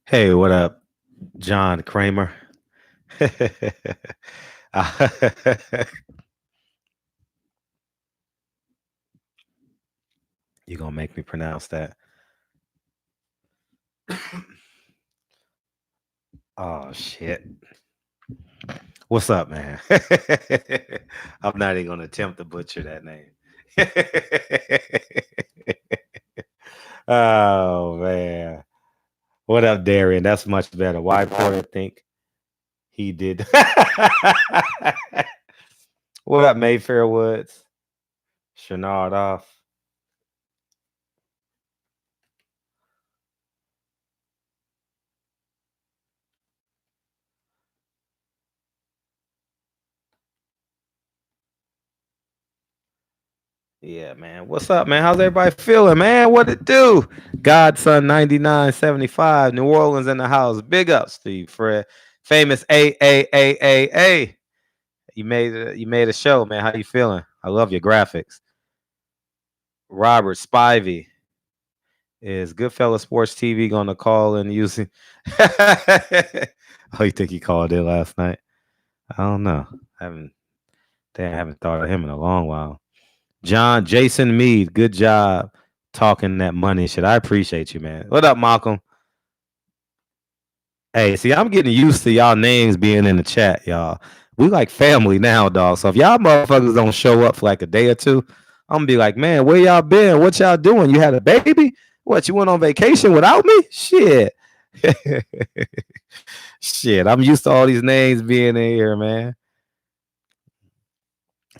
Hey, what up, John Kramer? You gonna make me pronounce that? Oh shit! What's up, man? I'm not even gonna attempt to butcher that name. Oh man, what up, Darian? That's much better. Why Porter think he did? What up, Mayfair Woods? Shenard off. Yeah, man. What's up, man? How's everybody feeling, man? What it do? Godson 9975, New Orleans in the house. Big up, Steve Fred. Famous A. You made a show, man. How you feeling? I love your graphics. Robert Spivey. Is Goodfella Sports TV gonna call and using Oh, you think he called it last night? I don't know. I haven't thought of him in a long while. Jason Mead, good job talking that money shit. I appreciate you, man. What up, Malcolm? Hey, see, I'm getting used to y'all names being in the chat, y'all. We like family now, dog. So if y'all motherfuckers don't show up for like a day or two, I'm gonna be like, man, where y'all been? What y'all doing? You had a baby? What, you went on vacation without me? Shit. Shit, I'm used to all these names being in here, man.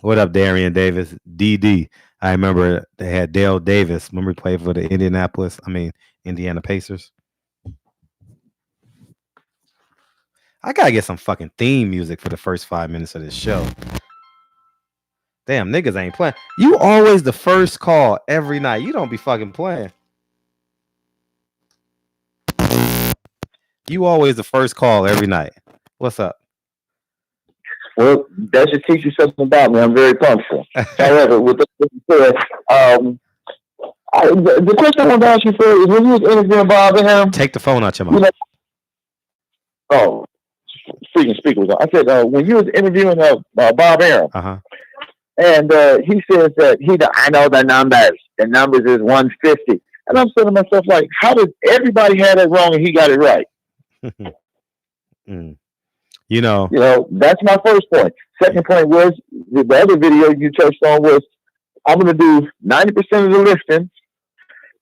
What up, Darian Davis? DD. I remember they had Dale Davis. Remember he played for the Indiana Pacers. I gotta get some fucking theme music for the first 5 minutes of this show. Damn, niggas ain't playing. You always the first call every night. You don't be fucking playing. You always the first call every night. What's up? Well, that should teach you something about me. I'm very punctual. However, with that being said, the question I want to ask you for is when you was interviewing Bob Ingram. Take the phone out your mouth. Oh, speakers. I said when you was interviewing Bob Ingram, and he says that I know the numbers. The numbers is 150, and I'm saying to myself like, how does everybody have it wrong and he got it right? You know, that's my first point. Second point was the other video you touched on was I'm going to do 90% of the lifting,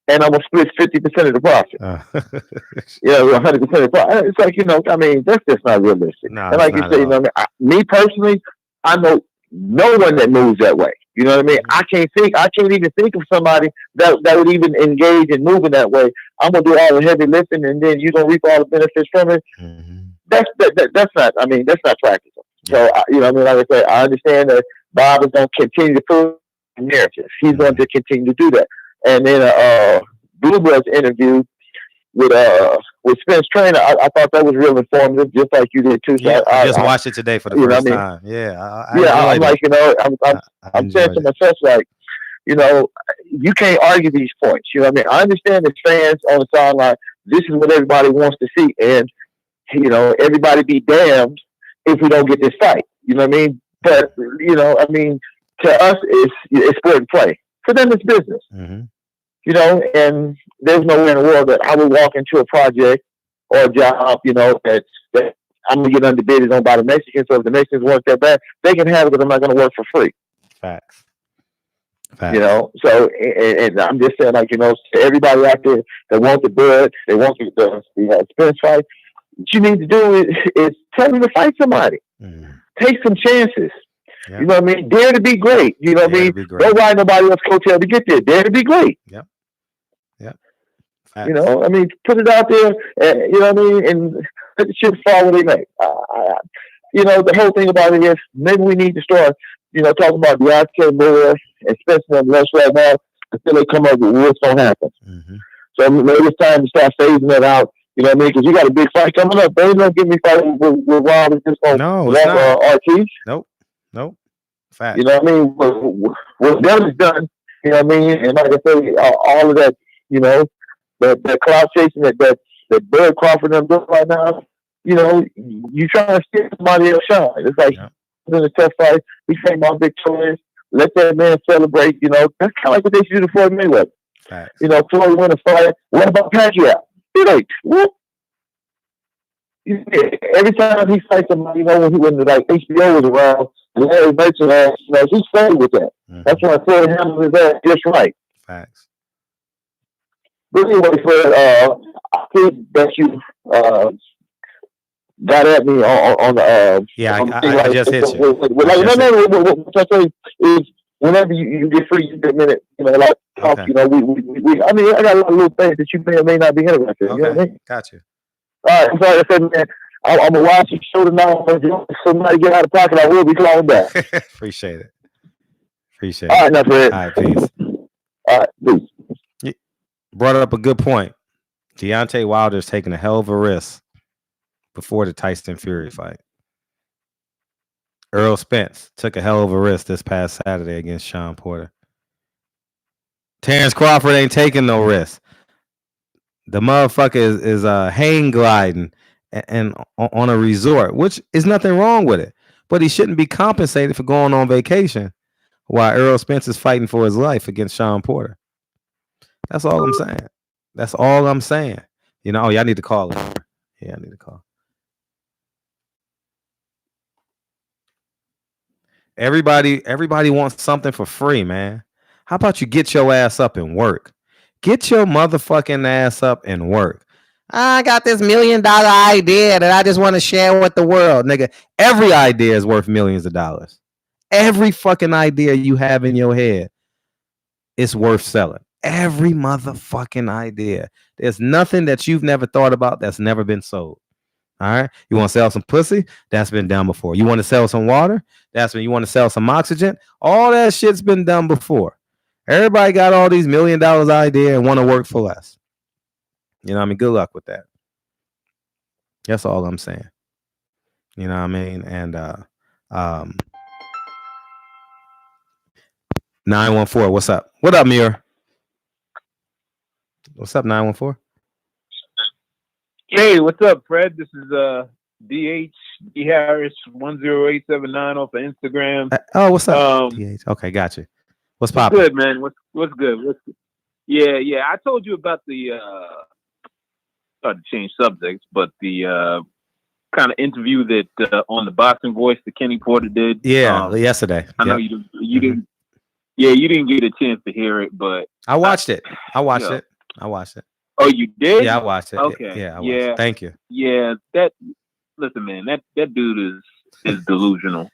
and I'm going to split 50% of the profit. 100% of the profit. It's like, that's just not realistic. And like you say, me personally, I know no one that moves that way. You know what I mean? I can't even think of somebody that would even engage in moving that way. I'm going to do all the heavy lifting, and then you're going to reap all the benefits from it. That's not practical. So, like I say, I understand that Bob is going to continue to push narratives. He's going to continue to do that. And then Blue Bloods interview with Spence Trainer, I thought that was real informative, just like you did too. So I just watched it today for the first time. I'm like, I'm saying to myself, like, you can't argue these points. You know what I mean? I understand the fans on the sideline. This is what everybody wants to see, and everybody be damned if we don't get this fight. You know what I mean? But to us, it's sport and play. For them, it's business. And there's no way in the world that I would walk into a project or a job, that I'm gonna get underbidded on by the Mexicans. So if the Mexicans work that bad, they can have it, but I'm not gonna work for free. Facts. So and I'm just saying, like, to everybody out there that wants the bud, they want the Spence fight. What you need to do is tell them to fight somebody. Take some chances. Yep. You know what I mean? Dare to be great. You know what I mean? Don't ride nobody else's coattail to get there. Dare to be great. Yep. Put it out there, and, and let the shit fall where they may. The whole thing about it is maybe we need to start, talking about Deontay Moore and Spence and less right now until they come up with what's going to happen. So maybe it's time to start phasing that out. You know what I mean? Because you got a big fight coming up. They ain't gonna give me fighting with Rob and just RT. Nope. Fact. You know what I mean? What's done is done. You know what I mean? And like I say, all of that, that cloud chasing that that Bud Crawford and them doing right now, you know, you trying to see somebody else shine. It's like in a tough fight, he came out victorious. Let that man celebrate. You know, that's kind of like what they should do to Floyd Mayweather. Facts. You know, Floyd win a fight. What about Pacquiao? He's like, what? Every time he fights somebody, you know, when like HBO was around, and Larry Merchant had, you know, he stayed with that. That's why Floyd handled his ass just right. Facts. But anyway, Fred, I think that you got at me on the I just hit you. What I say is whenever you get free, you get a minute, you know, like talk. You know, we I mean, I got a lot of little things that you may or may not be interested in. You know what I mean? Got you. All right, I'm sorry. I said, man, I'm gonna watch your show tonight. If somebody get out of pocket, I will be calling back. Appreciate it. All right, now, Fred. All right, peace. All right, peace. You brought up a good point. Deontay Wilder's taking a hell of a risk before the Tyson Fury fight. Earl Spence took a hell of a risk this past Saturday against Sean Porter. Terrence Crawford ain't taking no risk. The motherfucker is hang gliding and on a resort, which is nothing wrong with it. But he shouldn't be compensated for going on vacation while Earl Spence is fighting for his life against Sean Porter. That's all I'm saying. That's all I'm saying. You know, y'all need to call him. Yeah, I need to call. Everybody wants something for free, man. How about you get your ass up and work? Get your motherfucking ass up and work. I got this $1 million idea that I just want to share with the world, nigga. Every idea is worth millions of dollars. Every fucking idea you have in your head is worth selling. Every motherfucking idea. There's nothing that you've never thought about that's never been sold. All right. You want to sell some pussy? That's been done before. You want to sell some water? That's when you want to sell some oxygen. All that shit's been done before. Everybody got all these $1 million idea and want to work for less. You know what I mean? Good luck with that. That's all I'm saying. You know what I mean? And 914, what's up? What up, Muir? What's up, 914? Hey, what's up, Fred? This is DH Harris 10879 off of Instagram. What's up? DH. Okay, got you. What's poppin'? Good, man. What's good? Yeah. I told you about the not to change subjects, but the kind of interview that on the Boxing Voice that Kenny Porter did. Yeah, yesterday. I know you didn't. Yeah, you didn't get a chance to hear it, but I watched it. I watched it. Oh, you did? Yeah, I watched it. Okay. Yeah, I watched it. Thank you. Yeah, listen, man, that dude is delusional.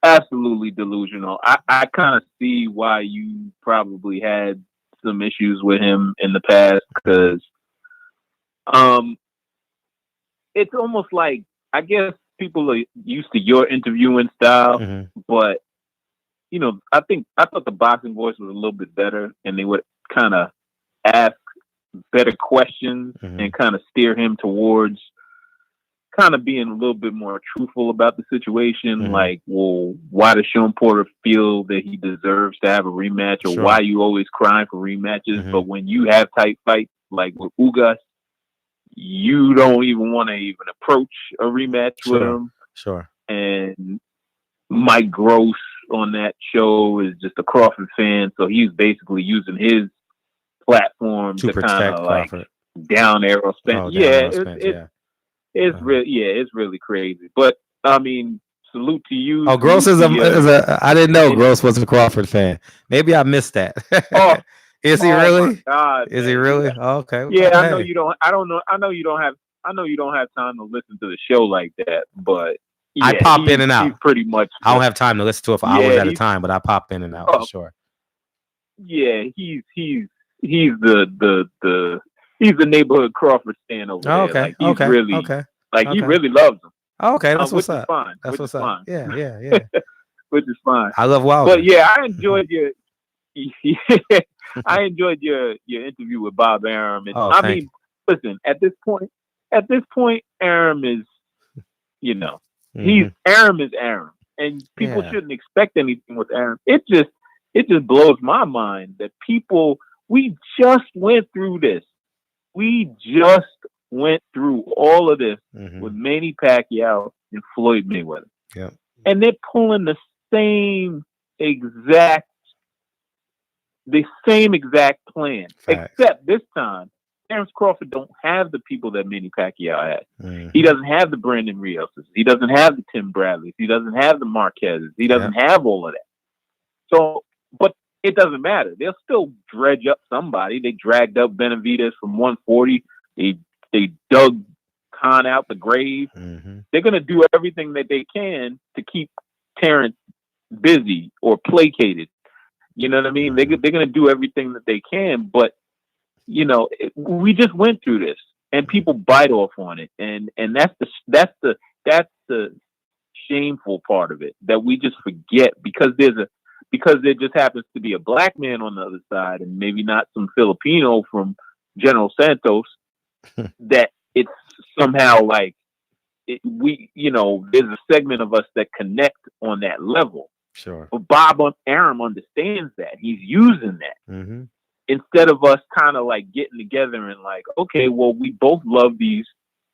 Absolutely delusional. I kind of see why you probably had some issues with him in the past, because it's almost like, I guess people are used to your interviewing style, but you know, I thought the Boxing Voice was a little bit better, and they would kind of ask better questions and kind of steer him towards kind of being a little bit more truthful about the situation. Like, well, why does Sean Porter feel that he deserves to have a rematch, or why you always crying for rematches? But when you have tight fights like with Ugas, you don't even want to even approach a rematch with him. And Mike Gross on that show is just a Crawford fan, so he's basically using his platform to kind of like down arrow Spence. It's really crazy. But I mean, salute to you. Oh, Gross is a I didn't know Gross was a Crawford fan. Maybe I missed that. Is he really? God, is he really? Oh, okay. Yeah, I know you don't. I don't know. I know you don't have time to listen to the show like that. But yeah, I pop in and out. He's pretty much. I don't have time to listen to it for hours at a time, but I pop in and out for sure. Yeah, he's the neighborhood Crawford fan over there. Like, he's really he really loves him. Okay, that's what's up. Fine. That's what's up. Fine. Yeah. Which is fine. I love Wilder. But yeah, I enjoyed your interview with Bob Arum. And I mean, listen, at this point, Arum is, you know, Arum is Arum, and people shouldn't expect anything with Arum. It just blows my mind that we just went through this. We just went through all of this with Manny Pacquiao and Floyd Mayweather. Yeah. And they're pulling the same exact plan. Facts. Except this time, Terrence Crawford don't have the people that Manny Pacquiao had. He doesn't have the Brandon Rioses. He doesn't have the Tim Bradleys. He doesn't have the Marquezes. He doesn't have all of that. So, but it doesn't matter. They'll still dredge up somebody. They dragged up Benavidez from 140. They dug Khan out the grave. They're going to do everything that they can to keep Terrence busy or placated. You know what I mean? They're going to do everything that they can, but we just went through this, and people bite off on it, and that's the shameful part of it, that we just forget because there just happens to be a black man on the other side, and maybe not some Filipino from General Santos, that it's somehow like there's a segment of us that connect on that level. Sure. But Bob Arum understands that. He's using that. Instead of us kind of like getting together and like, okay, well, we both love these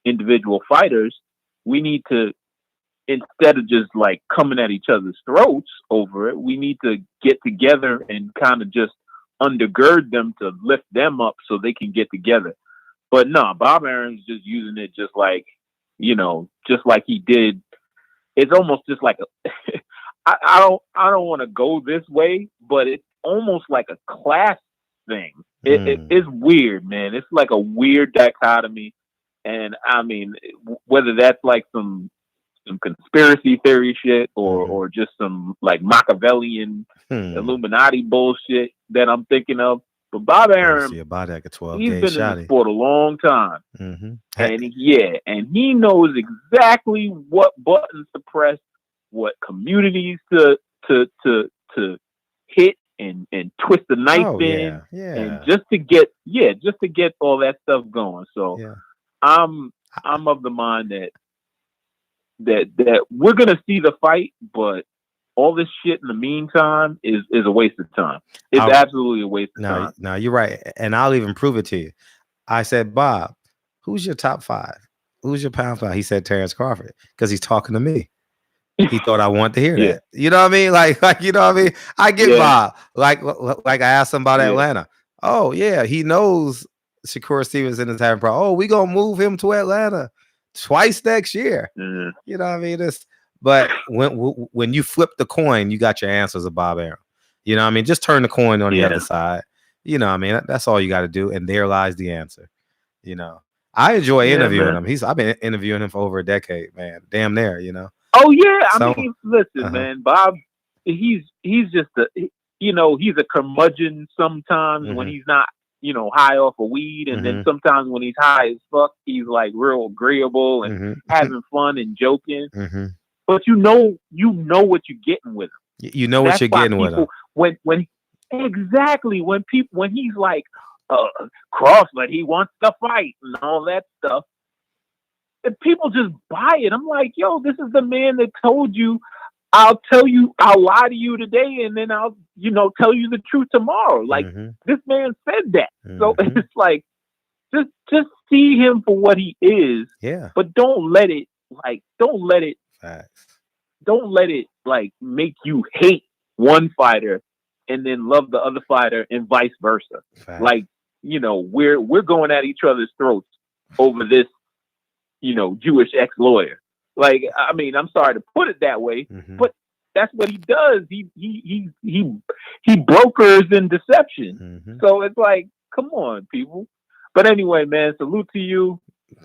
individual fighters. We need to, instead of just like coming at each other's throats over it, we need to get together and kind of just undergird them to lift them up so they can get together. But no, Bob Arum's just using it just like, just like he did. It's almost just like I don't want to go this way, but it's almost like a class thing. It's weird, man. It's like a weird dichotomy. And I mean, whether that's like some conspiracy theory shit or just some like Machiavellian Illuminati bullshit that I'm thinking of. But Bob Arum, he's been in the sport a long time. And he knows exactly what buttons to press, what communities to hit and twist the knife in, and just to get all that stuff going. So I'm of the mind that we're gonna see the fight, but all this shit in the meantime is a waste of time. It's absolutely a waste of time. No, you're right, and I'll even prove it to you. I said, Bob, who's your top 5? Who's your pound 5? He said Terrence Crawford, because he's talking to me. He thought I wanted to hear that. You know what I mean? Like you know what I mean? I get Bob. Like I asked him about Atlanta. Oh yeah, he knows Shakur Stevenson is having problems. Oh, we gonna move him to Atlanta twice next year. You know what I mean? But when you flip the coin, you got your answers of Bob Arum. You know what I mean? Just turn the coin on the other side. You know what I mean? That's all you got to do, and there lies the answer. You know, I enjoy interviewing him. I've been interviewing him for over a decade, man. Damn near, Oh yeah, I mean, listen, man, Bob, he's just he's a curmudgeon sometimes when he's not, high off of weed, and then sometimes when he's high as fuck, he's like real agreeable and having fun and joking. But you know what you're getting with him. You know what you're getting with him. When he's like Crawford, he wants to fight and all that stuff. And people just buy it. I'm like, yo, this is the man that told you, I'll lie to you today, and then I'll, tell you the truth tomorrow. Like this man said that. So it's like, just see him for what he is. Yeah. But don't let it like make you hate one fighter and then love the other fighter and vice versa. Facts. Like, we're going at each other's throats over this, Jewish ex-lawyer. Like, I mean, I'm sorry to put it that way, but that's what he does. He brokers in deception. So it's like, come on, people. But anyway, man, salute to you.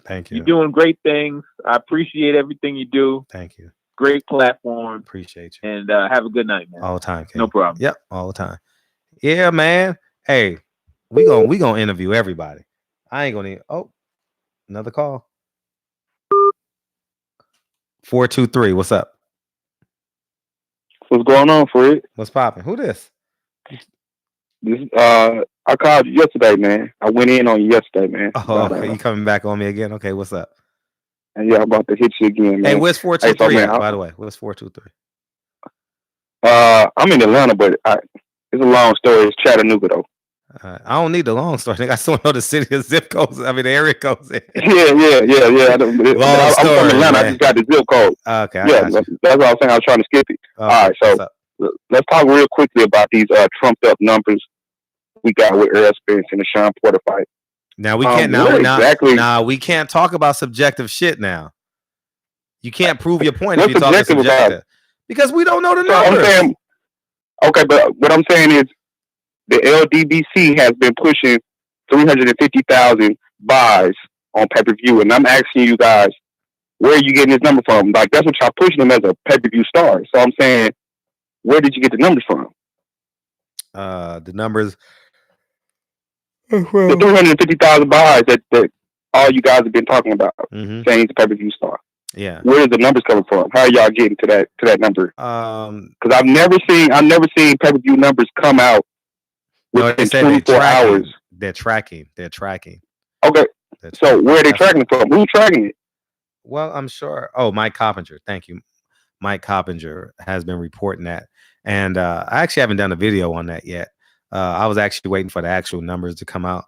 Thank you. You're doing great things. I appreciate everything you do. Thank you. Great platform. Appreciate you. And have a good night, man. All the time, King. No problem. Yep, all the time. Yeah, man. Hey, we gonna interview everybody. I ain't gonna need. Oh, another call. 423. What's up? What's going on, Fred? What's popping? Who this? I called you yesterday, man. I went in on you yesterday, man. Oh, okay. You coming back on me again? Okay, what's up? And yeah, I'm about to hit you again, man. Hey, where's 423 by the way? Where's 423? I'm in Atlanta, but it's a long story. It's Chattanooga, though. I don't need the long story. I still know the city, the zip codes. I mean, the area codes. Yeah. I'm from Atlanta. Man. I just got the zip code. Okay, yeah, that's what I was saying. I was trying to skip it. Okay, all right, so let's talk real quickly about these trumped up numbers we got with Errol Spence and the Sean Porter fight. Now we can't. Now we can't talk about subjective shit. Now you can't prove your point if you talk subjective because we don't know the numbers. I'm saying, okay, but what I'm saying is the LDBC has been pushing 350,000 buys on pay-per-view, and I'm asking you guys, where are you getting this number from? Like, that's what y'all pushing them as a pay-per-view star. So I'm saying, where did you get the numbers from? The numbers, the 350,000 buys that all you guys have been talking about, saying he's a pay-per-view star. Yeah, where is the numbers coming from? How are y'all getting to that number? Because I've never seen pay-per-view numbers come out within 24 hours. They're tracking. Okay, so where are they tracking it from? Who's tracking it? Well, I'm sure. Oh, Mike Coppinger. Thank you. Mike Coppinger has been reporting that, and I actually haven't done a video on that yet. I was actually waiting for the actual numbers to come out.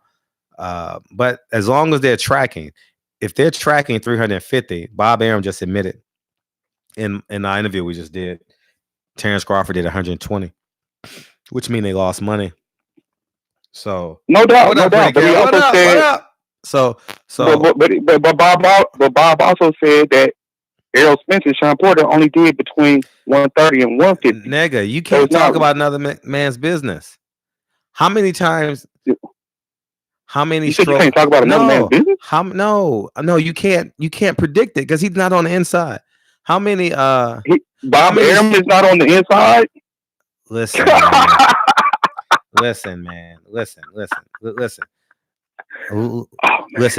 But as long as they're tracking. If they're tracking 350, Bob Arum just admitted in the interview we just did, Terrence Crawford did 120, which means they lost money. So no doubt. But he also said, but Bob also said that Errol Spence and Sean Porter only did between 130 and 150. Nigga, you can't talk about another man's business. How many times? How many strokes? You can't talk about another man's business? No, you can't. You can't predict it because he's not on the inside. How many? Bob Arum is not on the inside. Listen, man. Listen, man. Listen. Listen.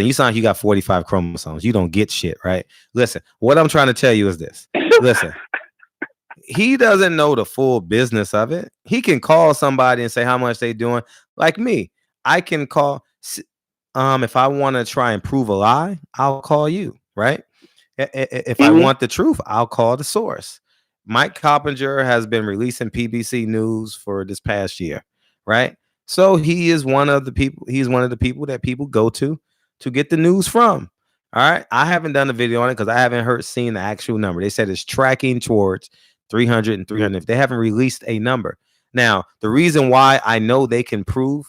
You sound like you got 45 chromosomes. You don't get shit, right? Listen. What I'm trying to tell you is this. Listen. He doesn't know the full business of it. He can call somebody and say how much they doing. Like me, I can call. If I want to try and prove a lie, I'll call you, right? If I want the truth, I'll call the source. Mike Coppinger has been releasing PBC news for this past year, right? So he is one of the people. He's one of the people that people go to get the news from. All right. I haven't done a video on it because I haven't seen the actual number. They said it's tracking towards 300 and 300. They haven't released a number. Now, the reason why I know they can prove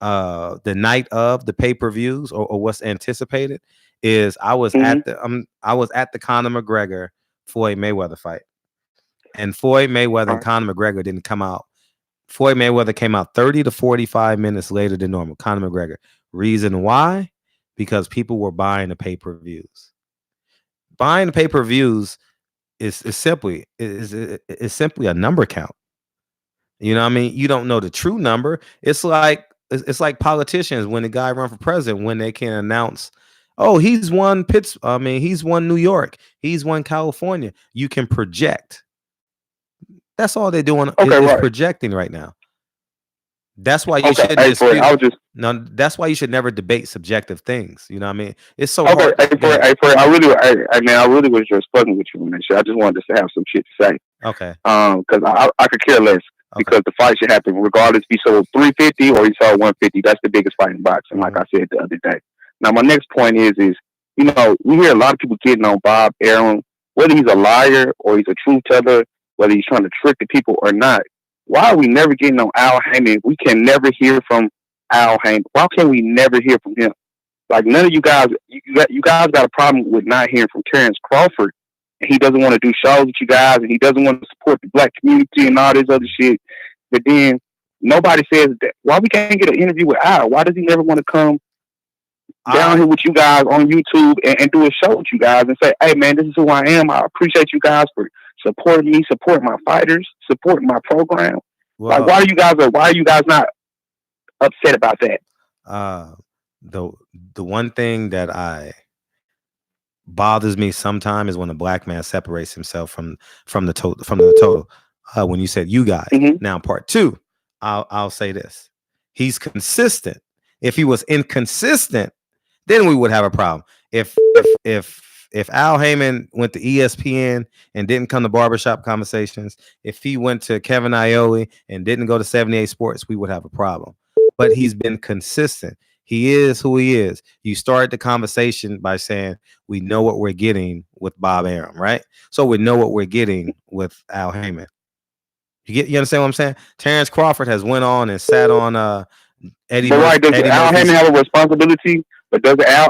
the night of the pay-per-views or what's anticipated is I was at the Conor McGregor Floyd Mayweather fight, and Floyd Mayweather and Conor McGregor didn't come out. Floyd Mayweather came out 30 to 45 minutes later than normal. Conor McGregor. Reason why? Because people were buying the pay-per-views. Buying the pay-per-views is simply a number count. You know what I mean? You don't know the true number. It's like politicians when the guy run for president, when they can announce, oh, he's won he's won New York, he's won California. You can project. That's all they're doing is projecting right now. That's why you shouldn't dispute. That's why you should never debate subjective things. You know what I mean? It's so hard. I really was just fucking with you on that shit. I just wanted to have some shit to say. Okay. Because I could care less. Because the fight should happen regardless if he sold 350 or he sold 150. That's the biggest fight in boxing, like I said the other day. Now, my next point is we hear a lot of people getting on Bob Arum, whether he's a liar or he's a truth teller, whether he's trying to trick the people or not. Why are we never getting on Al Heyman? We can never hear from Al Heyman. Why can we never hear from him? Like, none of you guys, you guys got a problem with not hearing from Terrence Crawford. And he doesn't want to do shows with you guys, and he doesn't want to support the black community and all this other shit. But then nobody says that. Why we can't get an interview with Al? Why does he never want to come down here with you guys on YouTube and do a show with you guys and say, hey, man, this is who I am. I appreciate you guys for supporting me, supporting my fighters, supporting my program. Well, like, why are you guys not upset about that? The one thing that bothers me sometimes is when a black man separates himself from the total. When you said you guys, now part two, I'll say this: he's consistent. If he was inconsistent, then we would have a problem. If Al Heyman went to ESPN and didn't come to Barbershop Conversations, if he went to Kevin Iole and didn't go to 78 Sports, we would have a problem. but he's been consistent. He is who he is. You start the conversation by saying we know what we're getting with Bob Arum, right? So we know what we're getting with Al Heyman. You understand what I'm saying? Terrence Crawford has went on and sat on Eddie. But why does Al Heyman have a responsibility? But does Al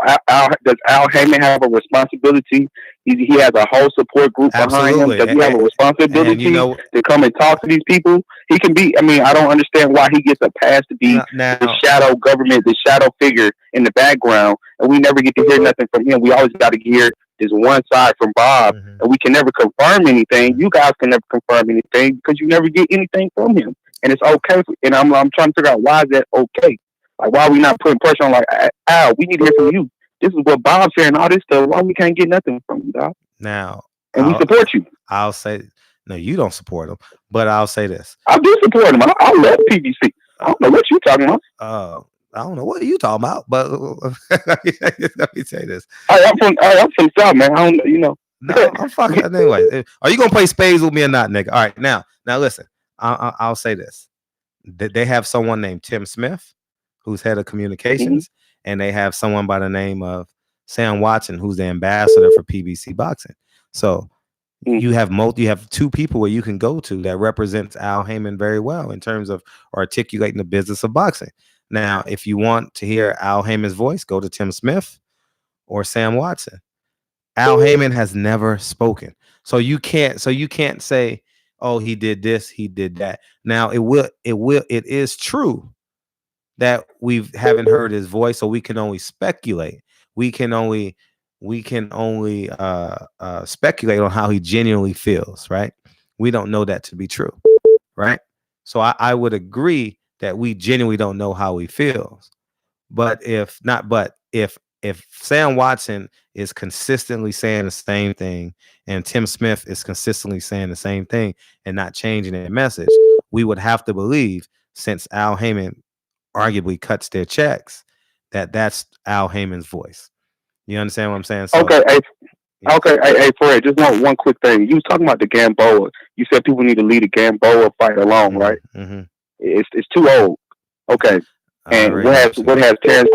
Heyman have a responsibility? He has a whole support group behind him. Does he have a responsibility to come and talk to these people? He can be. I mean, I don't understand why he gets a pass to be the shadow government, the shadow figure in the background, and we never get to hear nothing from him. We always got to hear this one side from Bob, and we can never confirm anything. You guys can never confirm anything because you never get anything from him, and it's okay. And I'm trying to figure out why is that okay. Like, why are we not putting pressure on, like, Al, we need to hear from you. This is what Bob's saying, all this stuff. Why we can't get nothing from you, dog? Now. And we support you. I'll say, no, you don't support him, but I'll say this. I do support him. I love PVC. I don't know what you're talking about. I don't know what you talking about, but let me say this. I'm from South, man. I don't, No, I'm fucking. Anyway, are you going to play spades with me or not, nigga? All right, now listen, I'll say this. They have someone named Tim Smith, who's head of communications, and they have someone by the name of Sam Watson, who's the ambassador for PBC Boxing. So you have two people where you can go to that represents Al Heyman very well in terms of articulating the business of boxing. Now, if you want to hear Al Heyman's voice, go to Tim Smith or Sam Watson. Al Heyman has never spoken. So you can't say, oh, he did this, he did that. Now it is true that we haven't heard his voice, so we can only speculate. We can only speculate on how he genuinely feels, right? We don't know that to be true, right? So I would agree that we genuinely don't know how he feels. But if Sam Watson is consistently saying the same thing and Tim Smith is consistently saying the same thing and not changing their message, we would have to believe, since Al Heyman arguably cuts their checks, that's Al Heyman's voice. You understand what I'm saying? So, okay, hey, Fred, just one quick thing. You was talking about the Gamboa. You said people need to lead a Gamboa fight alone, right? Mm-hmm. It's too old. Okay. And what has Terrence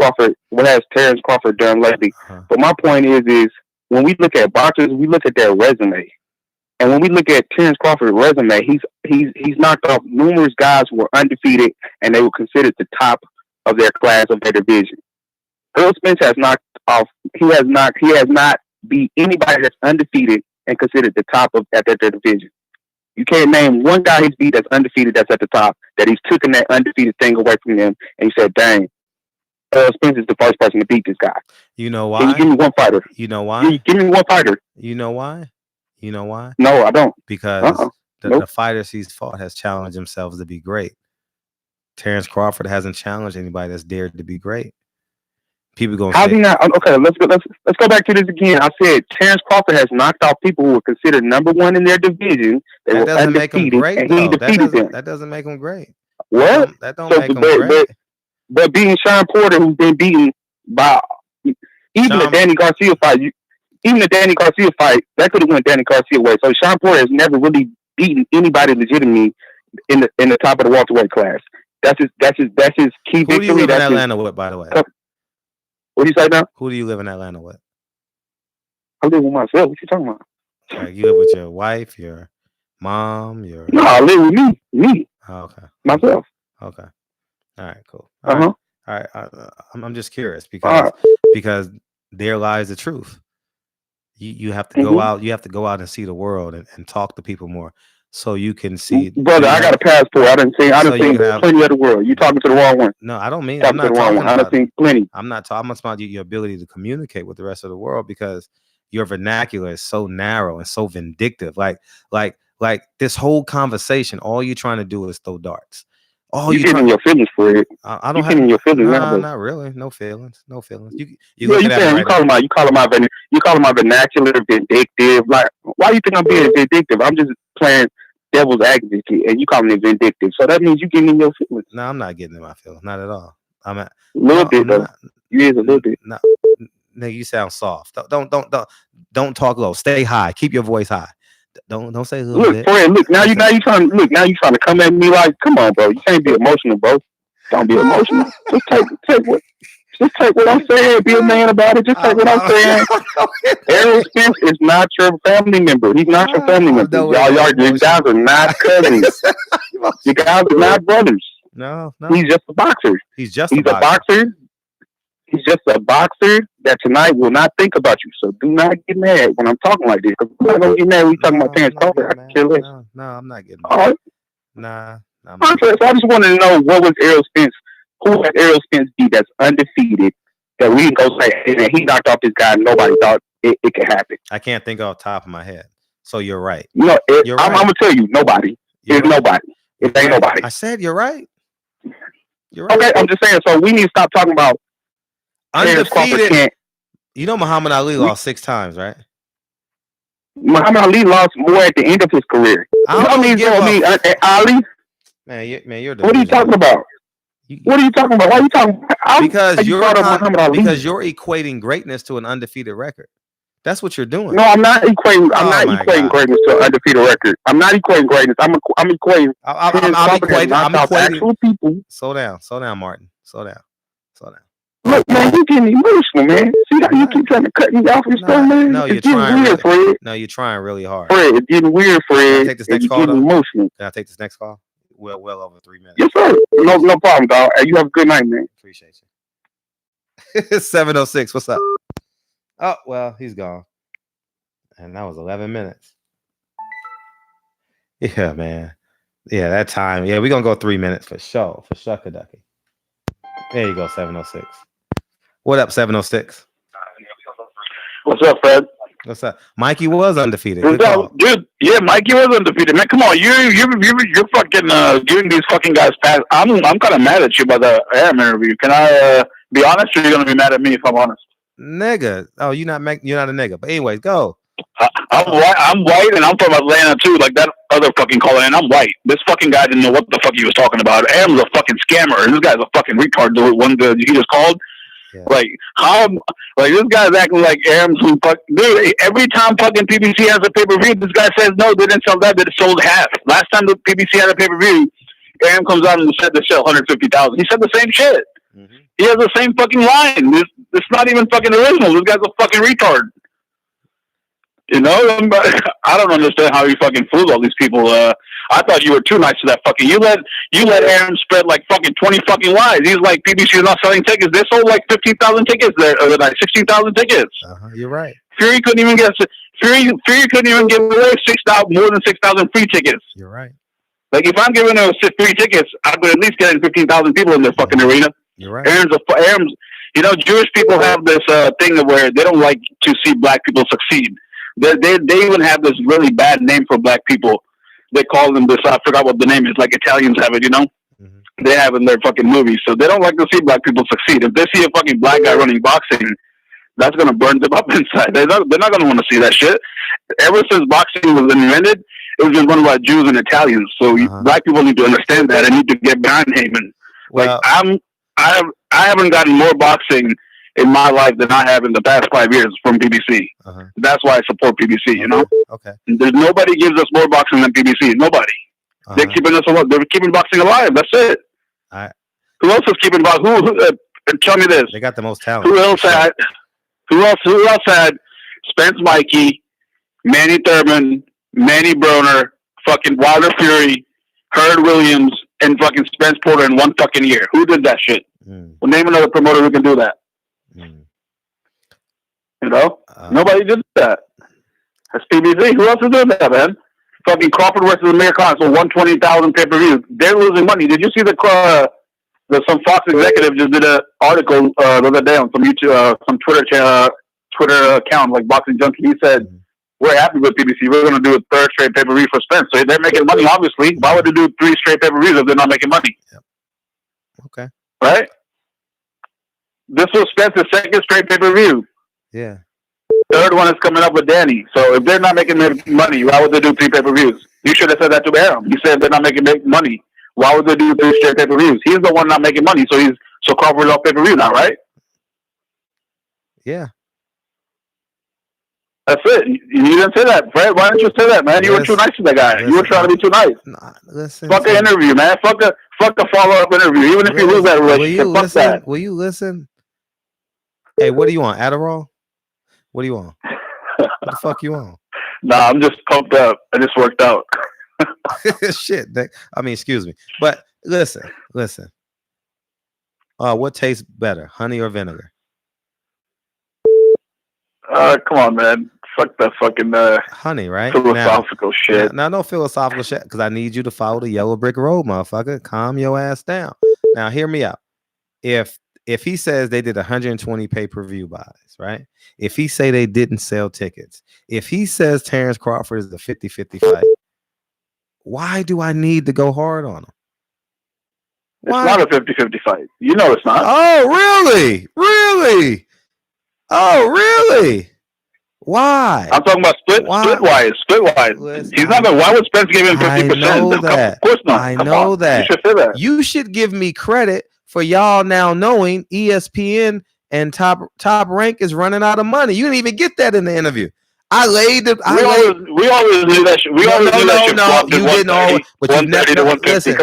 Crawford done lately? But my point is when we look at boxers, we look at their resume. And when we look at Terrence Crawford's resume, he's knocked off numerous guys who were undefeated and they were considered the top of their class of their division. Earl Spence has knocked off. He has not beat anybody that's undefeated and considered the top at their division. You can't name one guy he's beat that's undefeated that's at the top, that he's taken that undefeated thing away from him, and you said, dang, Earl Spence is the first person to beat this guy. You know why? Can you give me one fighter? You know why? Give me one fighter. You know why? You know why? No, I don't. Because the fighters he's fought has challenged themselves to be great. Terrence Crawford hasn't challenged anybody that's dared to be great. People going. How's he not? Okay, let's go back to this again. I said Terrence Crawford has knocked off people who were considered number one in their division. That doesn't make him great. And he defeated them. That doesn't make him great. What? That don't make him great. But being Sean Porter, who's been beaten by the Danny Garcia fight, that could have went Danny Garcia way. So Sean Porter has never really beaten anybody legitimately in the top of the welterweight class. That's his key victory. Who do you live in Atlanta with, by the way? What do you say now? Who do you live in Atlanta with? I live with myself. What you talking about? Like, you live with your wife, your mom, your... No, I live with me. Oh, okay. Myself. Okay. All right, cool. All right. I'm just curious because there lies the truth. You have to go out. You have to go out and see the world and talk to people more, so you can see. Brother, I got a passport. I done seen plenty of the world. You talking to the wrong one. No, I don't mean. I'm not talking about. I done seen plenty. I'm not talking about your ability to communicate with the rest of the world, because your vernacular is so narrow and so vindictive. Like this whole conversation, all you're trying to do is throw darts. You getting your feelings for it. I don't have your feelings. No, not really. No feelings. No feelings. You call my vernacular vindictive. Like, why do you think I'm being vindictive? I'm just playing devil's advocate, and you calling it vindictive. So that means you getting in your feelings. No, I'm not getting in my feelings. Not at all. I'm a little bit though. You is a little bit. No, nigga, you sound soft. Don't talk low. Stay high. Keep your voice high. Don't say a little bit. Friend, now you trying to come at me like, come on, bro. You can't be emotional, bro. Don't be emotional. Just take what I'm saying. Be a man about it. Just take what I'm saying. Errol Spence is not your family member. He's not your family member. You guys are not cousins. You guys are not brothers. No. He's just a boxer. He's a boxer. He's just a boxer that tonight will not think about you. So do not get mad when I'm talking like this. Because I'm not going to get mad when we talking about Terrence Crawford. No, I'm not getting mad. All right. Nah. So I just wanted to know what was Errol Spence. Who has Errol Spence beat that's undefeated that we can go say, and he knocked off this guy and nobody thought it could happen? I can't think off the top of my head. So you're right. I'm going to tell you, nobody. There's nobody. It ain't nobody. I said you're right. You're right. Okay, I'm just saying. So we need to stop talking about undefeated. You know Muhammad Ali lost 6 times, right? Muhammad Ali lost more at the end of his career. Ali? Man, you're. What are you talking about? What are you talking about? Why are you talking about? Because you're equating greatness to an undefeated record. That's what you're doing. No, I'm not equating. I'm not equating greatness to an undefeated record. I'm not equating greatness. I'm equating. I'm equating actual people. Slow down, Martin. Slow down. Look, man, you're getting emotional, man. See how you keep trying to cut me off and stuff, man? No, you're trying weird, Fred. No, you're trying really hard. Fred, it's getting weird, Fred. Can I take this next call? Emotional. Can I take this next call? Well over 3 minutes. Yes, sir. No problem, dog. Hey, you have a good night, man. Appreciate you. 706. What's up? Oh, well, he's gone. And that was 11 minutes. Yeah, man. Yeah, that time. Yeah, we're going to go 3 minutes for sure. For Shuckaducky. There you go, 706. What up, 706? What's up, Fred? What's up? Mikey was undefeated. Dude, yeah, Mikey was undefeated. Man, come on, you're fucking giving these fucking guys pass. I'm kind of mad at you by the Aram interview. Can I be honest, or you're gonna be mad at me if I'm honest? Nigga, oh, you're not a nigga. But anyways, go. I'm white, and I'm from Atlanta too. Like that other fucking caller, and I'm white. This fucking guy didn't know what the fuck he was talking about. Aram's a fucking scammer, and this guy's a fucking retard. The one that he just called. Yeah. Like how? Like this guy's acting like Aram's who fuck. Dude, every time fucking PPC has a pay-per-view, this guy says no, they didn't sell that. They sold half. Last time the PPC had a pay-per-view, Aram comes out and said they sell 150,000. He said the same shit. Mm-hmm. He has the same fucking line. It's not even fucking original. This guy's a fucking retard. You know, I don't understand how he fucking fools all these people. I thought you were too nice to that fucking. You let Aram spread like fucking 20 fucking lies. He's like, PBC is not selling tickets. They sold like 15,000 tickets there, or like 16,000 tickets. You're right. Fury couldn't even give away more than 6,000 free tickets. You're right. Like if I'm giving them free tickets, I could at least get 15,000 people in their fucking arena. You're right. Aram's. You know, Jewish people have this thing where they don't like to see black people succeed. They even have this really bad name for black people. They call them this. I forgot what the name is. Like Italians have it, you know. Mm-hmm. They have it in their fucking movies. So they don't like to see black people succeed. If they see a fucking black guy running boxing, that's gonna burn them up inside. They're not gonna want to see that shit. Ever since boxing was invented, it's been run by Jews and Italians. So black people need to understand that and need to get behind him. And like I haven't gotten more boxing in my life than I have in the past 5 years from PBC. That's why I support PBC, you know? Okay. There's nobody gives us more boxing than PBC. Nobody. They're keeping us alive. They're keeping boxing alive. That's it. Who else is keeping boxing? Tell me this. They got the most talent. Who else had Spence Mikey, Manny Thurman, Manny Broner, fucking Wilder Fury, Herb Williams, and fucking Spence Porter in one fucking year? Who did that shit? Well, name another promoter who can do that. You know? Nobody did that. That's PBC. Who else is doing that, man? Fucking Crawford versus Amir Khan, so 120,000 pay-per-views. They're losing money. Did you see some Fox executive just did an article the other day on some YouTube, some Twitter account, like Boxing Junkie? He said, we're happy with PBC. We're going to do a third straight pay-per-view for Spence. So they're making money, obviously. Why would they do 3 straight pay-per-views if they're not making money? Yep. Okay. Right? This was Spence's second straight pay-per-view. Yeah. Third one is coming up with Danny. So if they're not making money, why would they do 3 pay-per-views? You should have said that to Aram. You said they're not making money. Why would they do 3 straight pay-per-views? He's the one not making money, so Crawford's off pay-per-view now, right? Yeah. That's it. You didn't say that, Fred. Why didn't you say that, man? You were too nice to that guy. You were trying to be too nice. Nah, listen. Fuck an interview, man. Fuck a follow-up interview. Even if you lose that relationship, fuck that. Will you listen? Hey, what do you want? Adderall? What do you want? What the fuck you want? Nah, I'm just pumped up. I just worked out. Shit. I mean, excuse me. But listen. What tastes better, honey or vinegar? Come on, man. Fuck that fucking honey, right? Philosophical shit. Now, no philosophical shit, because I need you to follow the yellow brick road, motherfucker. Calm your ass down. Now, hear me out. If he says they did 120 pay-per-view buys, right? If he say they didn't sell tickets, if he says Terrence Crawford is a 50-50 fight, why do I need to go hard on him? Why? It's not a 50-50 fight. You know it's not. Oh, really? Really? Oh, really? Why? I'm talking about split-wise. Listen, he's not gonna. Why would Spence give him 50%? I know that. Of course not. I know that. You should say that. You should give me credit for y'all now knowing ESPN and Top Rank is running out of money. You didn't even get that in the interview. We always knew that shit. No, you didn't always. But you've never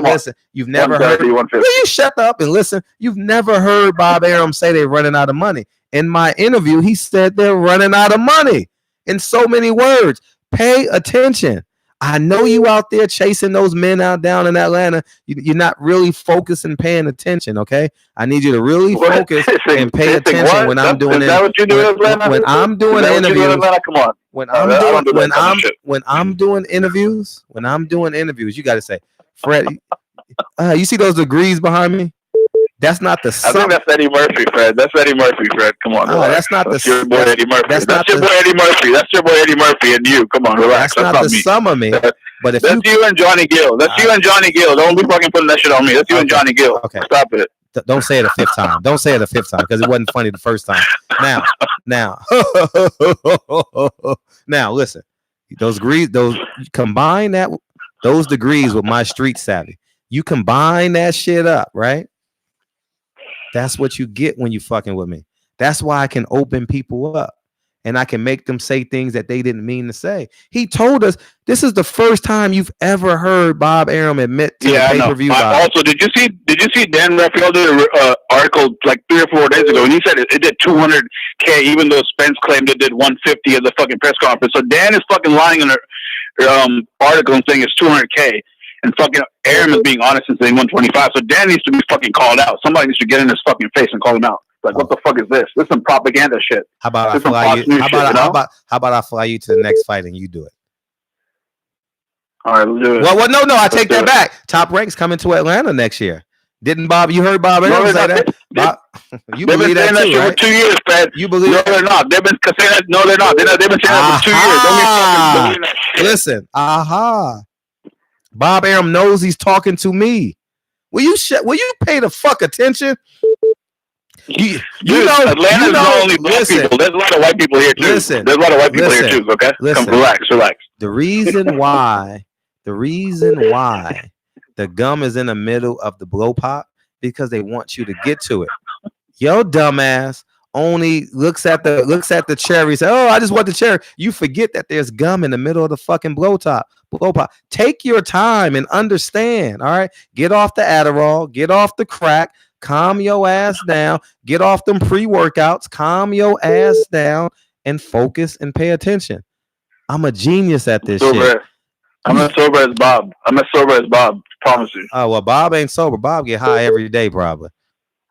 listen. You've never heard. Will you shut up and listen? You've never heard Bob Arum say they're running out of money. In my interview, he said they're running out of money. In so many words, pay attention. I know you out there chasing those men out down in Atlanta. You're not really focusing, paying attention. Okay, I need you to really focus and pay attention when I'm doing it. When I'm doing interviews, when I'm doing interviews, you got to say, Fred. You see those degrees behind me? That's not the. I think that's Eddie Murphy, Fred. That's Eddie Murphy, Fred. Come on. Oh, that's not that's your boy Eddie Murphy. That's your boy Eddie Murphy. That's your boy Eddie Murphy and you. Come on, relax. That's not the sum of me. But that's you and Johnny Gill. That's you and Johnny Gill. Don't be fucking putting that shit on me. That's you and Johnny Gill. Okay. Stop it. Don't say it a fifth time. Don't say it a fifth time because it wasn't funny the first time. Now, listen. Those degrees, those degrees with my street savvy. You combine that shit up, right? That's what you get when you fucking with me. That's why I can open people up and I can make them say things that they didn't mean to say. He told us this is the first time you've ever heard Bob Arum admit to the pay-per-view. Also, did you see Dan Raphael did an article like 3 or 4 days ago, and he said it did 200K, even though Spence claimed it did 150 at the fucking press conference. So Dan is fucking lying in her article and saying it's 200K. And fucking Arum is being honest and saying 125. So Dan needs to be fucking called out. Somebody needs to get in his fucking face and call him out. Like, what the fuck is this? This is some propaganda shit. How about I fly you? How about I fly you to the next fight and you do it? All right, let's do it. Well, no, I take that back. Top Rank's coming to Atlanta next year. Didn't Bob? You heard Bob Arum say that? You believe that too, right? For 2 years, Fred. You believe? No, they're not. They've been saying that. No, they're not. They've been saying that for 2 years. Don't be fucking believing that shit. Listen, Bob Arum knows he's talking to me. Will you pay the fuck attention? You know, Atlanta's not only black people. There's a lot of white people here too. There's a lot of white people here too. Okay, come relax. The reason why the gum is in the middle of the blow pop because they want you to get to it. Yo, dumbass only looks at the cherry. Say, oh, I just want the cherry. You forget that there's gum in the middle of the fucking blow pop. Take your time and understand. All right, get off the Adderall. Get off the crack. Calm your ass down. Get off them pre-workouts. Calm your ass down and focus and pay attention. I'm a genius at this shit. I'm as sober as Bob. Promise you. Oh well, Bob ain't sober. Bob get high every day, probably.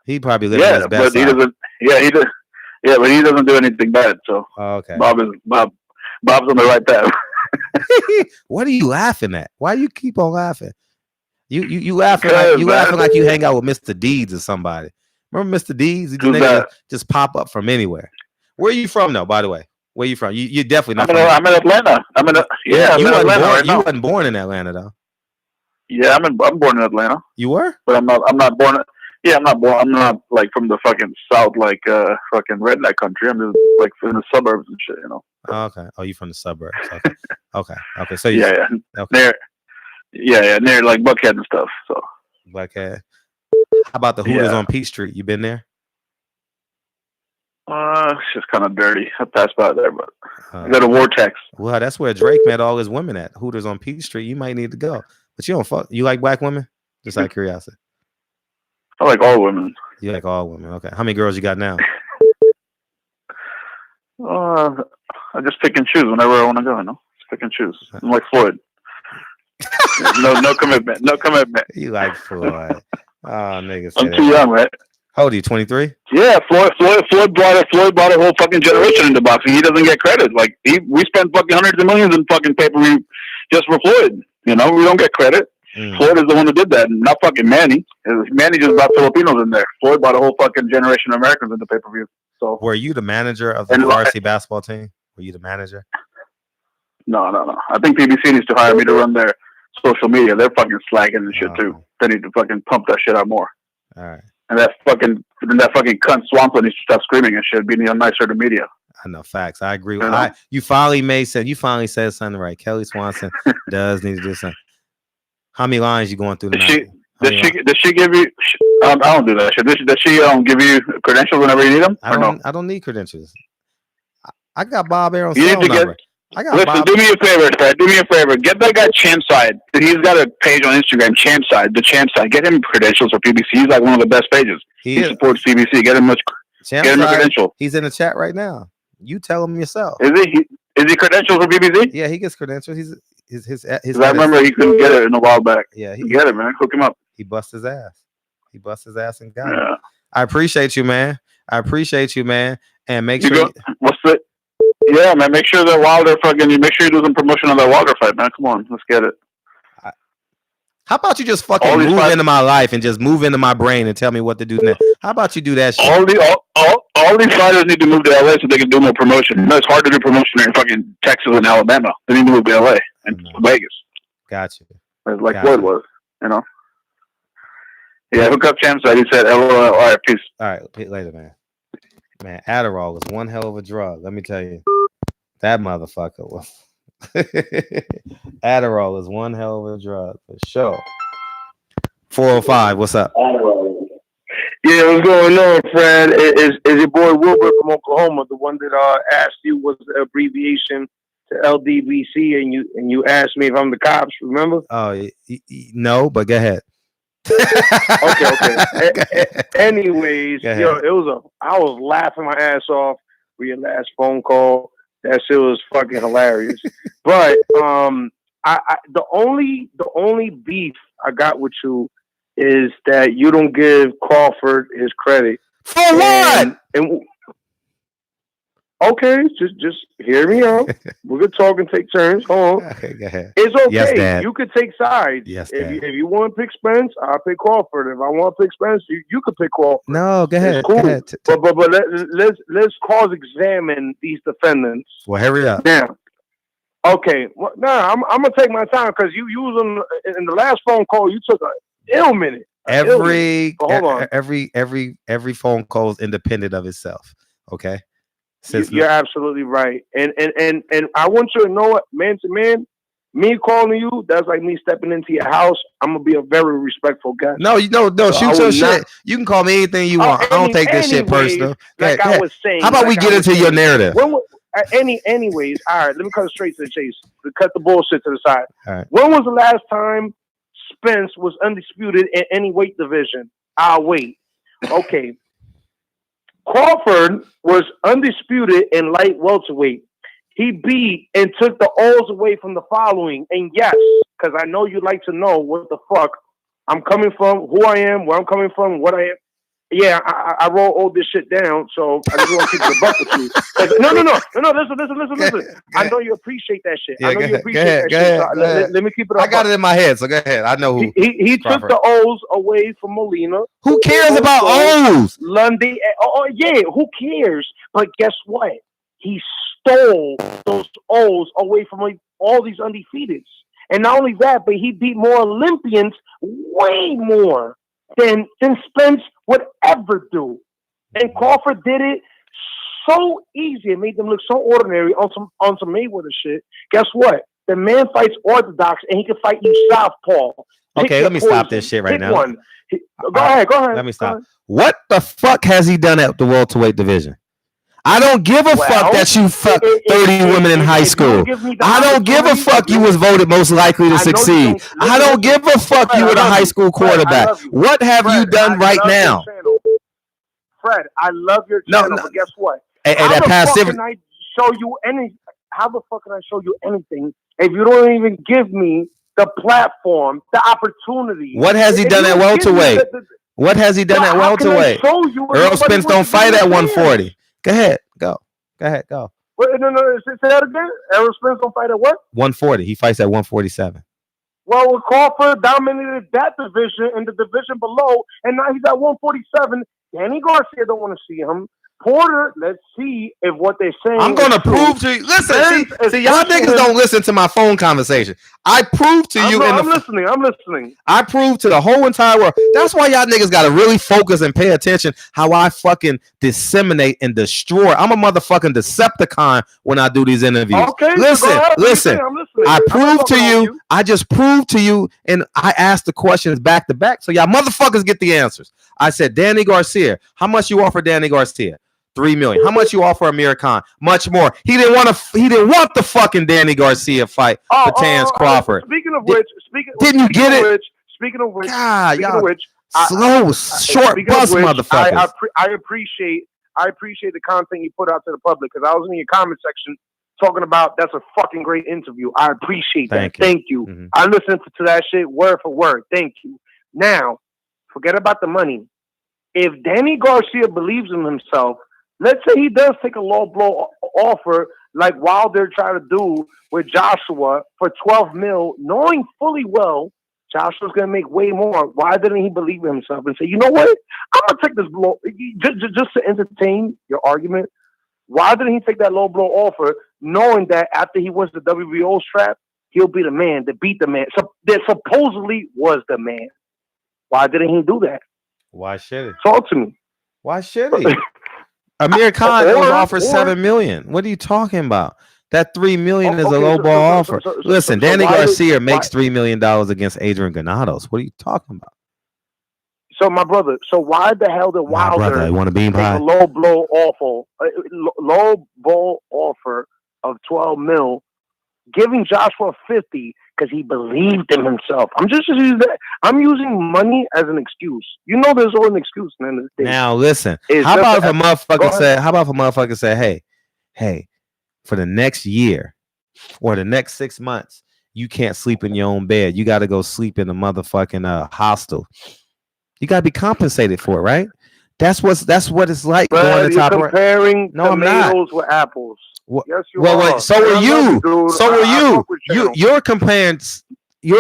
He probably lives his best. But he doesn't. Yeah, but he doesn't do anything bad. So okay. Bob's on the right path. What are you laughing at? Why do you keep on laughing? You laughing like you hang out with Mr. Deeds or somebody. Remember Mr. Deeds? Just pop up from anywhere. Where are you from, though? By the way, where are you from? You're definitely not. I'm in Atlanta. You wasn't born in Atlanta, though. Yeah, I'm born in Atlanta. You were, but I'm not born. Yeah, I'm not born. I'm not like from the fucking south, like fucking redneck country. I'm just like in the suburbs and shit, you know. Oh, okay. Oh, you from the suburbs? Okay. Okay. So yeah. Okay. Near like Buckhead and stuff. So Buckhead. How about the Hooters on Peach Street? You been there? It's just kind of dirty. I passed by there, but I got a vortex. Well, that's where Drake met all his women at. Hooters on Peach Street. You might need to go, but you don't fuck. You like black women? Just out of curiosity. I like all women. You like all women? Okay. How many girls you got now? I just pick and choose whenever I want to go. You know, just pick and choose. I'm like Floyd. no commitment. No commitment. You like Floyd? Oh, niggas. I'm too young, right? How old are you? 23? Yeah, Floyd brought a whole fucking generation into boxing. He doesn't get credit. Like we spent fucking hundreds of millions in fucking pay-per-view just for Floyd. You know, we don't get credit. Floyd is the one who did that, not fucking Manny. Manny just brought Filipinos in there. Floyd brought a whole fucking generation of Americans into pay-per-view. So, were you the manager of the varsity basketball team? Were you the manager? No. I think PBC needs to hire me to run their social media. They're fucking slacking and shit too. They need to fucking pump that shit out more. All right. And that fucking cunt Swampland needs to stop screaming and shit, being nicer to media. I know, facts. I agree. You finally said something right. Kelly Swanson does need to do something. How many lines you going through tonight? Does she give you? I don't do that shit. Does she give you credentials whenever you need them? I don't need credentials. I got Bob Aaron's phone number. Listen, do me a favor, Fred. Do me a favor. Get that guy Champside. He's got a page on Instagram, Champside. The Champside. Get him credentials for PBC. He's like one of the best pages. He supports PBC. Get him a credential. He's in the chat right now. You tell him yourself. Is he credentialed for PBC? Yeah, he gets credentials. His I remember he couldn't get it in a while back. Yeah, he get it, man. Hook him up. He bust his ass. And got it. I appreciate you, man. And make sure. What's the? Yeah, man. Make sure that Wilder make sure you do some promotion on that Wilder fight, man. Come on, let's get it. How about you just fucking move into my life and just move into my brain and tell me what to do next? How about you do that shit? All these fighters need to move to LA so they can do more promotion. No, it's hard to do promotion in fucking Texas and Alabama. They need to move to LA and Vegas. Gotcha. Like Floyd was, you know. Yeah, hook up Champside. He said, LOL. All right, peace. All right, later, man. Man, Adderall was one hell of a drug. Let me tell you. That motherfucker was. Adderall is one hell of a drug for sure. 405, what's up? Yeah, what's going on, Fred? Is your boy Wilbur from Oklahoma, the one that asked you was the abbreviation to LDBC, and you asked me if I'm the cops, remember? Oh, no, but go ahead. Okay. Anyways, I was laughing my ass off for your last phone call. That shit was fucking hilarious. But the only beef I got with you is that you don't give Crawford his credit. For what? Okay, just hear me out. We're gonna talk and take turns. Hold on. Okay, go ahead. It's okay. Yes, Dad. You could take sides. Yes, if you want to pick Spence, I'll pick Crawford. If I want to pick Spence, you could pick Crawford. No, go ahead. It's cool. Go ahead. But let's cross-examine these defendants. Well, hurry up. Now, okay. Well, I'm gonna take my time because you use them in the last phone call. You took an ill minute. Every phone call is independent of itself. Okay. You're absolutely right. And I want you to know what, man to man, me calling you, that's like me stepping into your house. I'm gonna be a very respectful guy. No, shoot your shit. You can call me anything you want. I don't take this shit personal. I was saying. How about we get into your narrative? Anyways, all right, let me cut straight to the chase. Cut the bullshit to the side. All right. When was the last time Spence was undisputed in any weight division? I'll wait. Okay. Crawford was undisputed in light welterweight. He beat and took the O's away from the following. And yes, because I know you'd like to know what the fuck I'm coming from, who I am, where I'm coming from, what I am. Yeah, I wrote all this shit down, so I just want to keep the buck with you. No, listen. I know you appreciate that shit. Yeah, I know you appreciate that shit. So let me keep it up. I got it in my head, so go ahead. I know who. He took the O's away from Molina. Who cares about O's? Lundy. Oh, yeah, who cares? But guess what? He stole those O's away from all these undefeateds. And not only that, but he beat more Olympians, way more than Spence would ever do. And Crawford did it so easy. It made them look so ordinary on some Mayweather shit. Guess what? The man fights orthodox and he can fight you southpaw. Okay, let me stop this shit right now. Go ahead. Let me stop. What the fuck has he done at the welterweight division? I don't give a fuck that you fucked 30 women in high school. I don't give a fuck you was voted most likely to succeed. I don't give a fuck you were the high school quarterback. What have you done right now? Fred, I love your channel, but guess what? How the fuck can I show you any? How the fuck can I show you anything if you don't even give me the platform, the opportunity? What has he done at welterweight? What has he done at welterweight? Earl Spence don't fight at 140. Go ahead, go. Wait, no, say that again. Earl Spence don't fight at what? 140. He fights at 147. Well, Crawford dominated that division and the division below, and now he's at 147. Danny Garcia don't want to see him. Porter, let's see if what they're saying. I'm going to prove to you. Listen, see, y'all niggas don't listen to my phone conversation. I prove to you. I'm listening. I prove to the whole entire world. That's why y'all niggas got to really focus and pay attention how I fucking disseminate and destroy. I'm a motherfucking Decepticon when I do these interviews. Okay, listen. I prove to you. I just proved to you, and I asked the questions back to back, so y'all motherfuckers get the answers. I said, Danny Garcia, how much you offer Danny Garcia? $3 million. How much you offer Amir Khan? Much more. He didn't want the fucking Danny Garcia fight for Terrence Crawford. Speaking of which, God, y'all slow, short bus, motherfuckers. I appreciate the content you put out to the public, because I was in your comment section talking about that's a fucking great interview. I appreciate that. Thank you. Mm-hmm. I listened to that shit word for word. Thank you. Now, forget about the money. If Danny Garcia believes in himself, let's say he does take a low blow offer like Wilder tried to do with Joshua for 12 mil, knowing fully well Joshua's going to make way more. Why didn't he believe in himself and say, you know what? I'm going to take this blow just to entertain your argument. Why didn't he take that low blow offer knowing that after he wins the WBO strap, he'll be the man to beat the man? So that supposedly was the man. Why didn't he do that? Why should he? Talk to me. Why should he? Amir Khan was offered $7 million. What are you talking about? That $3 million is a low ball offer. Listen, Danny Garcia makes $3 million against Adrian Granados. What are you talking about? So, my brother, why the hell did Wilder take a low blow offer of 12 mil, giving Joshua 50 because he believed in himself? I'm using money as an excuse. You know, there's always an excuse in this day. Now listen, how about if a motherfucker say, hey, for the next year or the next 6 months, you can't sleep in your own bed. You got to go sleep in a motherfucking hostel. You got to be compensated for it, right? That's what it's like going to top. Comparing tomatoes with apples. Yes, you are. So are you. So are you. You're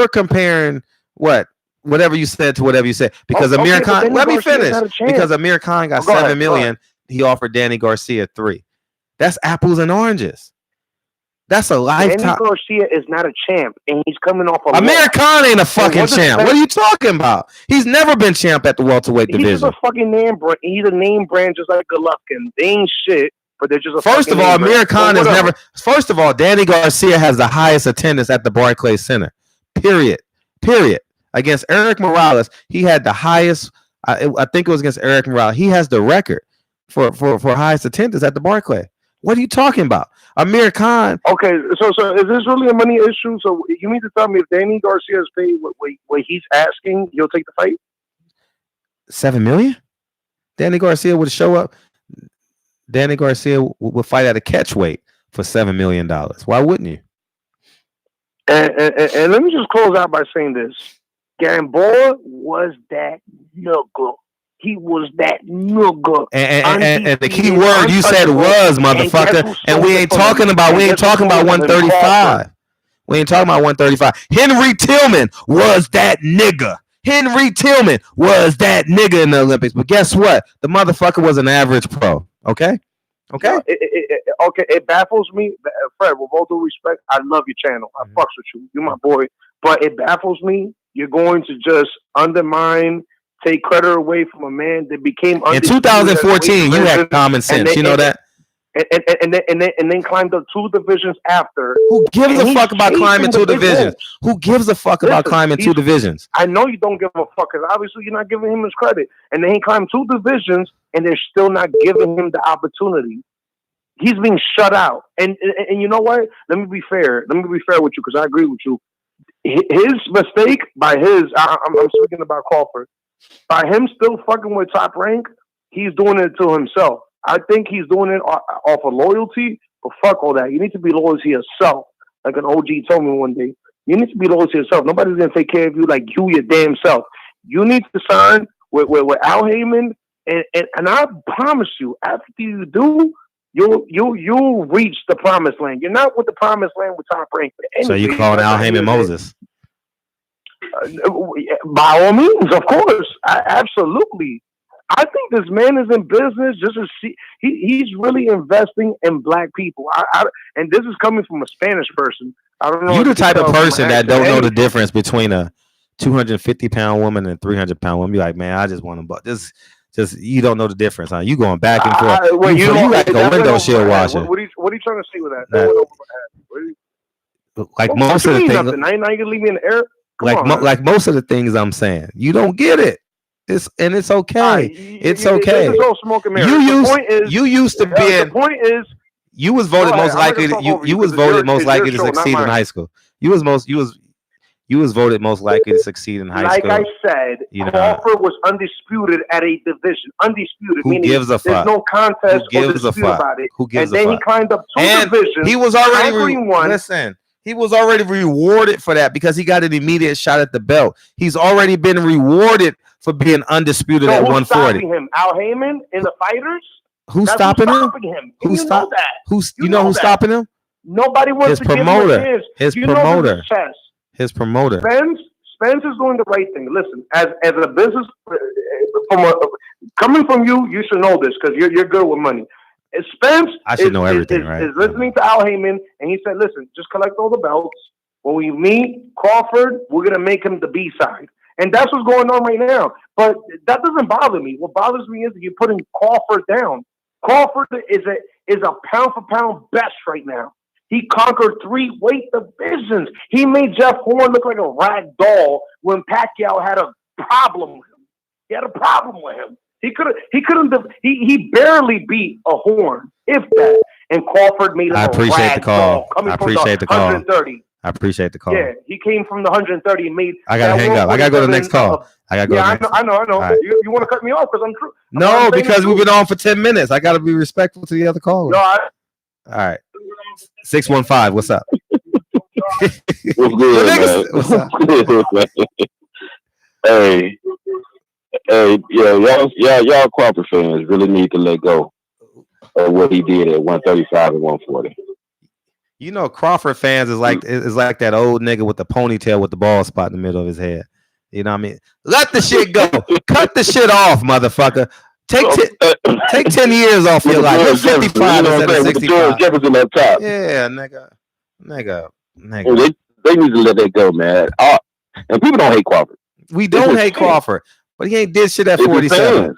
comparing what? Whatever you said to whatever you said. Because Amir Khan, let me finish. Because Amir Khan got $7 million. He offered Danny Garcia $3 million. That's apples and oranges. That's a lifetime. Danny Garcia is not a champ, and he's coming off a Amir Khan ain't a fucking champ. What are you talking about? He's never been champ at the welterweight division. He's a fucking name brand. He's a name brand just like Golovkin. They ain't shit. But they're just First of all, Amir Khan has never. First of all, Danny Garcia has the highest attendance at the Barclays Center. Period. Against Eric Morales, he had the highest. I think it was against Eric Morales. He has the record for highest attendance at the Barclays. What are you talking about, Amir Khan? Okay, so is this really a money issue? So you mean to tell me if Danny Garcia is paid what he's asking, he'll take the fight? $7 million? Danny Garcia would show up. Danny Garcia would fight at a catch weight for $7 million. Why wouldn't you? And let me just close out by saying this. Gamboa was that nigga. He was that nigga. And the key word you said was, motherfucker. And we ain't talking about 135. We ain't talking about 135. Henry Tillman was that nigga. Henry Tillman was that nigga in the Olympics. But guess what? The motherfucker was an average pro. Okay? It baffles me. Fred, with all due respect, I love your channel. I fucks with you. You're my boy. But it baffles me. You're going to just undermine, take credit away from a man that became in 2014. You had common sense. You know that. And then climbed up 2 divisions after. Who gives a fuck about climbing 2 divisions? Who gives a fuck about climbing 2 divisions? I know you don't give a fuck because obviously you're not giving him his credit. And then he climbed 2 divisions and they're still not giving him the opportunity. he's being shut out. And you know what? Let me be fair. Let me be fair with you because I agree with you. His mistake by I'm speaking about Crawford. By him still fucking with Top Rank, he's doing it to himself. I think he's doing it off of loyalty, but fuck all that. You need to be loyal to yourself. Like an OG told me one day. You need to be loyal to yourself. Nobody's going to take care of you like you, your damn self. You need to sign with Al Heyman, and I promise you, after you do, you'll reach the promised land. You're not with the promised land with Top Rank. So you calling Al Heyman Moses? By all means, of course. Absolutely. I think this man is in business just to see. He's really investing in black people. And this is coming from a Spanish person. I don't know. You the type of person that don't know the difference between a 250-pound woman and a 300-pound woman. Be like, man, I just want to, but just you don't know the difference, huh? You going back and forth. You like a window shield washer. What are you trying to say with that? Like most of the things. Now you can leave me in the air. Like most of the things I'm saying, you don't get it. It's okay. It's okay. You used to be. The point is, you was voted most likely. You was voted most likely to succeed in high school. You was voted most likely to succeed in high school. Like I said, Crawford was undisputed at a division. Undisputed. Who gives a fuck? There's no contest or dispute about it. Who gives a fuck? And then he climbed up 2 divisions. He was already listen. He was already rewarded for that because he got an immediate shot at the belt. He's already been rewarded for being undisputed at 140. Stopping him? Al Heyman in the fighters? Who's stopping him? Who's stopping him? Who's stopping him? Nobody wants to give him a chance. His promoter. Spence is doing the right thing. Listen, as a business, coming from you, you should know this because you're good with money. Spence I should know everything, right? Is listening to Al Heyman, and he said, listen, just collect all the belts. When we meet Crawford, we're going to make him the B-side. And that's what's going on right now. But that doesn't bother me. What bothers me is that you're putting Crawford down. Crawford is a pound-for-pound best right now. He conquered 3 weight divisions. He made Jeff Horn look like a rag doll when Pacquiao had a problem with him. He had a problem with him. He barely beat a Horn, if that. And Crawford made him a rag doll. I appreciate the call. 130. I appreciate the call. Yeah, he came from the 130 and made. I gotta hang up. I gotta go to the next call. I know. Right. You want to cut me off because I'm true. No, because we've been on for 10 minutes. I gotta be respectful to the other caller. All right. 615. What's up? What's good, man? What's up? Hey, y'all Crawford fans really need to let go of what he did at 135 and 140. You know, Crawford fans is like that old nigga with the ponytail with the bald spot in the middle of his head. You know what I mean? Let the shit go. Cut the shit off, motherfucker. Take 10 years off your life. You're 55 instead of 65. Jefferson up top. Yeah, nigga. They need to let that go, man. And people don't hate Crawford. We don't hate Crawford, but he ain't did shit at 47.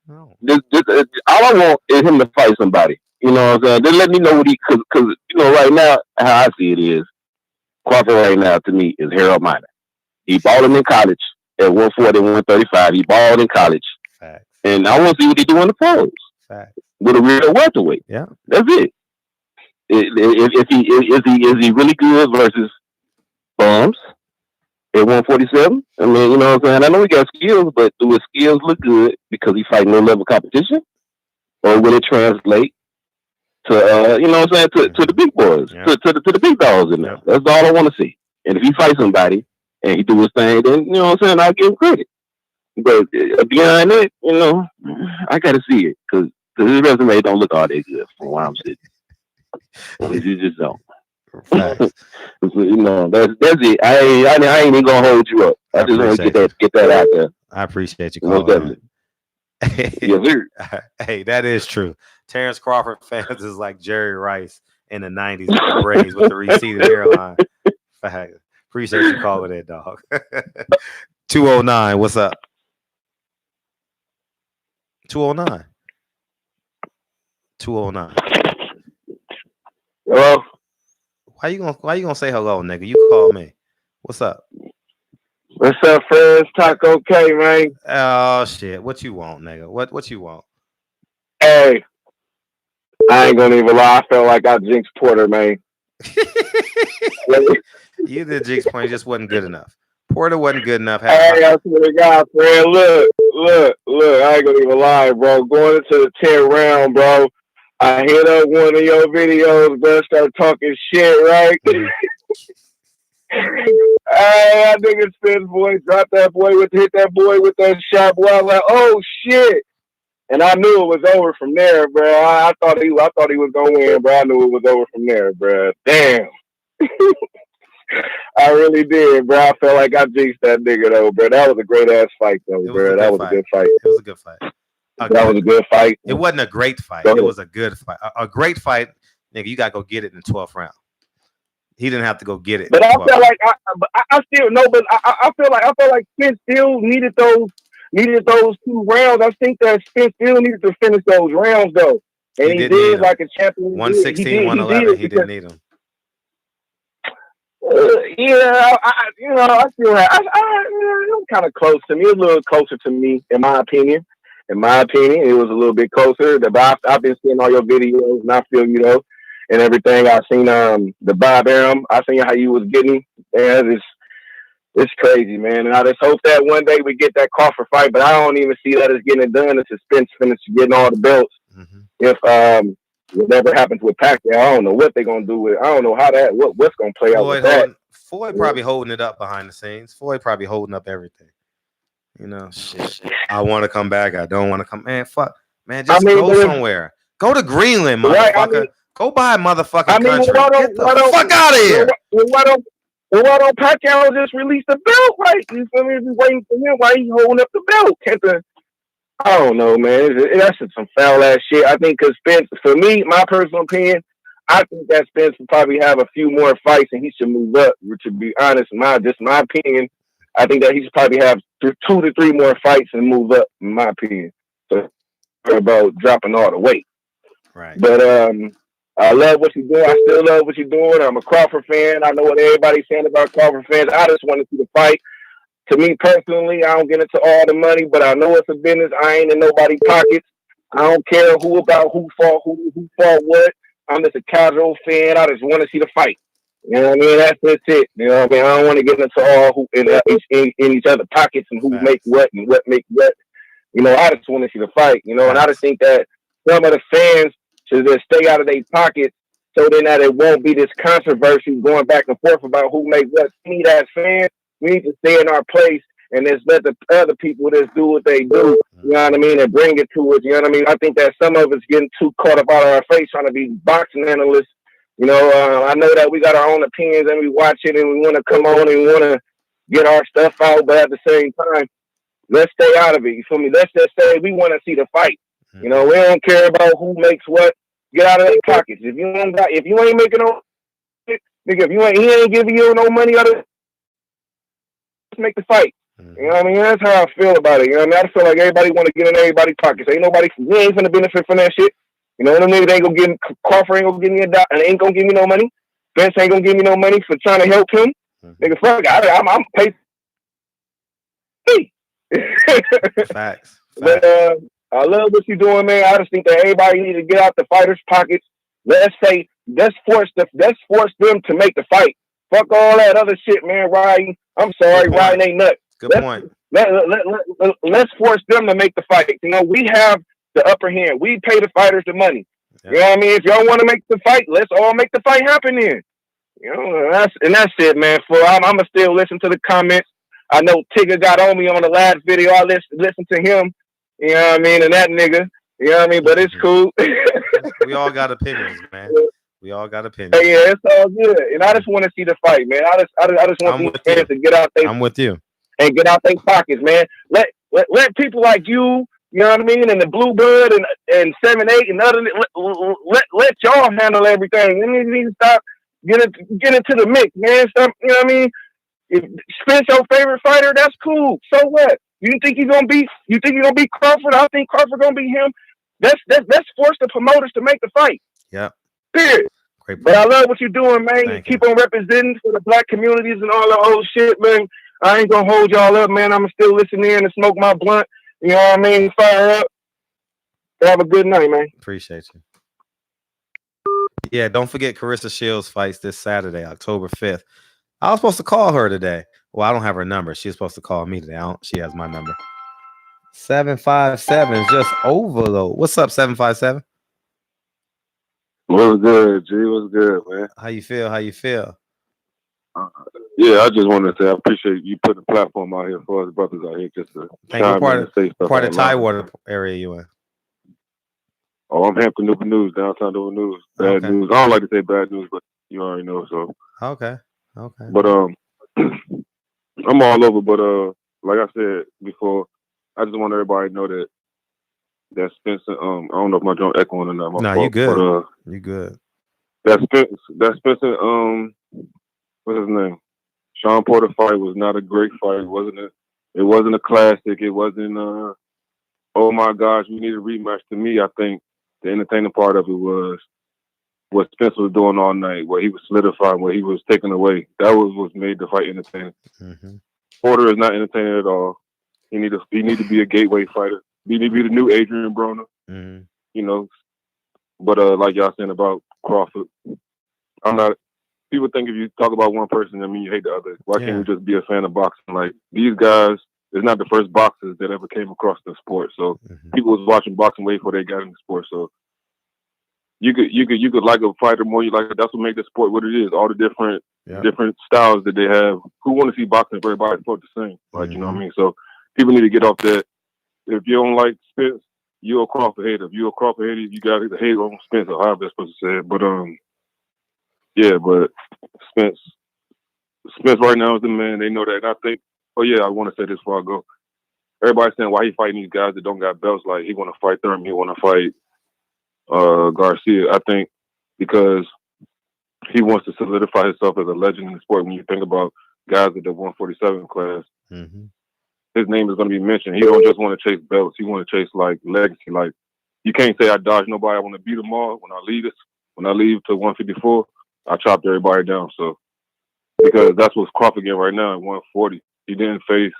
No. All I want is him to fight somebody. You know what I'm saying? Then let me know what because right now, how I see it is, Crawford right now to me is Harold Miner. He balling in college at 140, 135. He balled in college. Facts. And I want to see what he do in the pros. Facts. With a real welterweight. Yeah. That's it. Is he really good versus bums at 147? I mean, you know what I'm saying? I know he got skills, but do his skills look good because he fighting low-level competition? Or will it translate to, you know what I'm saying, to the big boys, to the big dogs in there? That's all I want to see. And if he fights somebody and he do his thing, then, you know what I'm saying, I'll give him credit. But beyond that, you know, I got to see it because his resume don't look all that good from where I'm sitting. You just don't. You know, that's it. I ain't even gonna hold you up. I just want to get that out there. I appreciate you calling. Yes, sir. Hey, that is true. Terrence Crawford fans is like Jerry Rice in the 90s with the braids with the receding hairline. Appreciate you calling that, dog. 209, what's up? 209. 209. Hello. Why you gonna say hello, nigga? You call me. What's up? What's up, friends? Taco K, man. Oh shit. What you want, nigga? What you want? Hey. I ain't gonna even lie. I felt like I jinxed Porter, man. You did jinx point, just wasn't good enough. Porter wasn't good enough. Hey, I swear to God, friend. Look. I ain't gonna even lie, bro. Going into the 10th round, bro. I hit up one of your videos, bro. Start talking shit, right? Hey, I nigga Spence boy, drop that boy hit that boy with that shot, boy. I was like, oh shit. And I knew it was over from there, bro. I thought he was gonna win, bro. I knew it was over from there, bro. Damn. I really did, bro. I felt like I jinxed that nigga though, bro. That was a great ass fight, though, bro. That was a good fight. It was a good fight. That was a good fight. It wasn't a great fight. It was a good fight. A great fight, nigga. You gotta go get it in the 12th round. He didn't have to go get it. But I felt like I still no, but I feel like Spence still needed those 2 rounds. I think that Spence still needed to finish those rounds though. And he did like a champion. 116, 111. He didn't need them. Yeah, I still have. I'm kind of close to me, a little closer to me, in my opinion. In my opinion, it was a little bit closer. I've been seeing all your videos, and I feel you though, and everything. I've seen the Bob Arum. I seen how you was getting. And it's crazy, man. And I just hope that one day we get that Crawford fight. But I don't even see that as getting it done. It's Spence finish getting all the belts. Mm-hmm. If whatever happens with Pacquiao, I don't know what they're gonna do with it. I don't know how what's gonna play out with that. Floyd probably holding it up behind the scenes. Floyd probably holding up everything. You know, shit. I want to come back. I don't want to come. Man, fuck. Man, just go somewhere. Go to Greenland, motherfucker. Go buy a motherfucking country. Get the fuck out of here. Why don't Pacquiao just release the belt? Right? You feel me? Be waiting for him. Why he holding up the belt? I don't know, man. That's some foul ass shit. I think because Spence, for me, my personal opinion, I think that Spence will probably have a few more fights and he should move up. To be honest, my opinion, I think that he should probably have 2 to 3 more fights and move up. In my opinion, so about dropping all the weight. Right. But I love what you're doing. I still love what you're doing. I'm a Crawford fan. I know what everybody's saying about Crawford fans. I just want to see the fight. To me personally, I don't get into all the money, but I know it's a business. I ain't in nobody's pockets. I don't care who fought what. I'm just a casual fan. I just want to see the fight. You know what I mean? That's it. You know what I mean? I don't want to get into all who in each other's pockets and who make what and what make what. You know, I just want to see the fight. You know, and I just think that some of the fans should just stay out of their pockets so then that it won't be this controversy going back and forth about who make what. We need as fans. We need to stay in our place and just let the other people just do what they do, you know what I mean, and bring it to us, you know what I mean? I think that some of us getting too caught up out of our face trying to be boxing analysts. You know, I know that we got our own opinions and we watch it and we want to come on and we want to get our stuff out, but at the same time, let's stay out of it, you feel me? Let's just say we want to see the fight. You know, we don't care about who makes what. Get out of their pockets. If you ain't making no nigga, he ain't giving you no money out of it, make the fight. You know what I mean? That's how I feel about it. You know what I mean? I feel like everybody want to get in everybody's pockets. We ain't finna benefit from that shit. You know what I mean? They ain't gonna give Crawford ain't gonna give me and ain't gonna give me no money. Spence ain't gonna give me no money for trying to help him. Nigga, fuck, I'm paid. Facts. But I love what you're doing, man. I just think that everybody needs to get out the fighters' pockets. Let's force them to make the fight. Fuck all that other shit, man. Ryan, I'm sorry, Ryan ain't nuts. Good point. Let's force them to make the fight. You know, we have the upper hand. We pay the fighters the money. Yeah. You know what I mean? If y'all want to make the fight, let's all make the fight happen then. You know, that's it, man. I'm gonna still listen to the comments. I know Tigger got on me on the last video. I listened to him. You know what I mean? And that nigga. You know what I mean? But it's cool. We all got opinions, man. We all got opinions. Yeah, it's all good. And I just want to see the fight, man. I just want these fans to get out there. I'm with you. And get out their pockets, man. Let people like you know what I mean, and the Bluebird and 7-8 and other let y'all handle everything. You need to stop get into the mix, man. Stop, you know what I mean? If Spence your favorite fighter, that's cool. So what? You think you're gonna beat Crawford? I think Crawford gonna beat him. Let's force the promoters to make the fight. Yeah. Period. But I love what you're doing, man. You keep on representing for the black communities and all the old shit, man. I ain't gonna hold y'all up, man. I'm still listening in and smoke my blunt. You know what I mean? Fire up. Have a good night, man. Appreciate you. Yeah, don't forget Carissa Shields fights this Saturday, October 5th. I was supposed to call her today. Well, I don't have her number. She's supposed to call me today. She has my number. 757 is just overload. What's up, 757? What's good, G? What's good, man? How you feel? How you feel? Yeah, I just wanted to say I appreciate you putting the platform out here for us brothers out here just to Thank you. Part of Tidewater area you in? Oh, I'm Hampton, Newport News, downtown Newport News. Bad news. I don't like to say bad news, but you already know. So okay. But I'm all over. But like I said before, I just want everybody to know that Spencer. I don't know if my joint echoing or not. No, you good. But, you good. That Spencer. What's his name? Sean Porter fight was not a great fight. It wasn't a classic. It wasn't. Oh my gosh, we need a rematch. To me, I think the entertaining part of it was what Spence was doing all night, what he was solidifying, what he was taking away. That was what made the fight entertaining. Mm-hmm. Porter is not entertaining at all. He need to be a gateway fighter. He need to be the new Adrian Broner. Mm-hmm. You know. But like y'all saying about Crawford, I'm not. People think if you talk about one person, I mean you hate the other. Why can't you just be a fan of boxing? Like these guys, it's not the first boxers that ever came across the sport. So people was watching boxing way before they got in the sport. So you could like a fighter more. You like that's what made the sport what it is. All the different styles that they have. Who want to see boxing if everybody fought the same? Like you know what I mean. So people need to get off that. If you don't like Spence, you're a Crawford hater. If you're a Crawford hater, you got to hate on Spence or however that's supposed to say it. But yeah, but Spence right now is the man. They know that. And I think, I want to say this before I go. Everybody's saying why he fighting these guys that don't got belts. Like he want to fight Thurman, he want to fight Garcia. I think because he wants to solidify himself as a legend in the sport. When you think about guys at the 147 class, his name is going to be mentioned. He don't just want to chase belts. He want to chase like legacy. Like you can't say I dodge nobody. I want to beat them all. When I leave to 154. I chopped everybody down, so because that's what's Crawford getting right now at 140. He didn't face,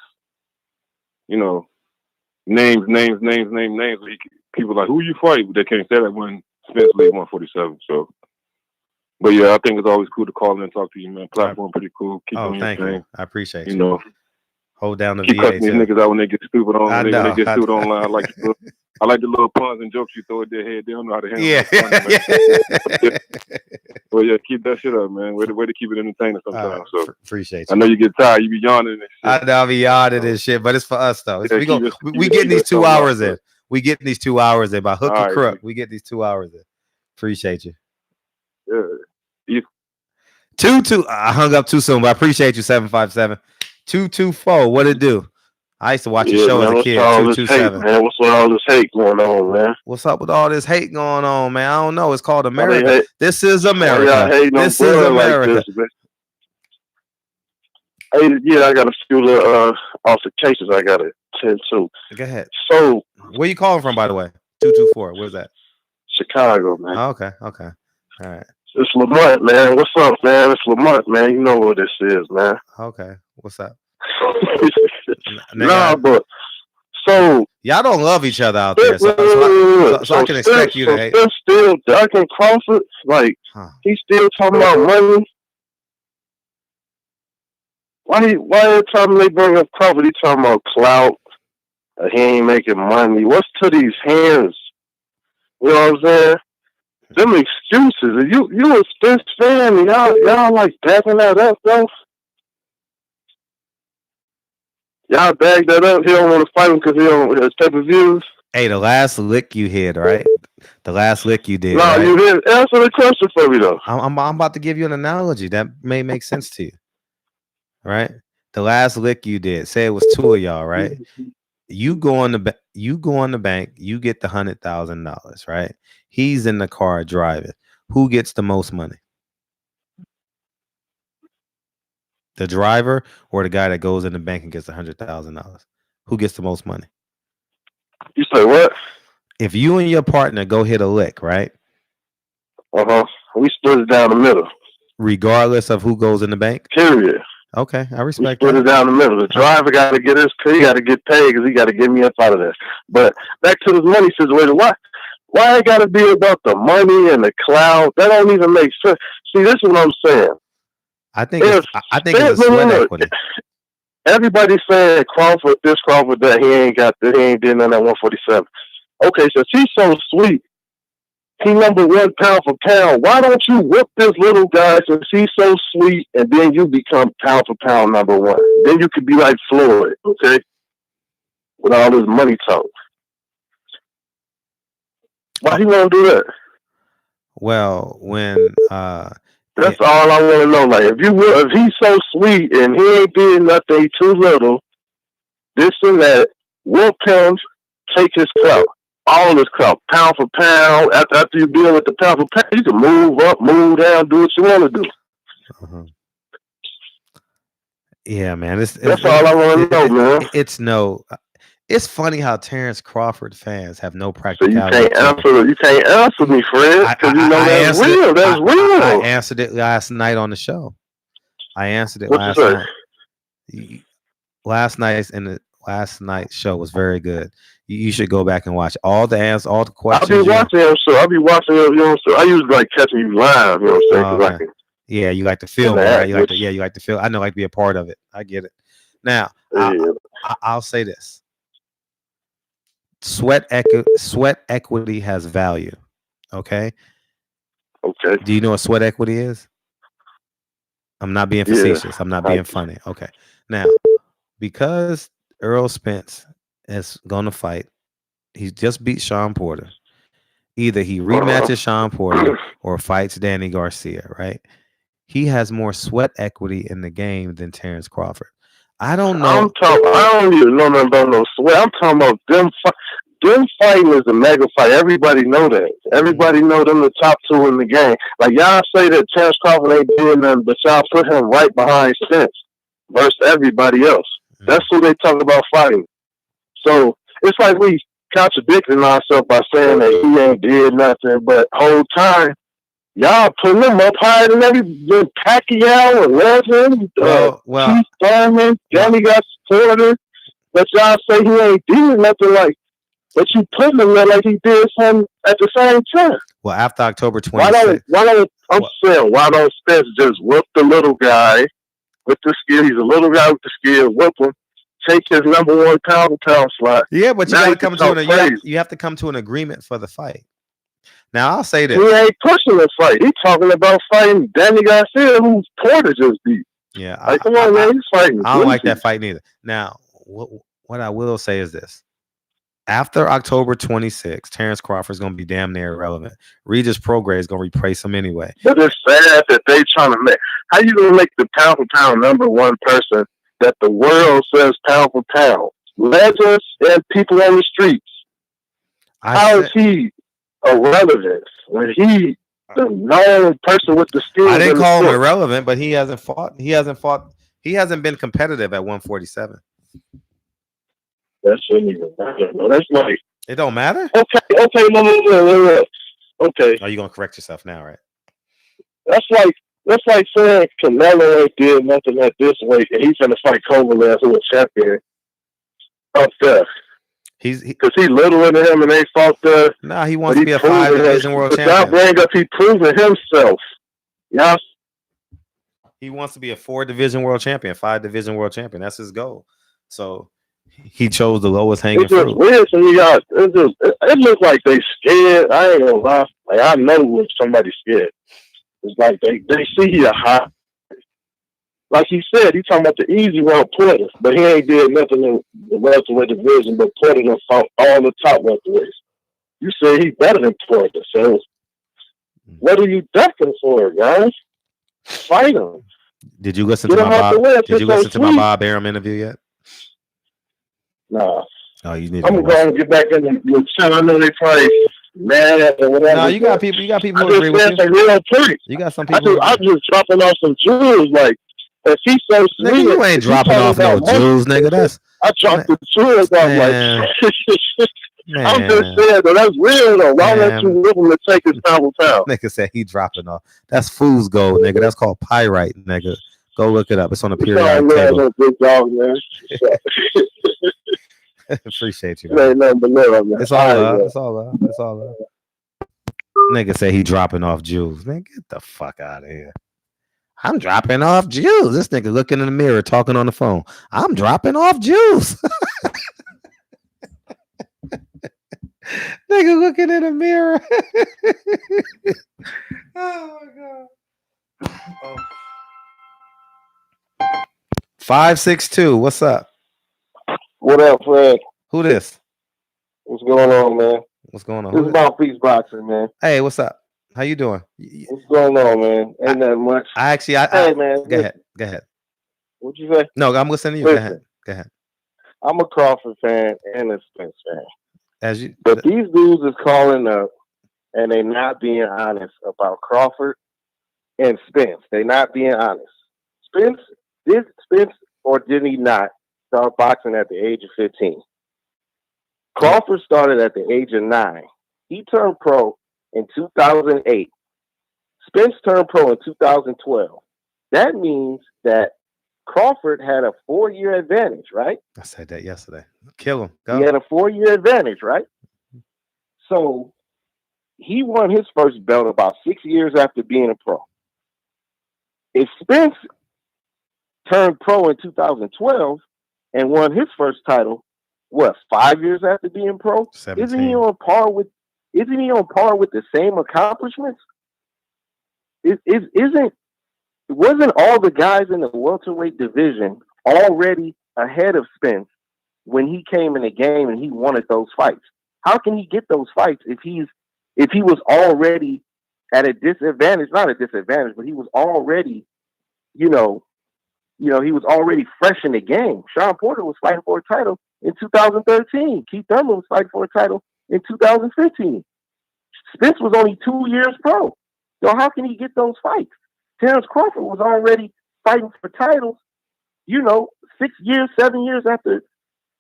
names. People like, who you fight? But they can't say that when Spence leaves 147. So, but yeah, I think it's always cool to call in and talk to you, man. Platform pretty cool. Keep on your thing. You. I appreciate you. Hold down the keep VA. Keep cutting these niggas out when they get stupid on. When they get stupid online. I like the little puns and jokes you throw at their head. They don't know how to handle it. Well, yeah, keep that shit up, man. Way to keep it entertaining sometimes. So appreciate you. I know you get tired. You be yawning and shit. I know I be yawning and shit, but it's for us though. We getting these 2 hours in. We getting these 2 hours in by hook or crook. We get these 2 hours in. Appreciate you. Yeah. 2-2. I hung up too soon, but I appreciate you. 757 224. What it do? I used to watch your show as a kid. 227. Man, what's with all this hate going on, man? What's up with all this hate going on, man? I don't know. It's called America. This is America. This is America. Hey, I got a few little altercations I got to tend to. Go ahead. So, where you calling from, by the way? 224. Where's that? Chicago, man. Oh, okay. All right. It's Lamont, man. What's up, man? It's Lamont, man. You know what this is, man. Okay. What's up? But so y'all don't love each other out there, so I can expect you to hate. Still ducking Crawford, like he's still talking about money. Why every time they bring up Crawford, he talking about clout? He ain't making money. What's to these hands? You know what I'm saying? Them excuses. You a Spence fan, y'all like backing that up, though. Y'all bag that up. He don't want to fight him because he don't his pay-per-views. Hey, the last lick you hit, right? The last lick you did. No, right? you didn't answer the question for me though. I'm about to give you an analogy that may make sense to you. Right? The last lick you did. Say it was two of y'all, right? You go on the bank. You get the $100,000, right? He's in the car driving. Who gets the most money? The driver or the guy that goes in the bank and gets $100,000? Who gets the most money? You say what? If you and your partner go hit a lick, right? We split it down the middle. Regardless of who goes in the bank? Period. Okay, I respect that. Split it down the middle. The driver got to get he got to get paid because he got to get me up out of this. But back to this money situation. Why it got to be about the money and the cloud? That don't even make sense. See, this is what I'm saying. I think it's a sweat equity. Everybody's saying Crawford this, Crawford that. He ain't did none at 147. Okay, so he's so sweet. He number one pound for pound. Why don't you whip this little guy since he's so sweet, and then you become pound for pound number one? Then you could be like Floyd, okay? With all this money talk. Why he won't do that? Well, when that's all I want to know. Like, if he's so sweet and he ain't did nothing, he too little, this and that, whoop him, take his clout. All his clout, pound for pound. After you deal with the pound for pound, you can move up, move down, do what you want to do. Uh-huh. Yeah, man. That's all I want to know, man. It's funny how Terrence Crawford fans have no practicality. So you can't answer me, Fred, because you know that's real. That's real. I answered it last night on the show. I answered it last night. Last night's show was very good. You should go back and watch all the answers, all the questions. I'll be watching him, so I'll be watching him. You know, so I usually like catching you live. You know what I'm saying? Yeah, you like to feel, right? You like to feel. I know, like to be a part of it. I get it. Now, I'll say this: sweat equity has value. Okay. Okay. Do you know what sweat equity is? I'm not being facetious. I'm not being funny. Okay. Now, because Earl Spence is going to fight, he just beat Sean Porter. Either he rematches Sean Porter or fights Danny Garcia, right? He has more sweat equity in the game than Terrence Crawford. I don't know. I don't even know nothing about no sweat. I'm talking about them. Them fighting is a mega fight. Everybody know that. Everybody know them the top two in the game. Like, y'all say that Terrence Crawford ain't doing nothing, but y'all put him right behind Spence versus everybody else. That's who they talk about fighting. So it's like we contradicting ourselves by saying that he ain't did nothing, but whole time y'all putting him up higher than every Pacquiao and Legend, Keith Thurman, Danny Porter. But y'all say he ain't did nothing, like, but you putting him there like he did something at the same time. Well, after October 26th. Why don't Spence just whip the little guy with the skill? He's a little guy with the skill. Whip him. Take his number one pound for pound slot. Yeah, but you have to come to an agreement for the fight. Now, I'll say this. He ain't pushing the fight. He's talking about fighting Danny Garcia, who's Porter just beat. Yeah. Like, come on, man. He's fighting. I don't like that fight neither. Now, what I will say is this. After October 26th, Terrence Crawford's going to be damn near irrelevant. Regis Prograis is going to replace him anyway. But it's sad that they trying to make. How you going to make the pound for pound number one person that the world says pound for pound? Legends and people on the streets. How is he irrelevant when he the known person with the skills? I didn't call him irrelevant, but he hasn't fought. He hasn't been competitive at 147. That shouldn't even matter. No, that's like it don't matter. Okay, no. Okay. Oh, you gonna correct yourself now, right? That's like saying Canelo ain't did nothing at this weight, and he's gonna fight Kovalev, who a champion up there. Because he's littler than him, and they fought there. Nah, he wants to be a 5-division world champion. Y'all bring up, he proving himself. Y'all. He wants to be a 4-division world champion, 5-division world champion. That's his goal. So he chose the lowest hanging fruit. It's weird to me, y'all. It looks like they scared. I ain't gonna lie. Like, I know when somebody's scared. It's like they see he a hot. Like he said, he talking about the easy road Porter, but he ain't did nothing in the welterweight division, but Porter done fought all the top welterweights. You say he better than Porter, so what are you ducking for, guys? Fight him. Did you listen to my Bob Arum interview yet? Nah. Oh, you need. I'm gonna get back in the channel. I know they probably mad at or whatever. No, you got people who agree with you. Real pretty. You got some people. I'm just dropping off some jewels, like. If he's so sweet, nigga, you ain't dropping off no jewels, nigga. I dropped the jewels off like. I'm just saying, though, that's real though. Why let you whip him to take his pound for pound? Nigga said he dropping off. That's fool's gold, nigga. That's called pyrite, nigga. Go look it up. It's on the periodic table. Good dog, man. Appreciate you. Man. Ain't nothing but love, man. It's all love. It's all love. It's all love. Nigga say he dropping off jewels. Man, get the fuck out of here. I'm dropping off jewels. This nigga looking in the mirror, talking on the phone. I'm dropping off jewels. Nigga looking in the mirror. Oh my god. Oh. 562. What's up? What up, Fred? Who this? What's going on, man? What's going on? This is about Peace Boxing, man. Hey, what's up? How you doing? What's going on, man? Ain't that much. Hey, man. Go ahead. What'd you say? No, I'm listening to you. Listen, Go ahead. I'm a Crawford fan and a Spence fan. But these dudes is calling up and they not being honest about Crawford and Spence. They not being honest. Spence, did Spence or did he not start boxing at the age of 15? Crawford started at the age of 9. He turned pro in 2008. Spence turned pro in 2012. That means that Crawford had a 4-year advantage, right? I said that yesterday. Kill him. Go. He had a 4-year advantage, right? So he won his first belt about 6 years after being a pro. If Spence turned pro in 2012 and won his first title, 5 years after being pro? 17. Isn't he on par with the same accomplishments? Wasn't all the guys in the welterweight division already ahead of Spence when he came in the game and he wanted those fights? How can he get those fights if he was already at a disadvantage? Not a disadvantage, but he was already, he was already fresh in the game. Sean Porter was fighting for a title in 2013. Keith Thurman was fighting for a title in 2015. Spence was only 2 years pro. So how can he get those fights? Terrence Crawford was already fighting for titles, 6 years, 7 years after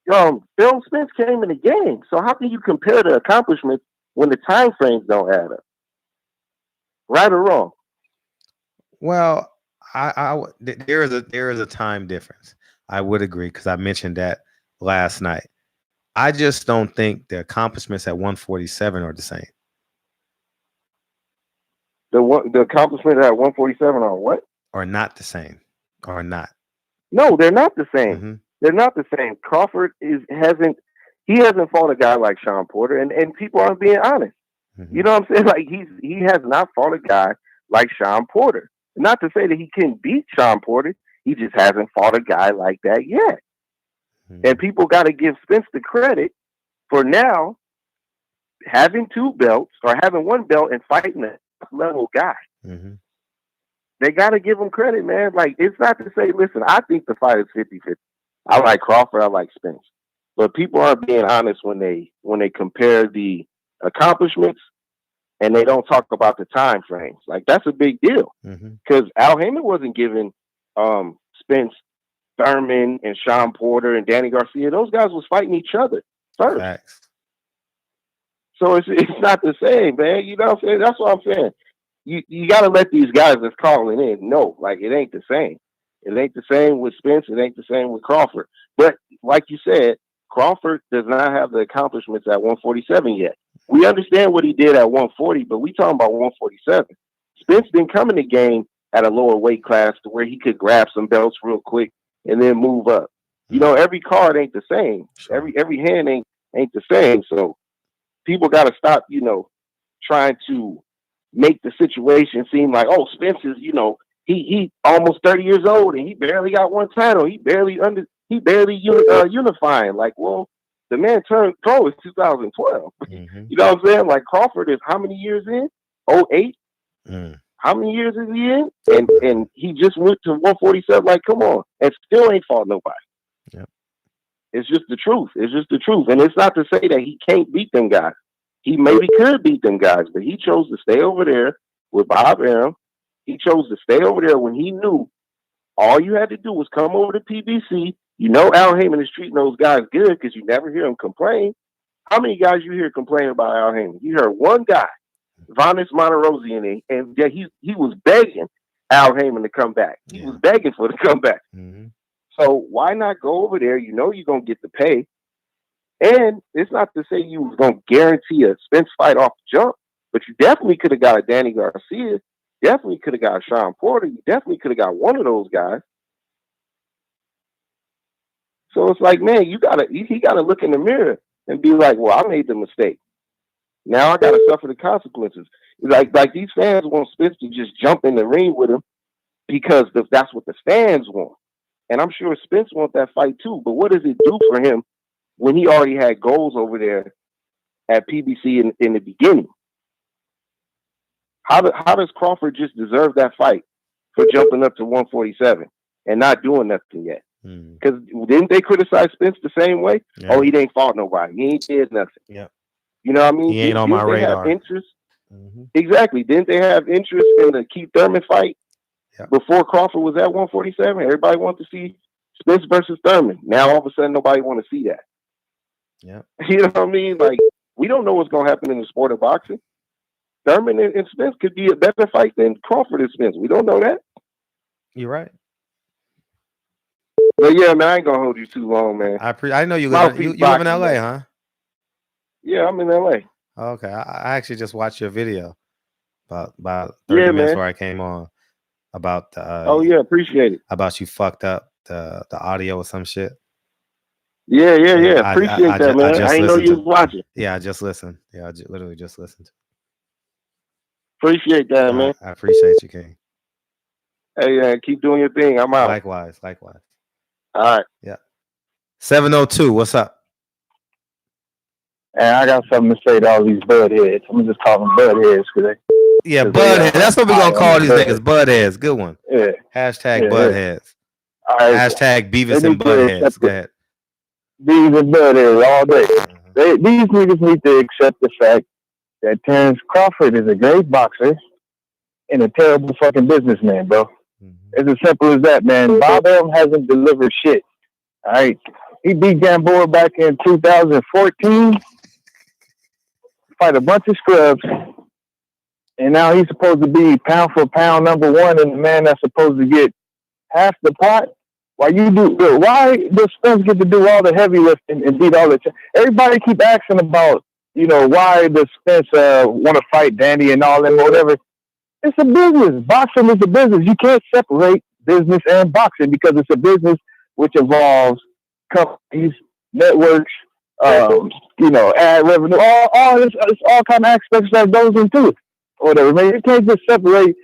Phil Spence came in the game. So how can you compare the accomplishments when the time frames don't add up? Right or wrong? Well, there is a time difference. I would agree because I mentioned that last night. I just don't think the accomplishments at 147 are the same. The accomplishments at 147 are what? Are not the same. Are not. No, they're not the same. Mm-hmm. They're not the same. Crawford hasn't fought a guy like Sean Porter, and people aren't being honest. Mm-hmm. You know what I'm saying? Like he has not fought a guy like Sean Porter. Not to say that he can't beat Sean Porter. He just hasn't fought a guy like that yet. Mm-hmm. And people got to give Spence the credit for now having 2 belts or having 1 belt and fighting a level guy. Mm-hmm. They got to give him credit, man. Like, it's not to say, listen, I think the fight is 50-50. I like Crawford, I like Spence. But people aren't being honest when they compare the accomplishments and they don't talk about the time frames. Like, that's a big deal. Because Al Heyman wasn't giving Spence, Thurman, and Sean Porter and Danny Garcia. Those guys was fighting each other first. Facts. So it's not the same, man. You know what I'm saying? That's what I'm saying. You got to let these guys that's calling in know, like, it ain't the same. It ain't the same with Spence. It ain't the same with Crawford. But like you said, Crawford does not have the accomplishments at 147 yet. We understand what he did at 140, but we talking about 147. Spence didn't come in the game at a lower weight class to where he could grab some belts real quick and then move up. Every card ain't the same. Sure. Every hand ain't the same. So people got to stop, trying to make the situation seem like, oh, Spence is, he almost 30 years old and he barely got 1 title. He barely unifying. Like, well, the man turned pro in 2012. Mm-hmm. You know what I'm saying? Like, Crawford is how many years in? 08? Mm. How many years is he in? And he just went to 147. Like, come on. And still ain't fought nobody. Yep. It's just the truth. It's just the truth. And it's not to say that he can't beat them guys. He maybe could beat them guys, but he chose to stay over there with Bob Arum. He chose to stay over there when he knew all you had to do was come over to PBC. Al Heyman is treating those guys good because you never hear him complain. How many guys you hear complain about Al Heyman? You heard one guy, Vanis Monterosian, and he was begging Al Heyman to come back. He was begging for the comeback. Mm-hmm. So why not go over there? You're going to get the pay. And it's not to say you was going to guarantee a Spence fight off the jump, But you definitely could have got a Danny Garcia. Definitely could have got a Sean Porter. You definitely could have got one of those guys. So it's like, man, he gotta look in the mirror and be like, well, I made the mistake. Now I gotta suffer the consequences. Like these fans want Spence to just jump in the ring with him because that's what the fans want. And I'm sure Spence wants that fight too. But what does it do for him when he already had goals over there at PBC in the beginning? How does Crawford just deserve that fight for jumping up to 147 and not doing nothing yet? Because didn't they criticize Spence the same way? Yeah. Oh, he didn't fought nobody. He ain't did nothing. Yeah. You know what I mean? He ain't on my radar. Have interest? Exactly. Didn't they have interest in the Keith Thurman fight before Crawford was at 147? Everybody wanted to see Spence versus Thurman. Now all of a sudden nobody want to see that. Yeah. You know what I mean? Like, we don't know what's going to happen in the sport of boxing. Thurman and Spence could be a better fight than Crawford and Spence. We don't know that. You're right. But yeah, man, I ain't gonna hold you too long, man. I know you live in LA, huh? Yeah, I'm in LA. Okay, I actually just watched your video about 30 minutes where I came on about. Appreciate it. About you fucked up the audio or some shit. Yeah. Appreciate that, man. I didn't know you was watching. Yeah, I just listened. Yeah, literally just listened. Appreciate that, man. I appreciate you, King. Hey, keep doing your thing. I'm out. Likewise. All right. Yeah. 702, what's up? And I got something to say to all these bud heads. I'm just calling them bud heads because bud heads. That's what we're gonna call these niggas. Bud heads. Good one. Yeah. Hashtag bud heads. Right. Hashtag Beavis and bud heads. Go ahead. Beavis and bud heads all day. These niggas need to accept the fact that Terrence Crawford is a great boxer and a terrible fucking businessman, bro. It's as simple as that, man. Bob Arum hasn't delivered shit. All right. He beat Gamboa back in 2014, fight a bunch of scrubs, and now he's supposed to be pound for pound number one and the man that's supposed to get half the pot. Why does Spence get to do all the heavy lifting and beat all the... Everybody keep asking about, why does Spence want to fight Danny and all that, whatever. It's a business. Boxing is a business. You can't separate business and boxing because it's a business which involves companies, networks, ad revenue, it's all kind of aspects that goes into it. Or whatever, man. You can't just separate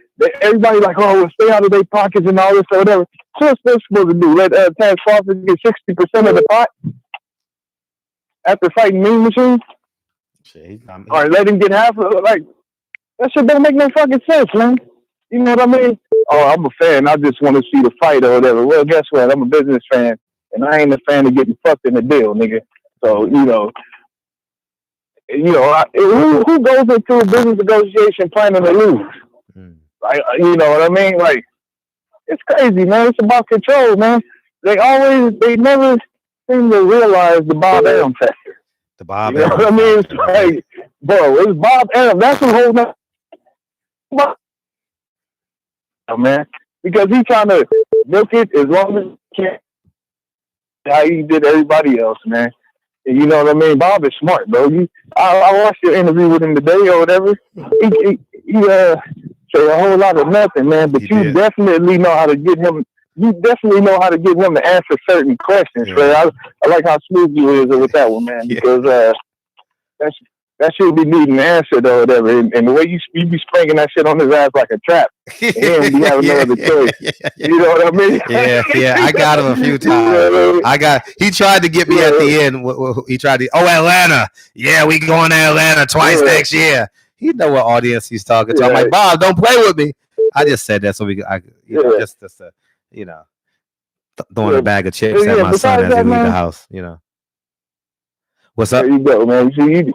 everybody like, stay out of their pockets and all this or whatever. So what's Spence supposed to do? Let Terrence Crawford get 60% of the pot after fighting Mean Machine? Or let him get half of it? That shit don't make no fucking sense, man. You know what I mean? Oh, I'm a fan. I just want to see the fight or whatever. Well, guess what? I'm a business fan, and I ain't a fan of getting fucked in the deal, nigga. So, who goes into a business negotiation planning to lose? Like, you know what I mean? Like, it's crazy, man. It's about control, man. They never seem to realize the Bob Arum factor. The Bob Arum. You know what I mean? It's like, bro, it's Bob Arum. That's what's holding up. Man, because he's trying to milk it as long as he can. How he did everybody else, man. And you know what I mean? Bob is smart, bro. I watched your interview with him today or whatever. He said a whole lot of nothing, man. But you definitely know how to get him. You definitely know how to get him to answer certain questions. Yeah. I like how smooth you is with that one, man. Because that shit be needing an answer though, whatever. And the way you be springing that shit on his ass like a trap, and he don't be having no other choice. You know what I mean? Yeah. I got him a few times. He tried to get me at the end. He tried to. Oh, Atlanta. Yeah, we going to Atlanta twice next year. He know what audience he's talking to. I'm like, Bob, don't play with me. I just said that so we could, throwing a bag of chips at my son as he leave the house. What's up? There you go, man. See,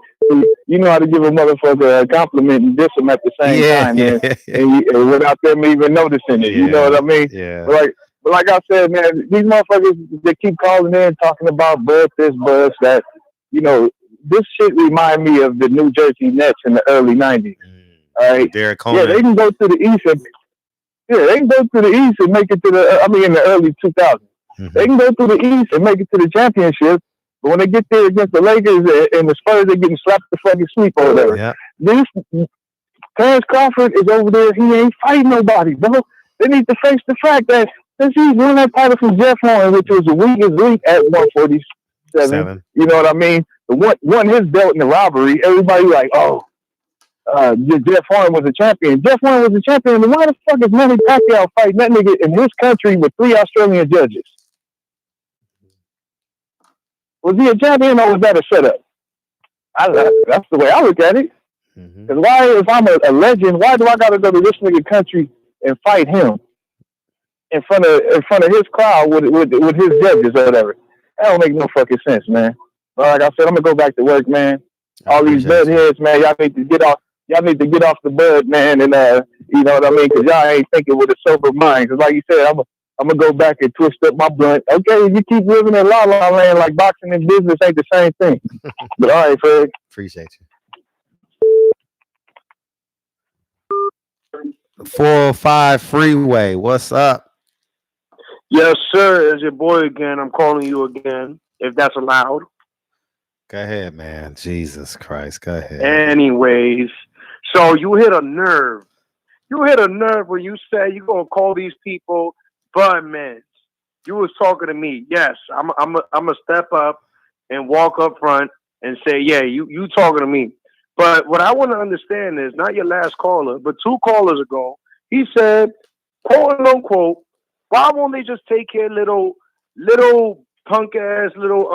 you know how to give a motherfucker a compliment and diss him at the same time, man. And without them even noticing it. You know what I mean? Yeah. But like I said, man, these motherfuckers, they keep calling in talking about buzz this, buzz that. This shit remind me of the New Jersey Nets in the early 90s. All right? Derek Coleman. Yeah, they can go to the East and make it to in the early 2000s. They can go to the East and make it to the championship. But when they get there against the Lakers and the Spurs, they're getting slapped the fucking sweep or whatever. Yeah. This Terrence Crawford is over there. He ain't fighting nobody, bro. They need to face the fact that since he's won that title from Jeff Horn, which was the weakest week at 147, you know what I mean? Won his belt in the robbery. Everybody like, oh, Jeff Horn was a champion. Jeff Horn was a champion. Then why the fuck is Manny Pacquiao fighting that nigga in his country with 3 Australian judges? Was he a champion or was that a setup? That's the way I look at it. Because why, if I'm a legend, why do I got to go to this nigga country and fight him in front of his crowd with his judges or whatever? That don't make no fucking sense, man. But like I said, I'm gonna go back to work, man. All these bud heads, man, y'all need to get off. Y'all need to get off the bud, man, and you know what I mean? Because y'all ain't thinking with a sober mind. Because like you said, I'm gonna go back and twist up my blunt. Okay, you keep living in la la land like boxing and business ain't the same thing. But all right, Fred. Appreciate you. 405 Freeway, what's up? Yes, sir. It's your boy again. I'm calling you again, if that's allowed. Go ahead, man. Jesus Christ. Go ahead. Anyways, so you hit a nerve. You hit a nerve when you say you're going to call these people Budmen. You was talking to me. Yes, I'm a step up and walk up front and say, yeah, you talking to me. But what I want to understand is, not your last caller, but 2 callers ago, he said, quote unquote, why won't they just take care of little punk ass little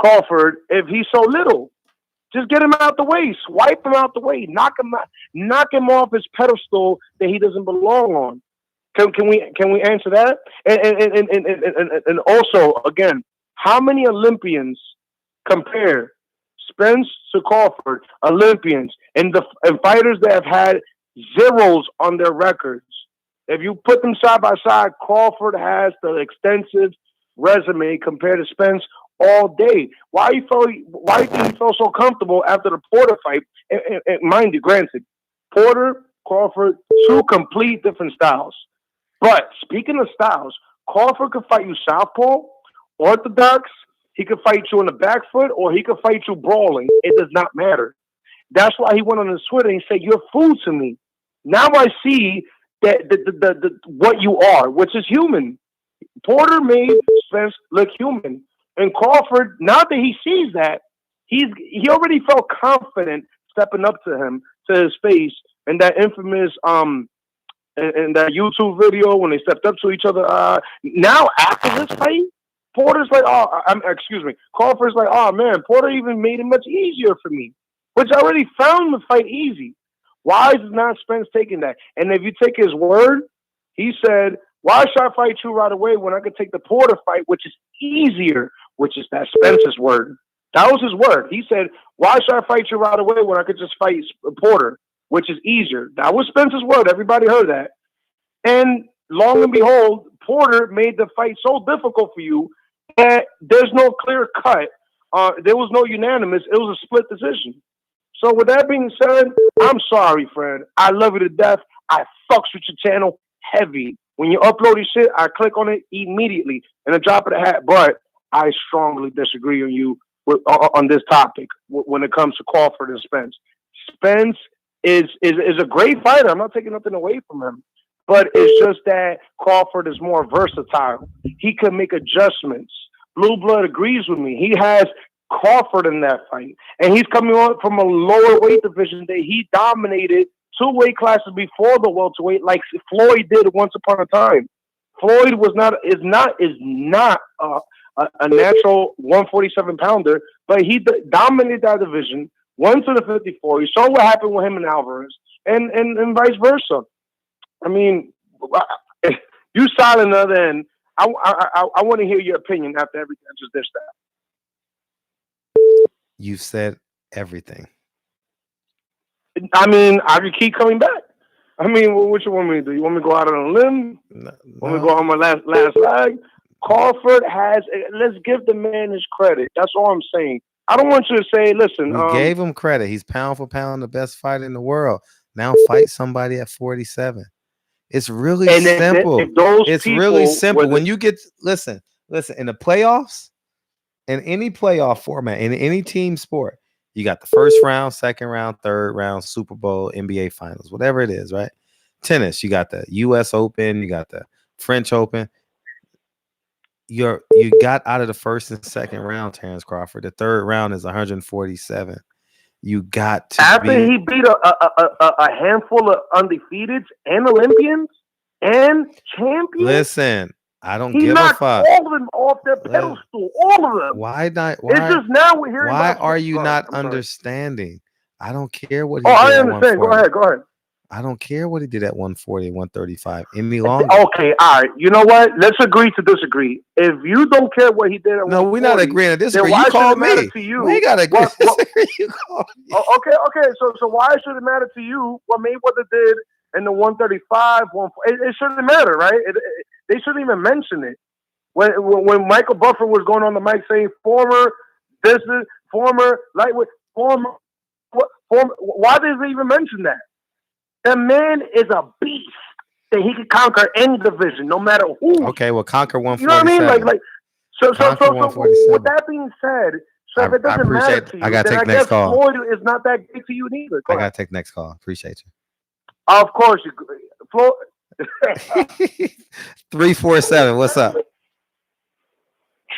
Crawford if he's so little? Just get him out the way, swipe him out the way, knock him off his pedestal that he doesn't belong on. Can we answer that? And also, again, how many Olympians compare Spence to Crawford, Olympians, and fighters that have had zeros on their records? If you put them side by side, Crawford has the extensive resume compared to Spence all day. Why do you think he felt so comfortable after the Porter fight? And mind you, granted, Porter, Crawford, 2 complete different styles. But speaking of styles, Crawford could fight you southpaw, orthodox. He could fight you on the back foot, or he could fight you brawling. It does not matter. That's why he went on his Twitter and said, "You're food to me." Now I see that the what you are, which is human. Porter made Spence look human, and Crawford, now that he sees that, he already felt confident stepping up to him, to his face, and that infamous and that YouTube video when they stepped up to each other. Now after this fight, Porter's like, Crawford's like, oh man, Porter even made it much easier for me, which I already found the fight easy. Why is not Spence taking that? And if you take his word, he said, why should I fight you right away when I could take the Porter fight, which is easier, which is that Spence's word. That was his word. He said, why should I fight you right away when I could just fight Porter, which is easier? That was Spence's word. Everybody heard that. And long and behold, Porter made the fight so difficult for you that there's no clear cut. There was no unanimous. It was a split decision. So with that being said, I'm sorry, friend. I love you to death. I fucks with your channel heavy. When you upload your shit, I click on it immediately and a drop of the hat. But I strongly disagree on you on this topic when it comes to Crawford and Spence. Spence is a great fighter. I'm not taking nothing away from him. But it's just that Crawford is more versatile. He can make adjustments. Blue Blood agrees with me. He has Crawford in that fight. And he's coming on from a lower weight division that he dominated 2 weight classes before the welterweight, like Floyd did once upon a time. Floyd is not a natural 147 pounder, but he dominated that division, went to the 54. You saw what happened with him and Alvarez, and vice versa. I mean, you silent on the other end. I want to hear your opinion after everything I just dished that. You said everything. I mean, I could keep coming back. I mean, what you want me to do? You want me to go out on a limb? No. Want me to go on my last leg? Crawford has. Let's give the man his credit. That's all I'm saying. I don't want you to say, listen. We gave him credit. He's pound for pound the best fighter in the world. Now fight somebody at 47. It's really simple. It's really simple. When you get listen, in the playoffs, in any playoff format, in any team sport, You got the first round, second round, third round, Super Bowl, NBA Finals, whatever it is, right? Tennis, you got the U.S. Open, you got the French Open. You got out of the first and second round, Terrence Crawford. The third round is 147. You got to after he beat a handful of undefeateds and Olympians and champions. Listen, I don't he give a knocked fuck. all of them off their pedestal. All of them. Why not? It's just now we're hearing. Why about are you not I'm understanding? I don't care what he did. I understand. Go ahead. I don't care what he did at 140, 135 any longer. Okay, all right. You know what? Let's agree to disagree. If you don't care what he did at 140, no, we're not agreeing to disagree. You called me. To you? We gotta agree. You called me. Okay. So why should it matter to you what Mayweather did in the 135? It shouldn't matter, right? They shouldn't even mention it. When Michael Buffer was going on the mic saying former lightweight, former. Why does he even mention that? The man is a beast that he can conquer any division, no matter who. Okay, well, conquer 147. You know what I mean? So with that being said, if it doesn't matter to you, I gotta take next call. Floyd is not that big to you neither. I gotta take next call. Appreciate you. Of course, Floyd. 347. What's up?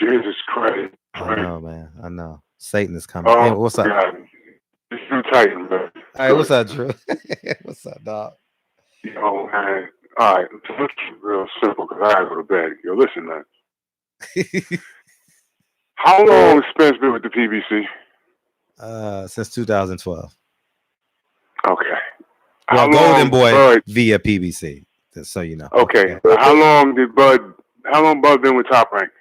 Jesus Christ! I know, man. I know. Satan is coming. Hey, what's up? God. It's Drew Titan, man. All right, what's up, Drew? What's up, dog? Yo, man. All right, let's keep real simple because I gotta go to bed. Yo, listen, man. How long has Spence been with the PBC? Since 2012. Okay. Well, Golden Boy via PBC, just so you know. Okay. How long Bud been with Top Rank?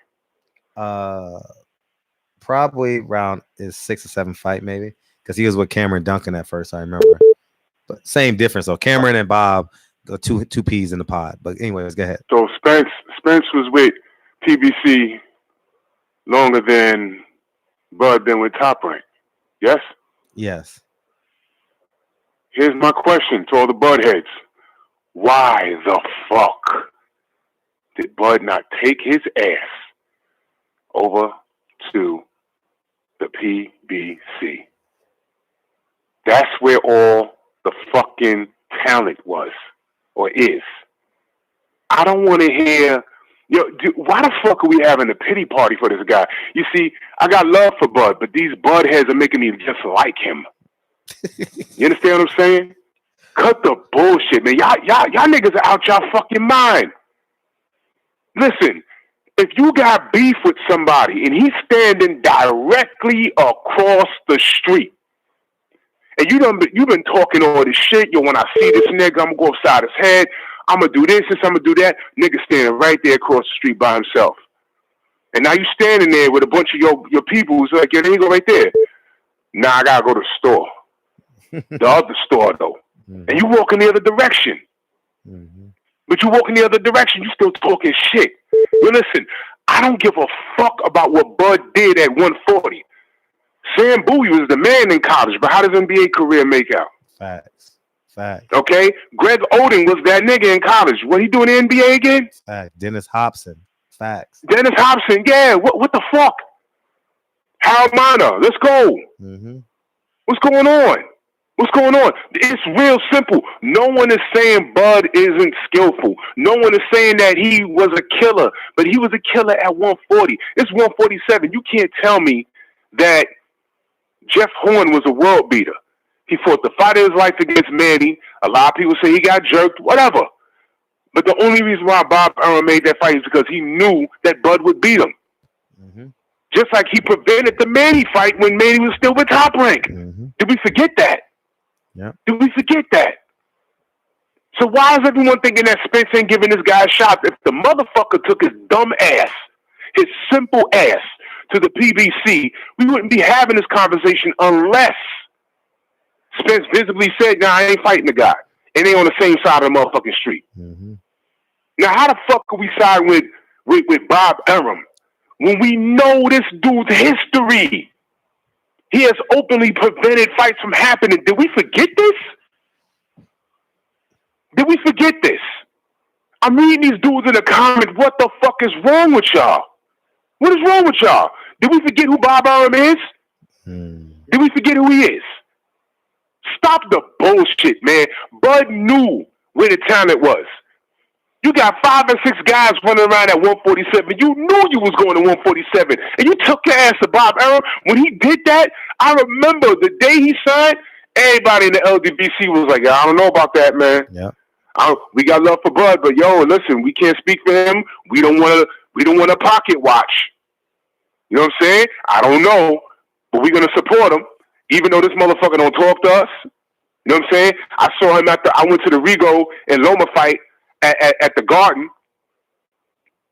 Probably around his 6 or 7 fight, maybe. Because he was with Cameron Duncan at first, I remember. But same difference. So Cameron and Bob go two peas in the pod. But anyways, go ahead. So Spence was with PBC longer than Bud been with Top Rank. Yes? Yes. Here's my question to all the Bud heads. Why the fuck did Bud not take his ass over to the PBC? That's where all the fucking talent was or is. I don't want to hear, why the fuck are we having a pity party for this guy? You see, I got love for Bud, but these Bud heads are making me just like him. You understand what I'm saying? Cut the bullshit, man. Y'all niggas are out y'all fucking mind. Listen, if you got beef with somebody and he's standing directly across the street, and you've been talking all this shit, when I see this nigga, I'm gonna go upside his head, I'm gonna do this, I'm gonna do that. Nigga standing right there across the street by himself. And now you standing there with a bunch of your people who's like, there you go right there. Now I gotta go to the store. The other store though. Mm-hmm. And you walk in the other direction. Mm-hmm. But you walk in the other direction, you still talking shit. You listen, I don't give a fuck about what Bud did at 140. Sam Bowie was the man in college, but how does NBA career make out? Facts. Okay? Greg Oden was that nigga in college. What he doing in the NBA again? Facts. Dennis Hobson. Facts. Dennis Hobson, yeah. What the fuck? Harold Miner, let's go. Mm-hmm. What's going on? It's real simple. No one is saying Bud isn't skillful. No one is saying that he was a killer, but he was a killer at 140. It's 147. You can't tell me that Jeff Horn was a world beater. He fought the fight of his life against Manny. A lot of people say he got jerked, whatever. But the only reason why Bob Arum made that fight is because he knew that Bud would beat him. Mm-hmm. Just like he prevented the Manny fight when Manny was still with Top Rank. Mm-hmm. Did we forget that? Yeah. Did we forget that? So why is everyone thinking that Spence ain't giving this guy a shot? If the motherfucker took his dumb ass, his simple ass, to the PBC, we wouldn't be having this conversation unless Spence visibly said, I ain't fighting the guy. And they on the same side of the motherfucking street. Mm-hmm. Now, how the fuck could we side with Bob Arum when we know this dude's history? He has openly prevented fights from happening. Did we forget this? I'm reading these dudes in the comments. What the fuck is wrong with y'all? What is wrong with y'all? Did we forget who Bob Arum is? Did we forget who he is? Stop the bullshit, man. Bud knew where the talent was. You got 5 or 6 guys running around at 147. You knew you was going to 147, and you took your ass to Bob Arum. When he did that, I remember the day he signed, everybody in the LDBC was like, I don't know about that, man. Yeah. We got love for Bud, but yo, listen, we can't speak for him. We don't want to pocket watch. You know what I'm saying? I don't know, but we're gonna support him, even though this motherfucker don't talk to us. You know what I'm saying? I saw him I went to the Rigo and Loma fight at the Garden,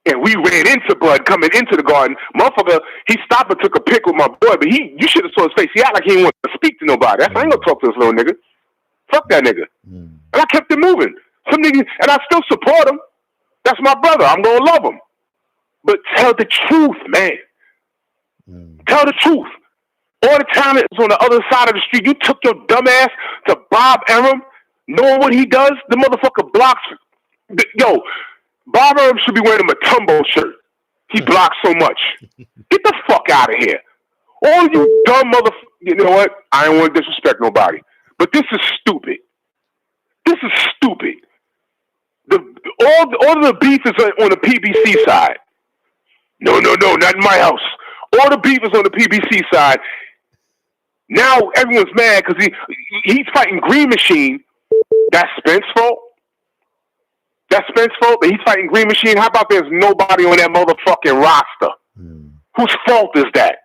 and we ran into Bud coming into the Garden. Motherfucker, he stopped and took a pic with my boy, but you should have saw his face. He acted like he didn't want to speak to nobody. I ain't gonna talk to this little nigga. Fuck that nigga. And I kept it moving. Some niggas, and I still support him. That's my brother. I'm gonna love him. But tell the truth, man. Tell the truth. All the talent is on the other side of the street. You took your dumb ass to Bob Arum, knowing what he does. The motherfucker blocks. Yo, Bob Arum should be wearing him a Tumbo shirt. He blocks so much. Get the fuck out of here. All you dumb motherfuckers. You know what? I don't want to disrespect nobody. But this is stupid. This is stupid. All the beef is on the PBC side. No, not in my house. All the beef is on the PBC side. Now everyone's mad because he's fighting Green Machine. That's Spence's fault. That's Spence's fault, but he's fighting Green Machine. How about there's nobody on that motherfucking roster? Whose fault is that?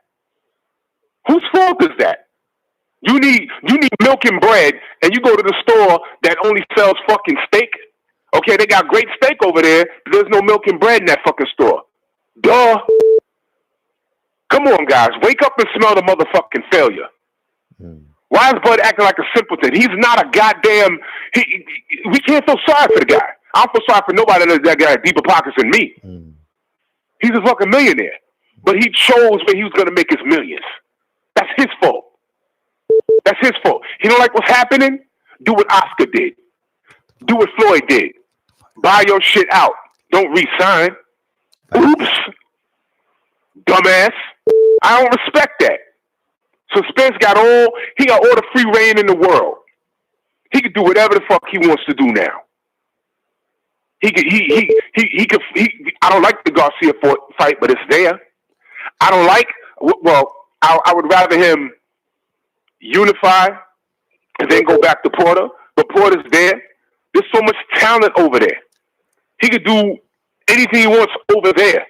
Whose fault is that? You need milk and bread, and you go to the store that only sells fucking steak. Okay, they got great steak over there, but there's no milk and bread in that fucking store. Duh. Come on, guys. Wake up and smell the motherfucking failure. Why is Bud acting like a simpleton? He's not a goddamn... we can't feel sorry for the guy. I don't feel sorry for nobody that got deeper pockets than me. He's a fucking millionaire. But he chose where he was going to make his millions. That's his fault. That's his fault. He don't like what's happening? Do what Oscar did. Do what Floyd did. Buy your shit out. Don't re-sign. Oops. Dumbass. I don't respect that. So Spence got all the free reign in the world. He could do whatever the fuck he wants to do now. He could. I don't like the Garcia fight, but it's there. I don't like. Well, I would rather him unify and then go back to Porter. But Porter's there. There's so much talent over there. He could do anything he wants over there.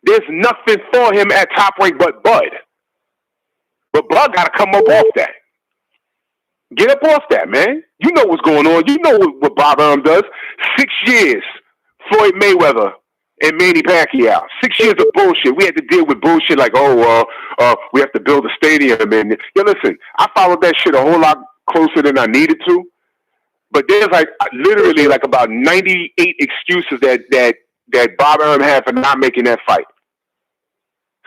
There's nothing for him at Top Rank but Bud. But Bud got to come up off that. Get up off that, man. You know what's going on. You know what Bob Arum does. 6 years, Floyd Mayweather and Manny Pacquiao. 6 years of bullshit. We had to deal with bullshit like, we have to build a stadium. And listen, I followed that shit a whole lot closer than I needed to. But there's literally about 98 excuses that Bob Arum had for not making that fight.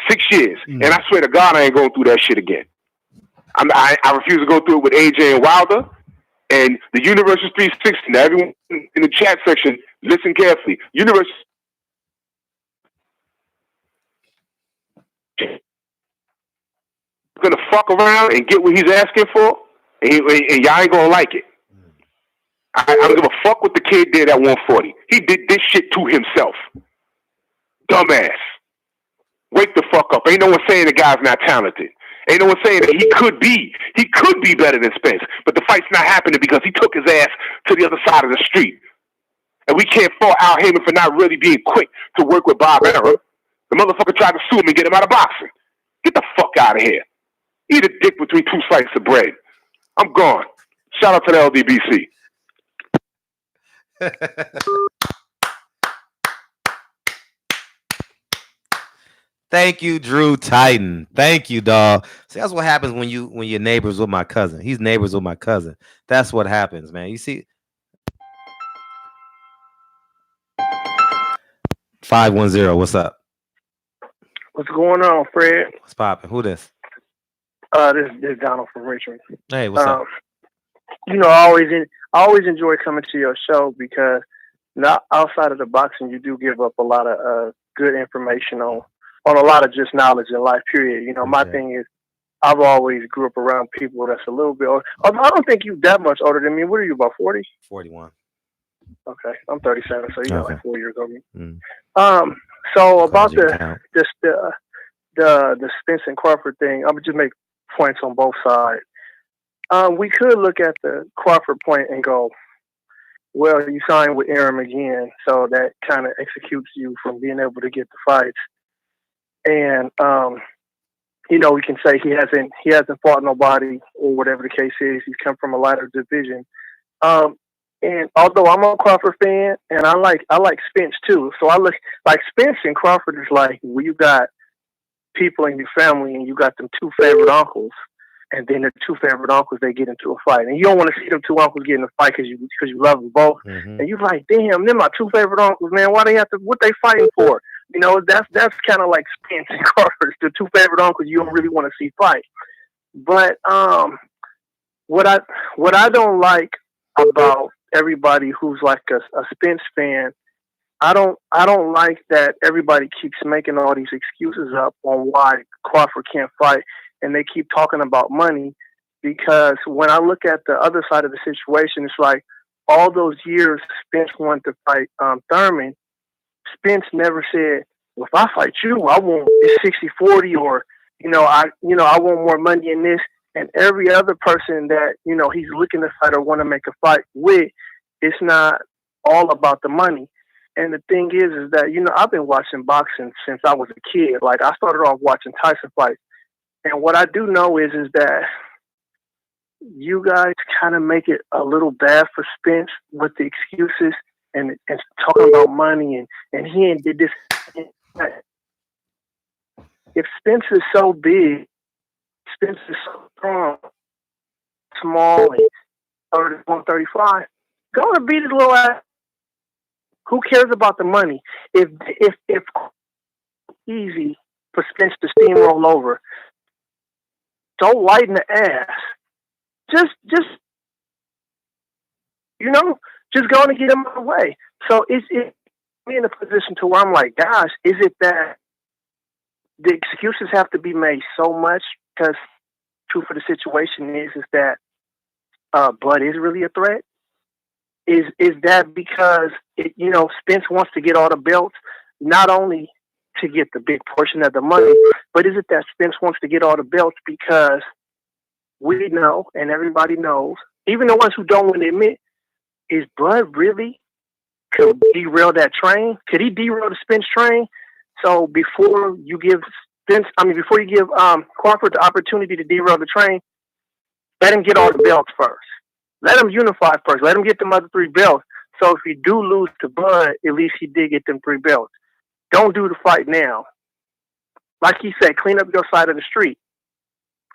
6 years. And I swear to God, I ain't going through that shit again. I refuse to go through it with AJ and Wilder. And the Universe is 360. Now, everyone in the chat section, listen carefully. Universe is going to fuck around and get what he's asking for, and y'all ain't going to like it. I don't give a fuck what the kid did at 140. He did this shit to himself. Dumbass. Wake the fuck up. Ain't no one saying the guy's not talented. Ain't no one saying that he could be better than Spence. But the fight's not happening because he took his ass to the other side of the street. And we can't fault Al Heyman for not really being quick to work with Bob Arum. The motherfucker tried to sue him and get him out of boxing. Get the fuck out of here. Eat a dick between 2 slices of bread. I'm gone. Shout out to the LDBC. Thank you, Drew Titan. Thank you, dog. See, that's what happens when you're neighbors with my cousin. He's neighbors with my cousin. That's what happens, man. You see, 510. What's up? What's going on, Fred? What's popping? Who this? This is Donald from Richmond. Hey, what's up? I always enjoy coming to your show because not outside of the boxing, you do give up a lot of good information on a lot of just knowledge in life, period. My thing is, I've always grew up around people that's a little bit older. Although I don't think you that much older than me. What are you, about 40? 41. Okay, I'm 37, so you got Okay. like 4 years over me. Mm. So about Glad you can count. the Spence and Crawford thing, I would just make points on both sides. We could look at the Crawford point and go, well, you signed with Arum again, so that kind of executes you from being able to get the fights. And you know, we can say he hasn't fought nobody or whatever the case is. He's come from a lighter division. And although I'm a Crawford fan, and I like Spence too, so I look like Spence and Crawford is like where you got people in your family and you got them two favorite uncles, and then the two favorite uncles they get into a fight, and you don't want to see them two uncles get in a fight because you love them both, and you're like, damn, they're my two favorite uncles, man. Why they have to? What they fighting for? You know, that's kind of like Spence and Crawford, the two favorite uncles you don't really want to see fight. But what I don't like about everybody who's like a Spence fan, I don't like that everybody keeps making all these excuses up on why Crawford can't fight, and they keep talking about money. Because when I look at the other side of the situation, it's like all those years Spence wanted to fight Thurman. Spence never said, well, if I fight you, I want this 60-40, or I want more money in this. And every other person that he's looking to fight or want to make a fight with, it's not all about the money. And the thing is that I've been watching boxing since I was a kid. Like, I started off watching Tyson fights, and what I do know is that you guys kind of make it a little bad for Spence with the excuses and talking about money and he ain't did this. If Spence is so big, Spence is so strong, small, and 135, go and beat his little ass. Who cares about the money? If easy for Spence to steamroll over, don't lighten the ass. Just go and get him out of the way. So it's me in a position to where I'm like, gosh, is it that the excuses have to be made so much? Because truth of the situation is that Bud is really a threat. Is that because Spence wants to get all the belts, not only to get the big portion of the money, but is it that Spence wants to get all the belts because we know and everybody knows, even the ones who don't want to admit, is Bud really could derail that train? Could he derail the Spence train? So before you give Crawford the opportunity to derail the train, let him get all the belts first. Let him unify first. Let him get them other 3 belts. So if you do lose to Bud, at least he did get them 3 belts. Don't do the fight now. Like he said, clean up your side of the street.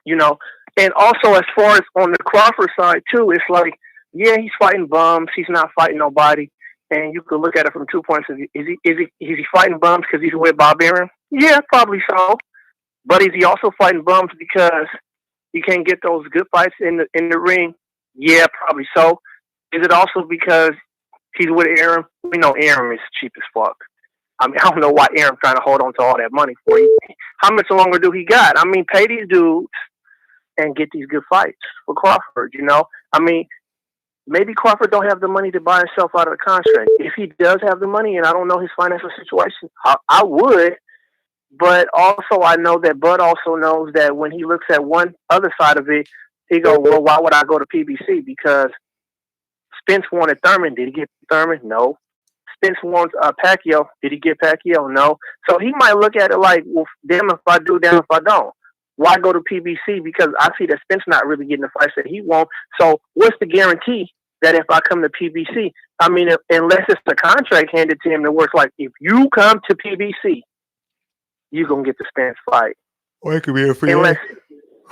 And also as far as on the Crawford side too, it's like, yeah, he's fighting bums. He's not fighting nobody. And you could look at it from 2 points of view. Is he fighting bums because he's with Bob Arum? Yeah, probably so. But is he also fighting bums because he can't get those good fights in the ring? Yeah, probably so. Is it also because he's with Arum? We know Arum is cheap as fuck. I mean, I don't know why Arum trying to hold on to all that money for you. How much longer do he got? I mean, pay these dudes and get these good fights for Crawford, I mean, maybe Crawford don't have the money to buy himself out of the contract. If he does have the money, and I don't know his financial situation, I would. But also I know that Bud also knows that when he looks at one other side of it, he go, well, why would I go to PBC? Because Spence wanted Thurman. Did he get Thurman? No. Spence wants Pacquiao. Did he get Pacquiao? No. So he might look at it like, well, damn if I do, damn if I don't. Why go to PBC? Because I see that Spence not really getting the fights that he wants. So what's the guarantee that if I come to PBC, I mean, unless it's the contract handed to him that works like, if you come to PBC, you're going to get the Spence fight. Or it could be a free agent.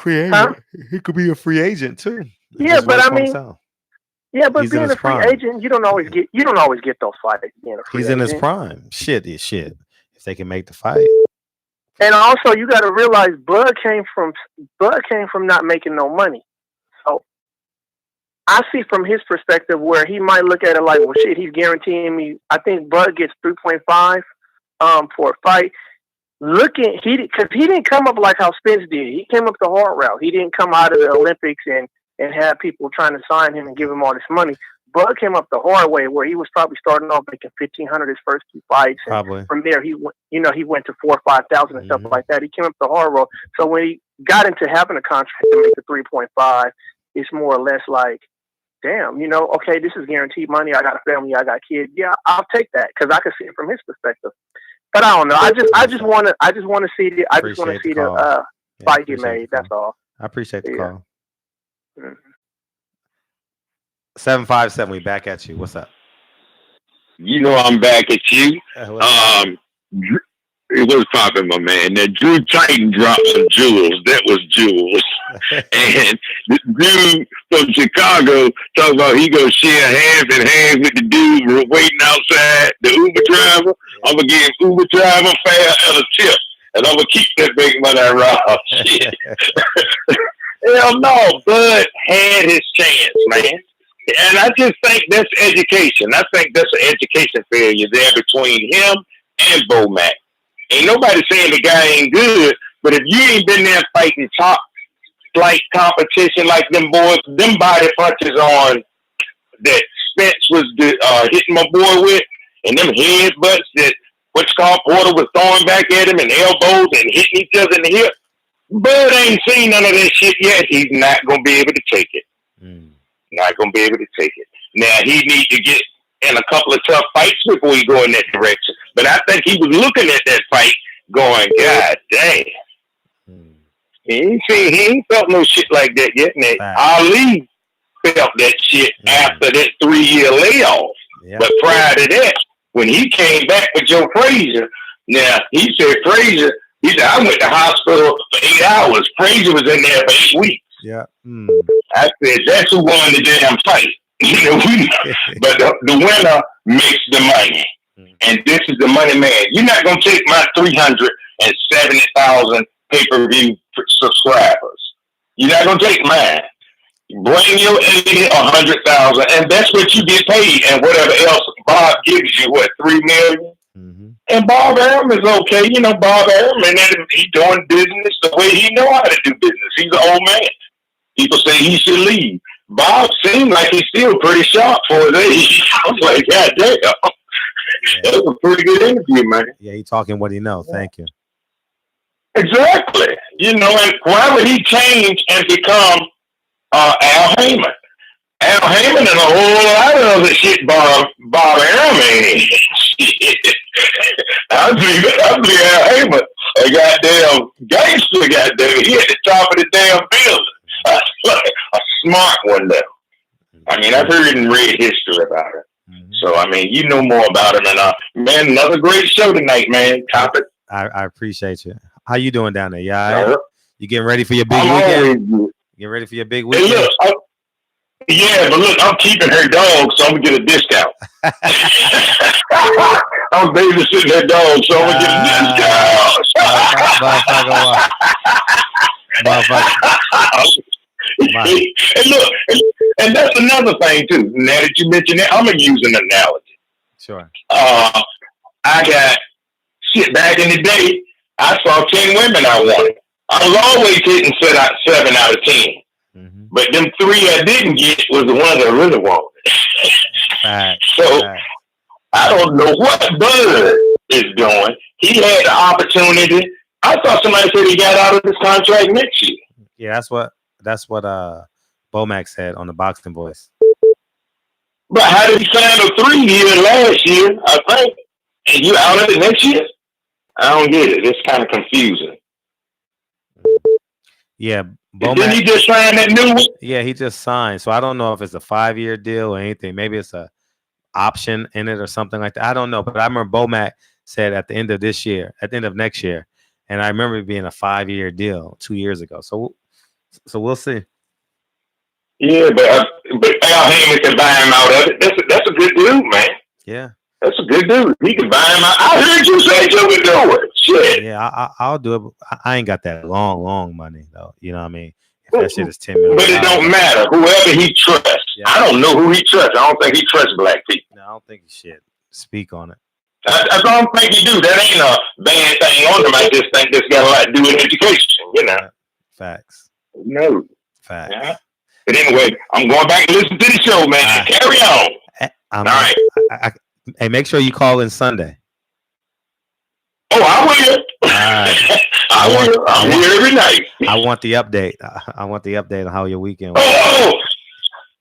Huh? He could be a free agent too. Yeah, but I mean, but he's being a free agent, you don't always get those fights. He's in his prime. Shit. If they can make the fight. And also, you got to realize Bud came from not making no money. So I see from his perspective where he might look at it like, well, shit, he's guaranteeing me. I think Bud gets 3.5 for a fight. because he didn't come up like how Spence did. He came up the hard route. He didn't come out of the Olympics and have people trying to sign him and give him all this money. Bud came up the hard way, where he was probably starting off making $1,500 his first 2 fights. And probably from there, he went to 4,000 or 5,000 and stuff like that. He came up the hard road. So when he got into having a contract to make the 3.5, it's more or less like, damn, okay, this is guaranteed money. I got a family, I got kids. Yeah, I'll take that because I can see it from his perspective. But I don't know. I just want to see the fight get made. That's all. I appreciate the call. 757, we back at you. What's up? I'm back at you. It was popping, my man. That Drew Titan dropped some jewels. That was jewels. And this dude from Chicago talking about he gonna share half and half with the dude waiting outside, the Uber driver. I'm gonna give Uber driver fare and a tip, and I'm gonna keep that big money around. Shit. Hell no, Bud had his chance, man. And I just think that's education. I think that's an education failure there between him and Bomac. Ain't nobody saying the guy ain't good, but if you ain't been there fighting top flight competition like them boys, them body punches on that Spence was hitting my boy with, and them headbutts that Porter was throwing back at him, and elbows and hitting each other in the hip. Bud ain't seen none of that shit yet. He's not gonna be able to take it. Not gonna be able to take it. Now he needs to get in a couple of tough fights before he go in that direction. But I think he was looking at that fight going, God damn. He ain't felt no shit like that yet. Now, Ali felt that shit after that 3-year layoff. But prior to that, when he came back with Joe Frazier, now he said I went to hospital for 8 hours. Frazier was in there for 8 weeks. Yeah. I said, that's who won the damn fight. But the winner makes the money. And this is the money man. You're not going to take my 370,000 pay-per-view subscribers. You're not going to take mine. Bring your 80 or 100,000, and that's what you get paid. And whatever else Bob gives you, $3 million? And Bob Arum is okay. Bob Arum, and he's doing business the way he know how to do business. He's an old man. People say he should leave. Bob seemed like he's still pretty sharp for his age. I was like, God damn. That was a pretty good interview, man. Yeah, he talking what he knows. Thank you. Exactly. And why would he change and become Al Heyman? Al Heyman and a whole lot of other shit Bob Arum ain't in. I believe Al Heyman, a goddamn gangster, goddamn. He at the top of the damn building. A smart one, though. I mean, I've heard and read history about it. So, I mean, you know more about him. And, man, another great show tonight, man. Top it. I appreciate you. How you doing down there? Yeah, you getting ready for your big weekend? Getting ready for your big weekend? Hey, look, but look, I'm keeping her dog, so I'm going to get a discount. I'm babysitting her dog, so I'm going to get a discount. And look, and that's another thing too. Now that you mentioned that, I'm gonna use an analogy. Sure. I got shit back in the day. I saw 10 women I wanted. I was always hitting 7 out of 10. But them 3 I didn't get was the ones I really wanted. So I don't know what Bud is doing. He had the opportunity. I thought somebody said he got out of this contract next year. Yeah, that's what Bomac said on the Boxing Voice. But how did he sign a 3-year last year, I think? And you out of it next year? I don't get it. It's kind of confusing. Yeah. Didn't he just sign that new one? Yeah, he just signed. So I don't know if it's a 5-year deal or anything. Maybe it's a option in it or something like that. I don't know. But I remember Bomac said at the end of this year, at the end of next year. And I remember it being a 5-year deal 2 years ago. So we'll see. Yeah, but Al Heyman can buy him out of it. That's a good dude, man. Yeah. That's a good dude. He can buy him out. I heard you say you would do it. Shit. Yeah, I'll do it. I ain't got that long money, though. You know what I mean? If that shit is $10 million. But it don't matter. Whoever he trusts. Yeah. I don't know who he trusts. I don't think he trusts black people. No, I don't think he should speak on it. That's all I'm think you do. That ain't a bad thing on them. I just think this got a lot to do with education, you know. Facts. No. Facts. Yeah. But anyway, I'm going back and listen to the show, man. Carry on. All right. Hey, make sure you call in Sunday. Oh, I will. Right. I will. I'm here every night. I want the update. I want the update on how your weekend was.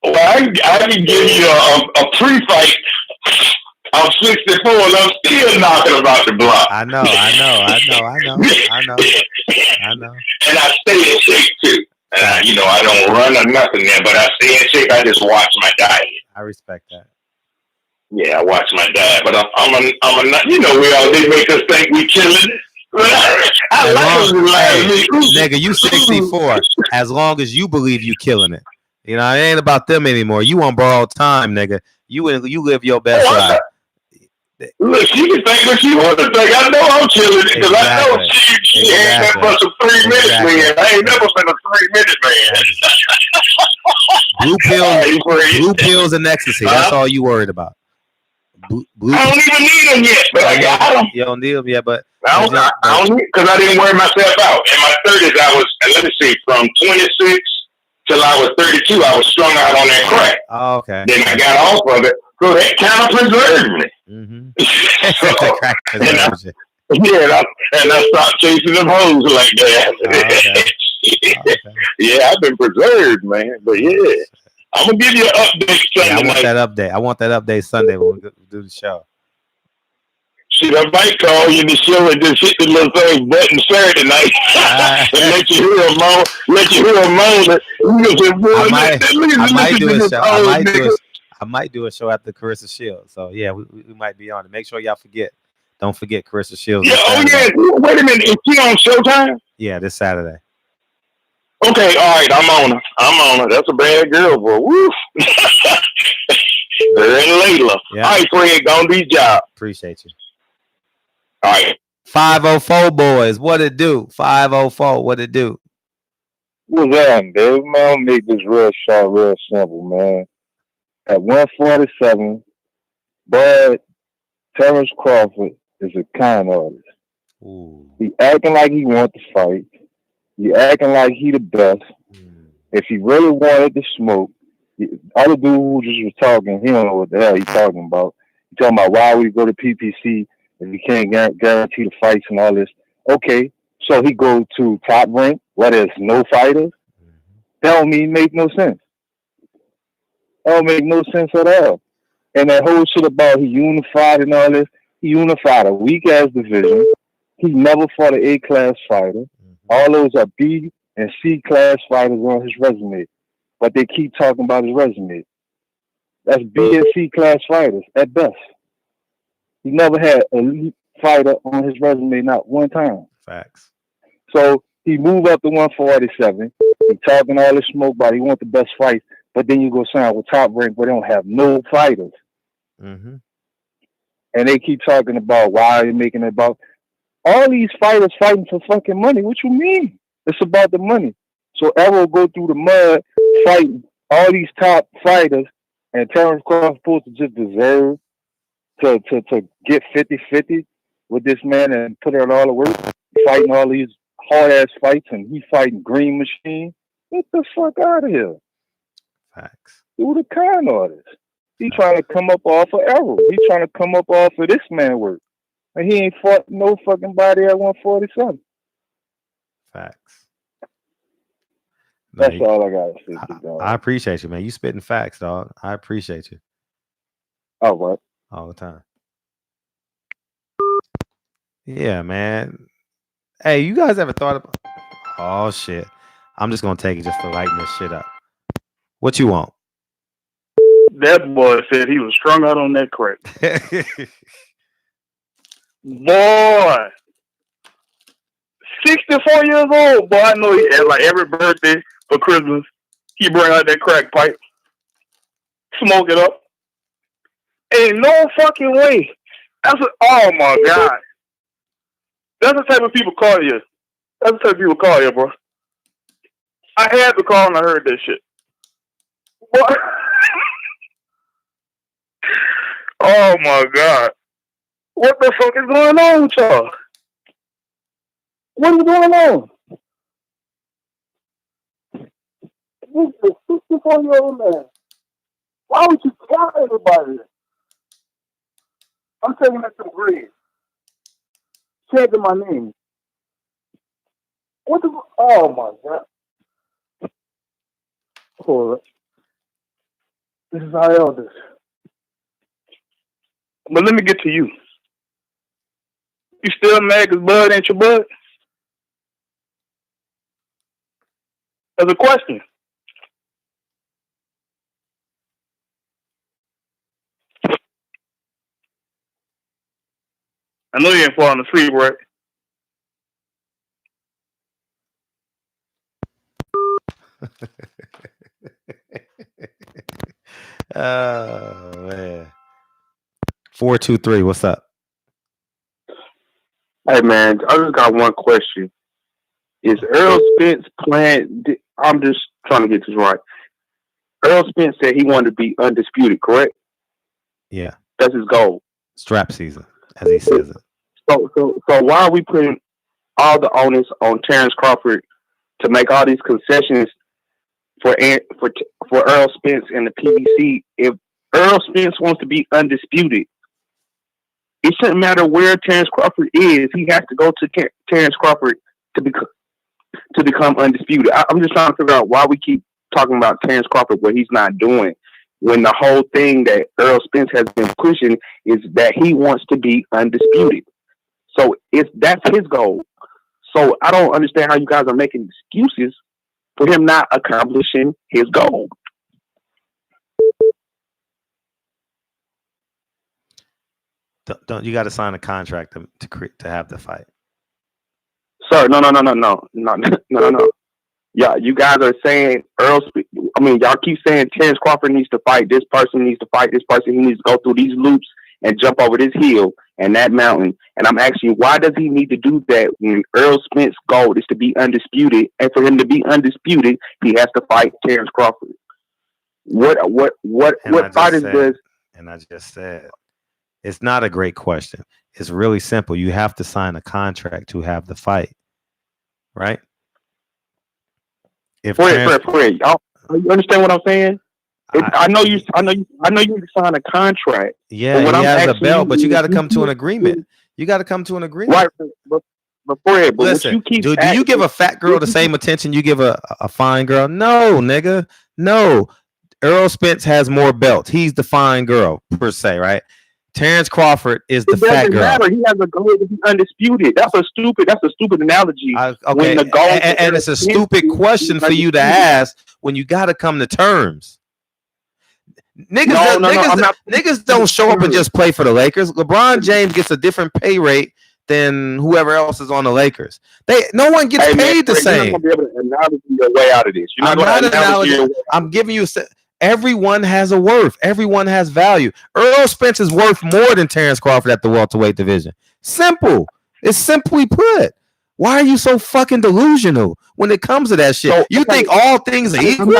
Well, I can give you a pre-fight. I'm 64 and I'm still knocking about the block. I know. And I stay in shape too. You know, I don't run or nothing there, but I stay in shape. I just watch my diet. I respect that. Yeah, I watch my diet, but I'm a you know, they make us think we killing it. Nigga, you 64. As long as you believe you killing it. You know, it ain't about them anymore. You on borrowed time, nigga. You live your best life. Look, she can think what she wants to think. I know I'm killing it because I know she ain't nothing but some 3 minutes, man. I ain't never been a 3-minute man. Blue pills and ecstasy. That's all you worried about. I don't even need them yet, but I got them. You don't need them yet, but I don't need because I didn't wear myself out. In my 30s, I was, let me see, from 26 till I was 32, I was strung out on that crack. Oh, okay. Then I got off of it, so that kind of preserved me. Mm-hmm. And I stopped chasing them hoes like that. Oh, okay. Yeah, I've been preserved, man. But yeah, I'm gonna give you an update Sunday. I want that update Sunday when we do the show. Shit, I might call you in the show and just hit the little thing button Saturday night and let you hear a moan. I might do a show after Carissa Shields. So yeah, we might be on it. Make sure y'all forget. Don't forget Carissa Shields. Yeah. Oh yeah. Wait a minute. Is she on Showtime? Yeah, this Saturday. Okay. All right. I'm on her. That's a bad girl, boy. Woo. Her and Layla. Yeah. All right, Fred. Go do your job. Appreciate you. All right. 504 boys. What it do? 504. What it do? What's on, dude? Man, I'll make this real short, real simple, man. At 147, Bud Terrence Crawford is a con artist. Ooh. He acting like he wants to fight. He acting like he the best. If he really wanted to smoke, the other dude who just was talking, he don't know what the hell he's talking about. He's talking about why we go to PPC if he can't guarantee the fights and all this. Okay, so he go to Top Rank where there's no fighters. That don't mean make no sense. That don't make no sense at all. And that whole shit about he unified and all this, he unified a weak-ass division. He never fought an A-class fighter. All those are B and C-class fighters on his resume. But they keep talking about his resume. That's B and C-class fighters at best. He never had an elite fighter on his resume, not one time. Facts. So he moved up to 147. He talking all this smoke about he want the best fights. But then you go sign with Top Rank where they don't have no fighters. Mm-hmm. And they keep talking about why they're making it about all these fighters fighting for fucking money. What you mean? It's about the money. So Errol go through the mud fighting all these top fighters, and Terrence Crawford supposed to just deserve to get 50-50 with this man and put in all the work, fighting all these hard ass fights, and he fighting Green Machine. Get the fuck out of here. Facts. Who the con artist? He trying to come up off of Errol. He trying to come up off of this man work. And he ain't fought no fucking body at 147. Facts. That's all I gotta say. I appreciate you, man. You spitting facts, dog. I appreciate you. All right. All the time. Yeah, man. Hey, you guys ever thought about... Oh, shit. I'm just going to take it just to lighten this shit up. What you want? That boy said he was strung out on that crack. Boy. 64 years old. Boy, I know he had like every birthday for Christmas. He bring out that crack pipe. Smoke it up. Ain't no fucking way. Oh my God. That's the type of people call you. That's the type of people call you, bro. I had to call and I heard that shit. What? Oh my God. What the fuck is going on with y'all? What is going on? This is a 64-year-old man. Why would you tell everybody? I'm taking that some bread. Checking my name. What the? Oh my God! Hold up. This is our elders. But let me get to you. You still mad because Bud ain't your bud? As a question. I know you ain't falling asleep, right? Oh man. 423, what's up? Hey man, I just got one question. Is Earl Spence playing? I'm just trying to get this right. Earl Spence said he wanted to be undisputed, correct? Yeah. That's his goal. Strap season, as he says it. So why are we putting all the onus on Terrence Crawford to make all these concessions for Earl Spence and the PBC? If Earl Spence wants to be undisputed, it shouldn't matter where Terrence Crawford is. He has to go to Terrence Crawford to become undisputed. I'm just trying to figure out why we keep talking about Terrence Crawford, what he's not doing, when the whole thing that Earl Spence has been pushing is that he wants to be undisputed. So that's his goal. So I don't understand how you guys are making excuses for him not accomplishing his goal. Don't you got to sign a contract to have the fight? Sir, no. Yeah, you guys are saying y'all keep saying Terrence Crawford needs to fight this person, needs to fight this person. He needs to go through these loops and jump over this hill and that mountain. And I'm asking you, why does he need to do that when Earl Spence's goal is to be undisputed? And for him to be undisputed, he has to fight Terrence Crawford. What fighters does? And I just said, it's not a great question. It's really simple. You have to sign a contract to have the fight, right? If you understand what I'm saying? I know you sign a contract. Yeah, he has a belt, but you got to come to an agement. You got to come to an agreement. Right, but Fred, listen, do you give a fat girl the same attention you give a fine girl? No, nigga. No. Earl Spence has more belts. He's the fine girl, per se, right? Terrence Crawford is the fat girl. Matter. He has a goal to be undisputed. That's a stupid analogy. Okay, and it's a stupid question for you to ask when you got to come to terms. Niggas don't show up and just play for the Lakers. LeBron James gets a different pay rate than whoever else is on the Lakers. No one gets paid the same. You're not gonna be able to analogy your way out of this. You're not I'm giving you. Everyone has a worth. Everyone has value. Earl Spence is worth more than Terrence Crawford at the welterweight division. Simple. It's simply put. Why are you so fucking delusional when it comes to that shit? So, you think all things are equal?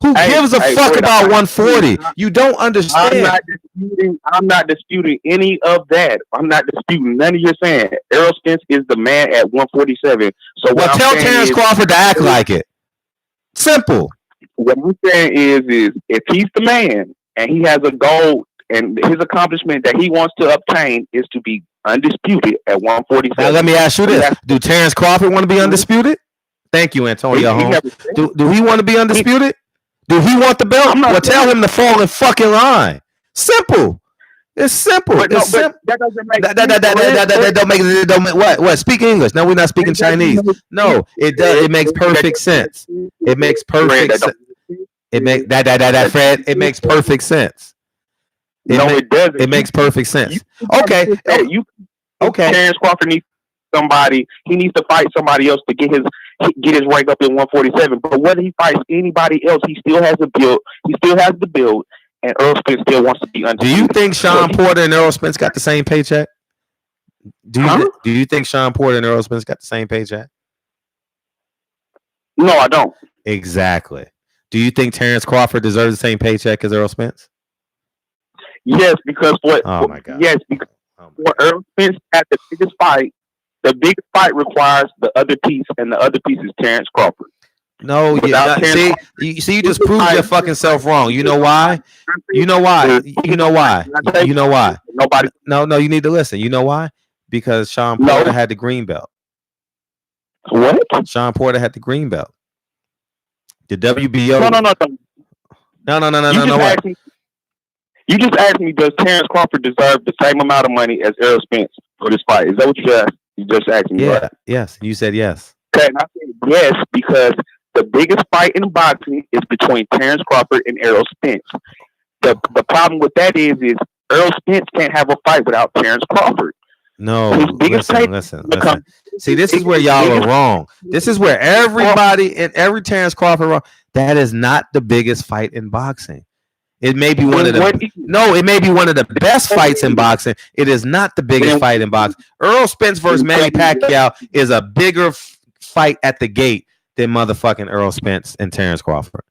Who gives a fuck about 140? You don't understand. I'm not disputing any of that. I'm not disputing none of your saying. Earl Spence is the man at 147. So well, tell Terrence Crawford to act like it. Simple. What I'm saying is if he's the man and he has a goal and his accomplishment that he wants to obtain is to be undisputed at 147. Now let me ask you this: do Terrence Crawford want to be undisputed? Thank you, Antonio Holmes. Do he want to be undisputed? Do he want the belt? Well, tell him to fall in fucking line. Simple. It's simple. That doesn't make that don't make it. Don't make what? Speak English. No, we're not speaking Chinese. No, it does. It makes perfect sense. It makes perfect sense. It makes that Fred. It makes perfect sense. It doesn't. It makes perfect sense. Okay. Terrence Crawford needs somebody. He needs to fight somebody else to get his rank up in 147. But whether he fights anybody else, he still has the build. He still has the build. And Earl Spence still wants to be undisputed. Do you think Sean Porter and Earl Spence got the same paycheck? Do you think Sean Porter and Earl Spence got the same paycheck? No, I don't. Exactly. Do you think Terrence Crawford deserves the same paycheck as Earl Spence? Yes, because what? Oh my God. Yes, because for Earl Spence at the biggest fight requires the other piece, and the other piece is Terrence Crawford. No, see, you just proved your fucking self wrong. You know why? Nobody. No, you need to listen. You know why? Because Sean Porter had the green belt. What? Sean Porter had the green belt. The WBO. No. You just asked me, does Terrence Crawford deserve the same amount of money as Errol Spence for this fight? Is that what you just asked? You just asked me. Yeah. Right? Yes. You said yes. Okay, and I said yes because the biggest fight in boxing is between Terrence Crawford and Errol Spence. The problem with that is Errol Spence can't have a fight without Terrence Crawford. No, listen. See, this is where y'all are wrong. This is where everybody and every Terrence Crawford wrong. That is not the biggest fight in boxing. It may be one of the it may be one of the best fights in boxing. It is not the biggest fight in boxing. Errol Spence versus Manny Pacquiao is a bigger fight at the gate than motherfucking Errol Spence and Terrence Crawford.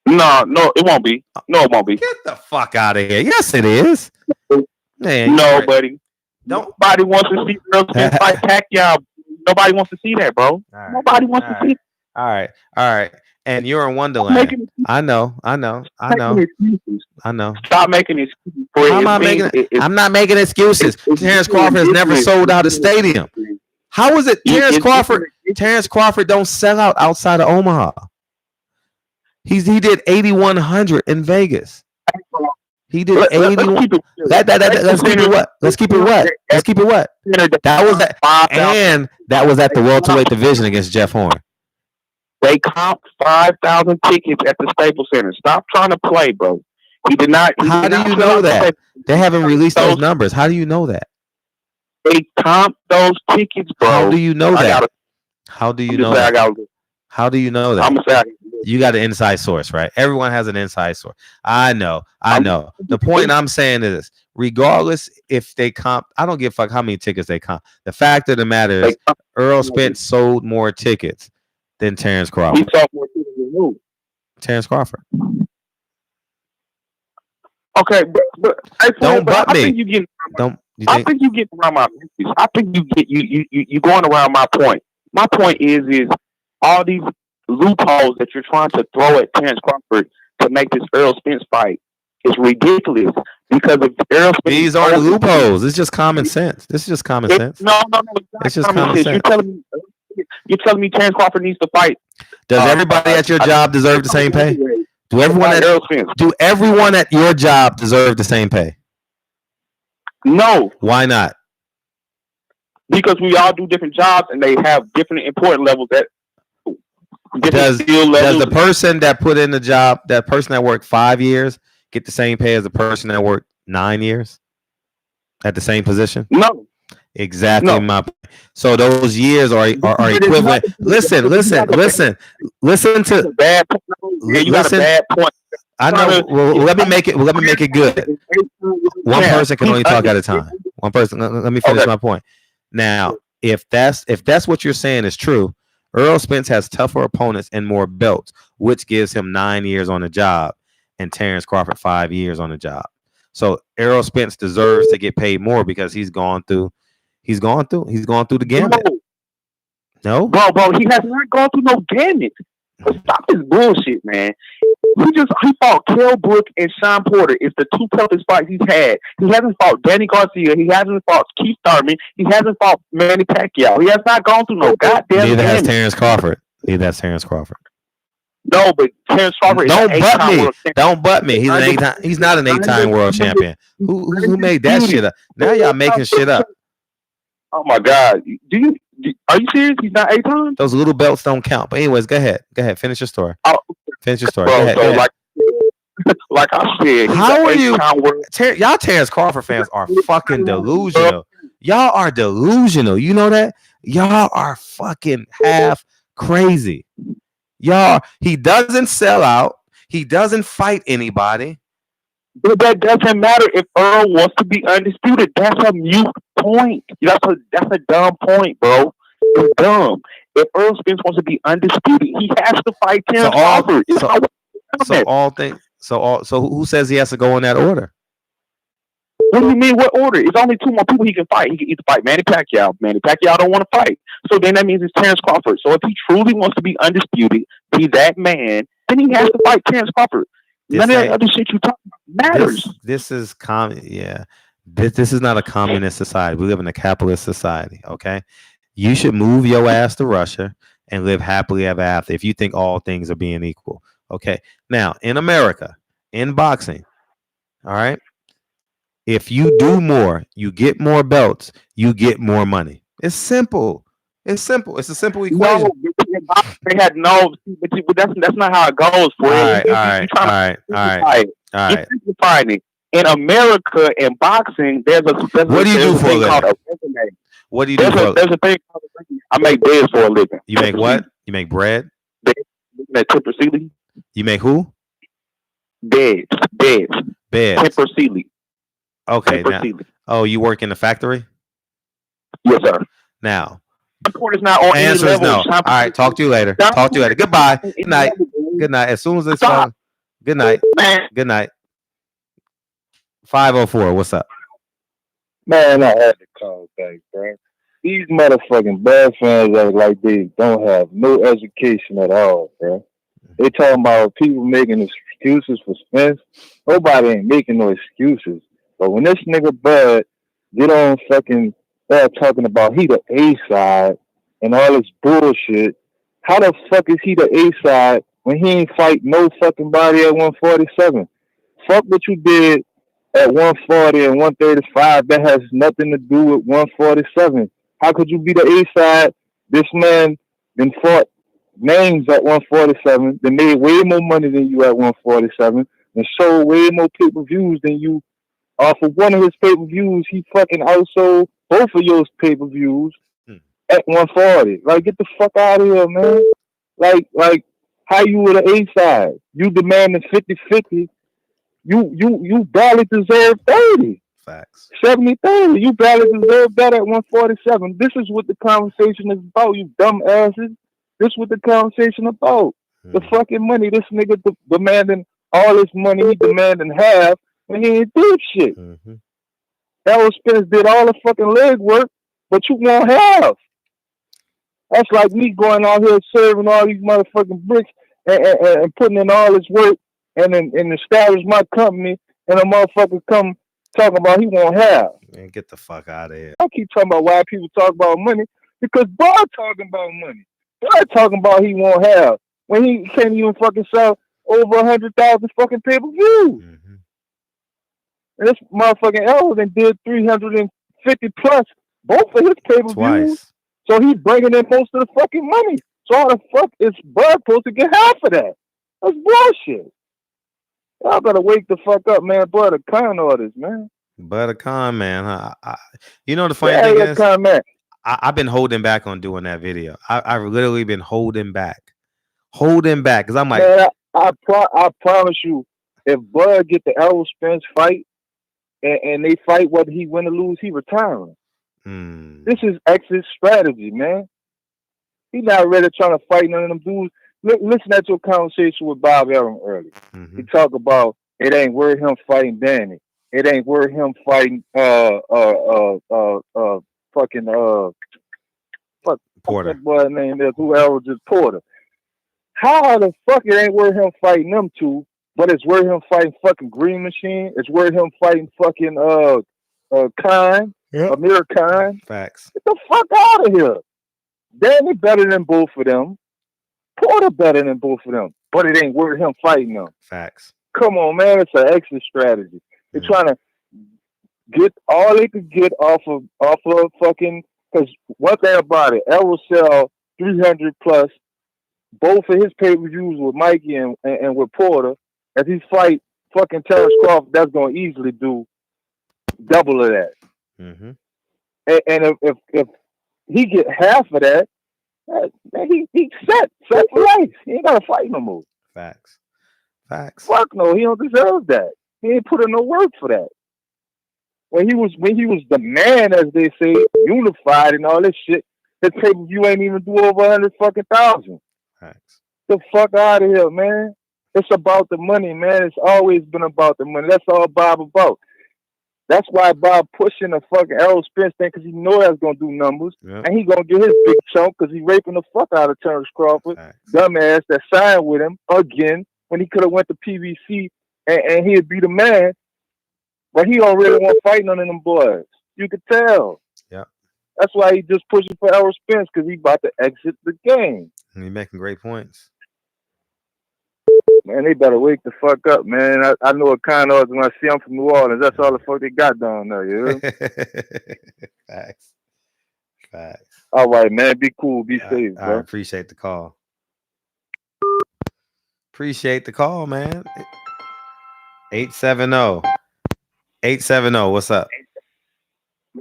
No, it won't be. No, it won't be. Get the fuck out of here. Yes, it is. Man, nobody. Nobody wants to see Errol Spence fight Pacquiao. Nobody wants to see that, bro. Right. Nobody wants to see it. All right. And you're in Wonderland. I know. Stop making excuses. I'm not making excuses. Terrence Crawford has never sold out a stadium. How is it Terrence Crawford don't sell out outside of Omaha? He did 8,100 in Vegas. He did 81. Let's keep it what? Let's keep it what? That was at the welterweight division against Jeff Horn. They comped 5,000 tickets at the Staples Center. Stop trying to play, bro. He did not. How do you know that? They haven't released those numbers. How do you know that? They comped those tickets, bro. How do you know that? How do you know that? I'm gonna say you got an inside source, right? Everyone has an inside source. I know. The point I'm saying is, regardless if they comp, I don't give a fuck how many tickets they comp. The fact of the matter is, Errol Spence sold more tickets than Terrence Crawford. He sold more tickets than who? Terrence Crawford. Okay, but don't butt me. I think you get around my message. I think you going around my point. My point is all these loopholes that you're trying to throw at Terrence Crawford to make this Errol Spence fight is ridiculous. Because if Errol Spence, these aren't loopholes. It's just common sense. This is just common sense. No. It's just common sense. You're telling me Terrence Crawford needs to fight. Does everybody at your job deserve the same pay? Do everyone at your job deserve the same pay? No. Why not? Because we all do different jobs and they have different important levels. Does the person that put in the job, that person that worked 5 years, get the same pay as the person that worked 9 years at the same position? No. Exactly. No. So those years are equivalent. Listen to bad. Yeah, you got a bad point. I know. Well, let me make it good. One person can only talk at a time. One person. Let me finish my point. Now, if that's what you're saying is true, Errol Spence has tougher opponents and more belts, which gives him 9 years on the job, and Terrence Crawford 5 years on the job. So Errol Spence deserves to get paid more because he's gone through the gamut. No, bro, he has not gone through no gamut. Stop this bullshit, man. He fought Kell Brook and Sean Porter. It's the two toughest fights he's had. He hasn't fought Danny Garcia. He hasn't fought Keith Thurman. He hasn't fought Manny Pacquiao. He has not gone through no goddamn. Neither has Terrence Crawford. No, but Terrence Crawford. Don't butt me. He's not an 8-time world champion. Who made that shit up? Now y'all making shit up. Oh my God! Are you serious? He's not 8 times. Those little belts don't count. But anyways, go ahead. Finish your story. Finish your story. Bro, go ahead. Like I said, how are you? Y'all Terrence Crawford fans are fucking delusional. Y'all are delusional. You know that? Y'all are fucking half crazy. He doesn't sell out. He doesn't fight anybody. But that doesn't matter if Earl wants to be undisputed. That's a mute point. That's a dumb point, bro. It's dumb. If Earl Spence wants to be undisputed, he has to fight Terrence Crawford. So who says he has to go in that order? What do you mean? What order? It's only two more people he can fight. He can either fight Manny Pacquiao. Manny Pacquiao don't want to fight, so then that means it's Terrence Crawford. So if he truly wants to be undisputed, be that man, then he has to fight Terrence Crawford. None of that other shit you talking about matters. This is This is not a communist society. We live in a capitalist society. Okay, you should move your ass to Russia and live happily ever after if you think all things are being equal. Okay, now in America, in boxing, all right. If you do more, you get more belts, you get more money. It's simple. It's simple. It's a simple equation. No, they had no, but that's not how it goes. For All right. It's simplifying it. In America, in boxing, there's a what do you do for a living? What do you do for a living? There's a thing called a resume. I make beds for a living. You make what? You make bread? Temper Sealy. You make who? Beds. Temper Sealy. Okay. Now, you work in the factory? Yes, sir. Now, is not on answer is no. All right. Talk to you later. Goodbye. Good night. Good night. As soon as this phone. Good night. Good night. 504. What's up? Man, I had to call back, bro. These motherfucking bad fans act like they don't have no education at all, bro. They talking about people making excuses for Spence. Nobody ain't making no excuses. But when this nigga Bud get on fucking talking about he the A side and all this bullshit, how the fuck is he the A side when he ain't fight no fucking body at 147? Fuck what you did at 140 and 135. That has nothing to do with 147. How could you be the A side? This man been fought names at 147, they made way more money than you at 147, and sold way more pay-per-views than you. Off of one of his pay-per-views, he fucking outsold both of yours pay-per-views at 140. Like, get the fuck out of here, man. Like, how you were the A side? You demanding 50-50. You barely deserve 30. Facts. 70-30. You barely deserve that at 147. This is what the conversation is about, you dumb asses. This is what the conversation about. The fucking money. This nigga demanding all this money. He demanding half when he ain't do shit. Errol Spence did all the fucking leg work, but you won't have. That's like me going out here serving all these motherfucking bricks and putting in all this work and establish my company, and a motherfucker come talking about he won't have. Man, get the fuck out of here. I keep talking about why people talk about money, because Bud talking about money. Bud talking about he won't have when he can't even fucking sell over 100,000 fucking pay-per-views. And this motherfucking Elvin did 350 plus both of his pay-per-views. So he's bringing in most of the fucking money. So how the fuck is Bud supposed to get half of that? That's bullshit. Y'all better wake the fuck up, man. Bud a con artist, man. Bud a con man. You know the funny thing is, con man. I've been holding back on doing that video. I've literally been holding back because I'm like, man, I promise you, if Bud get the Errol Spence fight and they fight whether he win or lose, he retiring. This is exit strategy, man. He not ready trying to fight none of them dudes. Listen to your conversation with Bob Arum earlier. He talk about it ain't worth him fighting Danny. It ain't worth him fighting fucking Porter. That boy name is whoever just Porter. How the fuck it ain't worth him fighting them two, but it's worth him fighting fucking Green Machine. It's worth him fighting fucking Khan, Amir Khan. Facts. Get the fuck out of here. Danny better than both of them. Porter better than both of them, but it ain't worth him fighting them. Facts. Come on, man. It's an exit strategy. They're trying to get all they could get off of fucking. Because one thing about it, Errol sell 300 plus both of his pay-per-views with Mikey and with Porter. If he fight fucking Terrence Crawford, that's going to easily do double of that. And if he get half of that, man, he set for life. He ain't got to fight no more. Facts. Fuck no, he don't deserve that. He ain't put in no work for that. When he was the man, as they say, unified and all this shit, his pay-per-view ain't even do over 100,000. Facts. The fuck out of here, man. It's about the money, man. It's always been about the money. That's all Bob about. That's why Bob pushing the fucking Errol Spence thing, because he know that's gonna do numbers, and he gonna get his big chunk because he raping the fuck out of Terrence Crawford, dumbass that signed with him again when he could have went to PVC and he'd be the man. But he don't really want to fight none of them boys. You could tell. Yeah. That's why he just pushing for Errol Spence, because he about to exit the game. And he's making great points. Man, they better wake the fuck up, man. I know what kind of when I see them from New Orleans. That's all the fuck they got down there, you know? Facts. All right, man. Be cool. Be safe, bro. I appreciate the call. Appreciate the call, man. 870. What's up?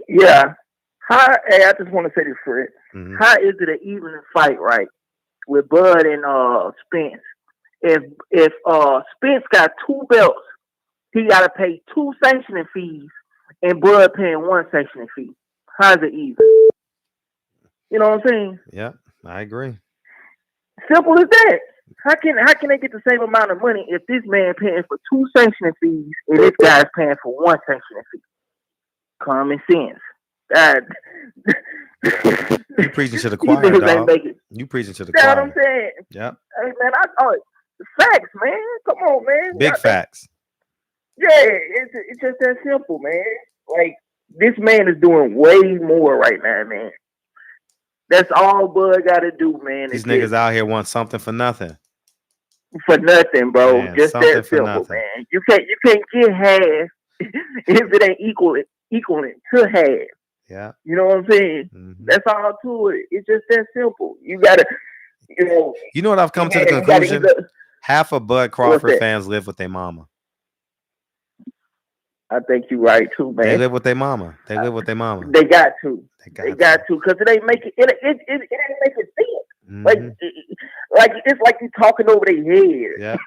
Yeah. Hey, I just want to say this, Fred. How is it an even fight, right, with Bud and Spence? If Spence got 2 belts, he got to pay 2 sanctioning fees, and Bud paying 1 sanctioning fee. How's it even? You know what I'm saying? Yeah, I agree. Simple as that. How can they get the same amount of money if this man paying for 2 sanctioning fees and this guy's paying for 1 sanctioning fee? Common sense. You preaching to the choir, dog. You preaching to the choir. That's what I'm saying. Yep. Hey man, facts, man. Come on, man. Big facts. Yeah, it's just that simple, man. Like, this man is doing way more right now, man. That's all Bud got to do, man. These niggas out here want something for nothing. For nothing, bro. Man, just that simple, man. You can't get half if it ain't equaling to half. Yeah. You know what I'm saying? That's all to it. It's just that simple. You gotta, You know what I've come to the conclusion? Half of Bud Crawford fans live with their mama. I think you're right too, man. They live with their mama. They got to. They got to, because it ain't making it ain't making sense. Like it's like you talking over their head. Yeah.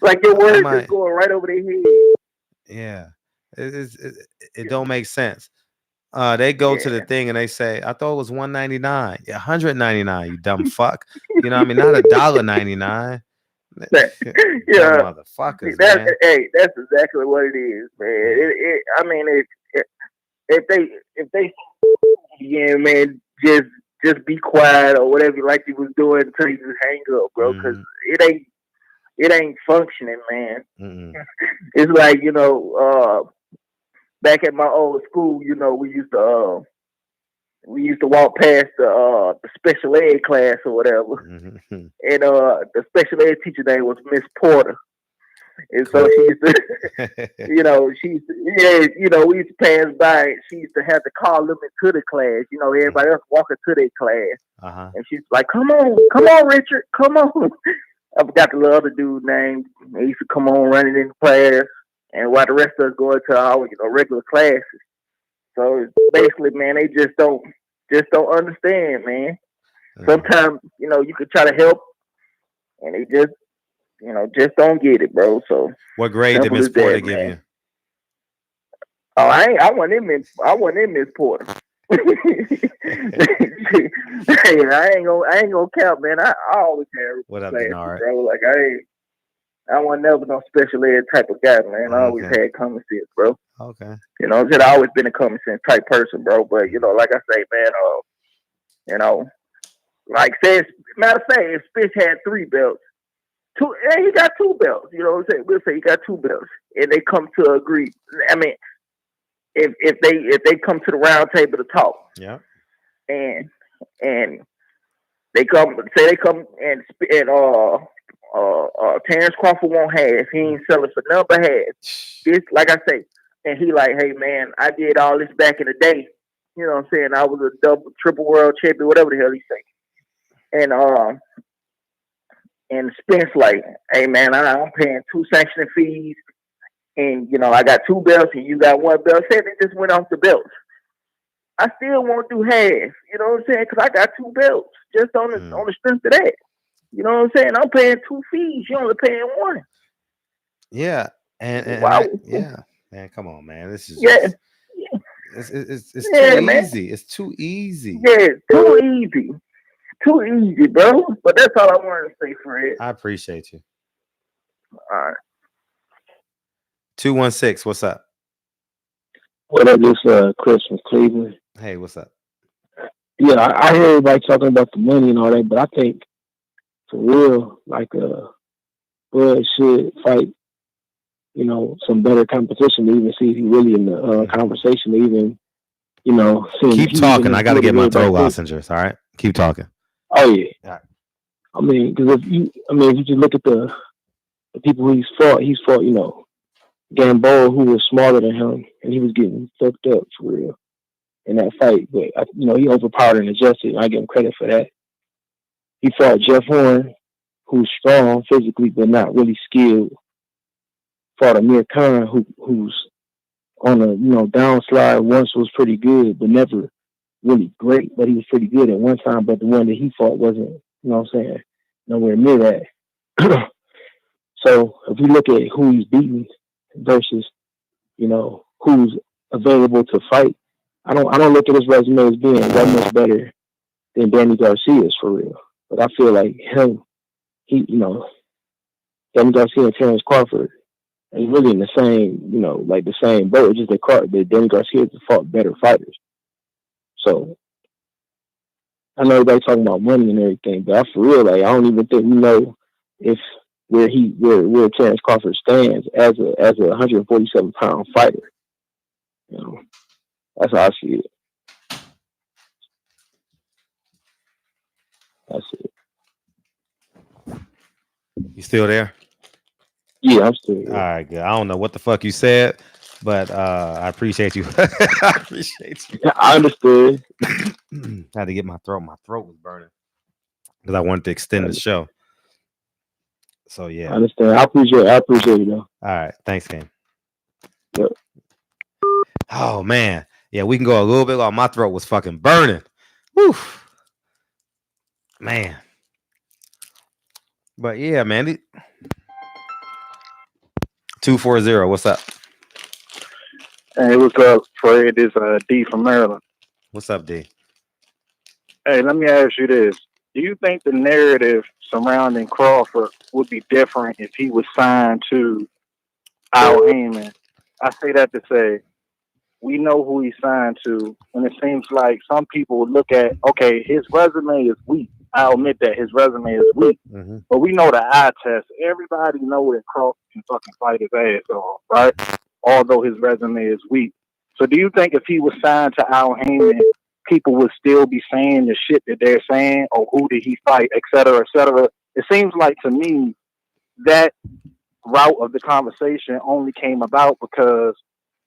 like your words is going right over their head. Yeah. It don't make sense. They go to the thing and they say, I thought it was $199. Yeah, $199, you dumb fuck. You know what I mean? Not $1.99. Yeah, motherfuckers. Hey, that's exactly what it is, man. If they man, just be quiet or whatever like you was doing until you just hang up, bro, because it ain't functioning, man. It's like, back at my old school, we used to walk past the special ed class or whatever, and the special ed teacher name was Miss Porter, and so she used to, we used to pass by. And she used to have to call them into the class. Everybody else walking to their class, and she's like, "Come on, Richard, come on." I forgot the little other dude name. He used to come on running in class, and while the rest of us go into our regular classes. So basically, man, they just don't understand, man. Sometimes, you could try to help, and they just don't get it, bro. So what grade did Miss Porter give you? Oh, I wasn't in Miss Porter. Hey, I ain't gonna count, man. I always had classes, bro. Like I wasn't never no special ed type of guy, man. I always had common sense, bro. Okay. I've always been a common sense type person, bro. But like I say, man, like say, matter of fact, if Spence had 3 belts, he got 2 belts. You know what I'm saying? We'll say he got 2 belts, and they come to agree. I mean, if they come to the round table to talk, yeah, and they come and Terrence Crawford won't have. He ain't selling for number half. This, like I say, and he like, hey man, I did all this back in the day. You know what I'm saying? I was a double, triple world champion, whatever the hell he say. And Spence like, hey man, I'm paying 2 sanctioning fees, and I got 2 belts and you got 1 belt. Say they just went off the belts. I still won't do half. You know what I'm saying? Because I got 2 belts just on the strength of that. You know what I'm saying? I'm paying 2 fees. You only paying 1. Yeah, and wow. Man, come on, man. This is it's too easy. It's too easy. Yeah, too easy. Too easy, bro. But that's all I wanted to say, Fred. I appreciate you. All right. 216. What's up? What up, this Chris from Cleveland. Hey, what's up? Yeah, I hear everybody talking about the money and all that, but I think for real, like Bud should fight, you know, some better competition to even see if he really in the conversation to even, you know, keep talking. I got to get my throat lozenges. All right, keep talking. Oh yeah. All right. I mean, because if you just look at the people he's fought, you know, Gamboa, who was smaller than him, and he was getting fucked up for real in that fight. But you know, he overpowered and adjusted. And I give him credit for that. He fought Jeff Horn, who's strong physically but not really skilled. Fought Amir Khan, who's on a, you know, downslide. Once was pretty good, but never really great. But he was pretty good at one time. But the one that he fought wasn't, you know what I'm saying, nowhere near that. So if you look at who he's beaten versus, you know, who's available to fight, I don't look at his resume as being that much better than Danny Garcia's for real. But I feel like you know, Danny Garcia and Terrence Crawford are really in the same, you know, like the same boat. It's just that Danny Garcia has fought better fighters. So I know everybody talking about money and everything, but for real, like, I don't even think we know if where Terrence Crawford stands as a 147-pound fighter. You know, that's how I see it. That's it. You still there? Yeah, I'm still here. All right, good. I don't know what the fuck you said, but I appreciate you. I appreciate you. I understood. Had to get my throat. My throat was burning because I wanted to extend the show. So yeah, I understand. I appreciate it though. All right, thanks, King. Yep. Oh man, yeah, we can go a little bit long. My throat was fucking burning. Woo, man. But yeah, man. 240. What's up? Hey, what's up, Fred? This is D from Maryland. What's up, D? Hey, let me ask you this. Do you think the narrative surrounding Crawford would be different if he was signed to Al Heyman? I say that to say, we know who he signed to, and it seems like some people would look at, okay, his resume is weak. I'll admit that his resume is weak, but we know the eye test. Everybody knows that Crawford can fucking fight his ass off, right? Although his resume is weak. So do you think if he was signed to Al Heyman, people would still be saying the shit that they're saying, or who did he fight, et cetera, et cetera? It seems like to me that route of the conversation only came about because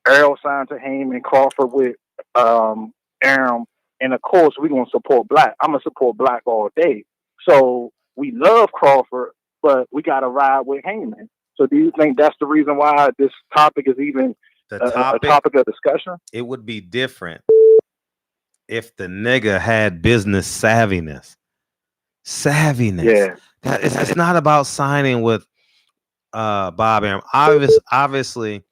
Errol signed to Heyman, Crawford with Aram, and of course we're gonna support Black. I'm gonna support Black all day. So we love Crawford, but we gotta ride with Heyman. So do you think that's the reason why this topic is even a topic of discussion? It would be different if the nigga had business savviness. Yeah. It's not about signing with Bob Arum. Obviously,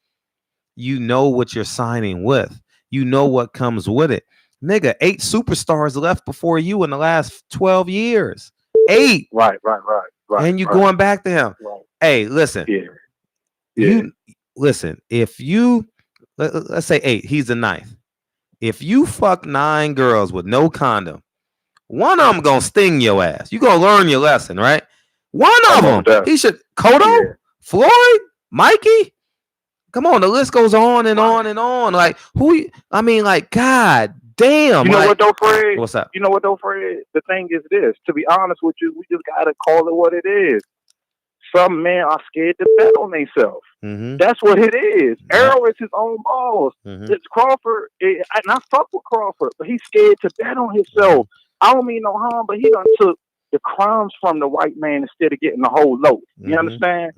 you know what you're signing with. You know what comes with it. Nigga, 8 superstars left before you in the last 12 years. 8. Right. And you going back to him. Right. Hey, listen. You listen, if you let's say 8, he's the 9th. If you fuck 9 girls with no condom, one of them gonna sting your ass. You gonna learn your lesson, right? One of them, he should. Cotto, Floyd, Mikey. Come on, the list goes on and on and on. Like who? I mean, like, God damn. You know what though, Fred? What's up? You know what though, Fred? The thing is this. To be honest with you, we just gotta call it what it is. Some men are scared to bet on themselves. That's what it is. Errol is his own boss. It's Crawford, and I fuck with Crawford, but he's scared to bet on himself. I don't mean no harm, but he done took the crumbs from the white man instead of getting the whole loaf. You understand?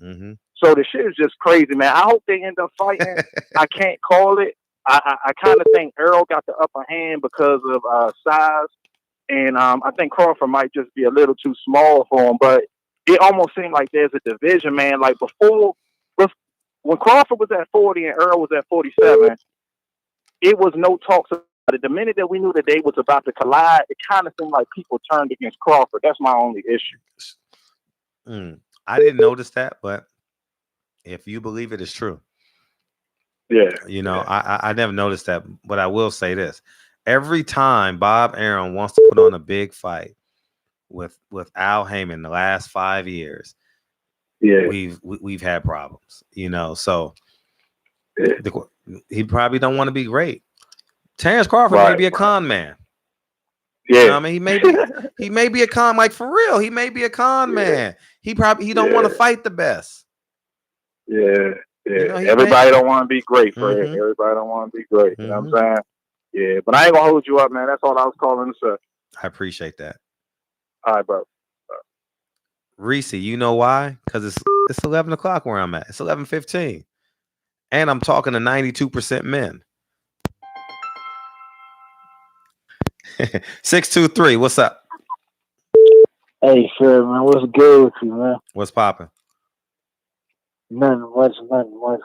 So the shit is just crazy, man. I hope they end up fighting. I can't call it. I kind of think Errol got the upper hand because of size, and I think Crawford might just be a little too small for him, but it almost seemed like there's a division, man. Like before, when Crawford was at 40 and Earl was at 47, it was no talks about it. The minute that we knew that they was about to collide, it kind of seemed like people turned against Crawford. That's my only issue. I didn't notice that, but If you believe it is true. Yeah. You know, I never noticed that, but I will say this. Every time Bob Arum wants to put on a big fight with Al Heyman the last 5 years, we've had problems, you know. So he probably don't want to be great. Terrence Crawford may be a con man. Yeah, you know what I mean, he may be a con, like for real. He may be a con man. He don't want to fight the best. Yeah. You know, everybody don't want to be great, Fred. Everybody don't want to be great. You know what I'm saying? Yeah, but I ain't gonna hold you up, man. That's all I was calling to say. I appreciate that. All right, bro. Reese, you know why? Because it's 11 o'clock where I'm at. It's 11:15, and I'm talking to 92% men. 623, what's up? Hey, Fred, man, what's good with you, man? What's popping? Nothing much,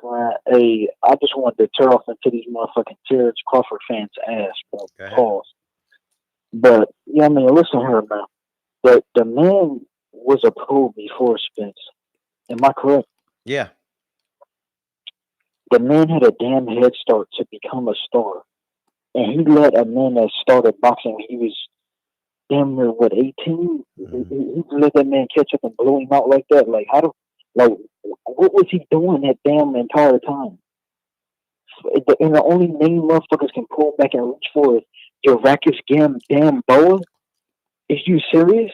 man. Hey, I just wanted to tear off into these motherfucking Terrence Crawford fans' ass, bro. Pause. But, yeah, I mean, listen here, man. The man was a pro before Spence. Am I correct? Yeah. The man had a damn head start to become a star. And he let a man that started boxing when he was damn near, 18? He let that man catch up and blow him out like that? Like, what was he doing that damn entire time? And the only name motherfuckers can pull back and reach for is Jurrakis damn Boa? Is you serious?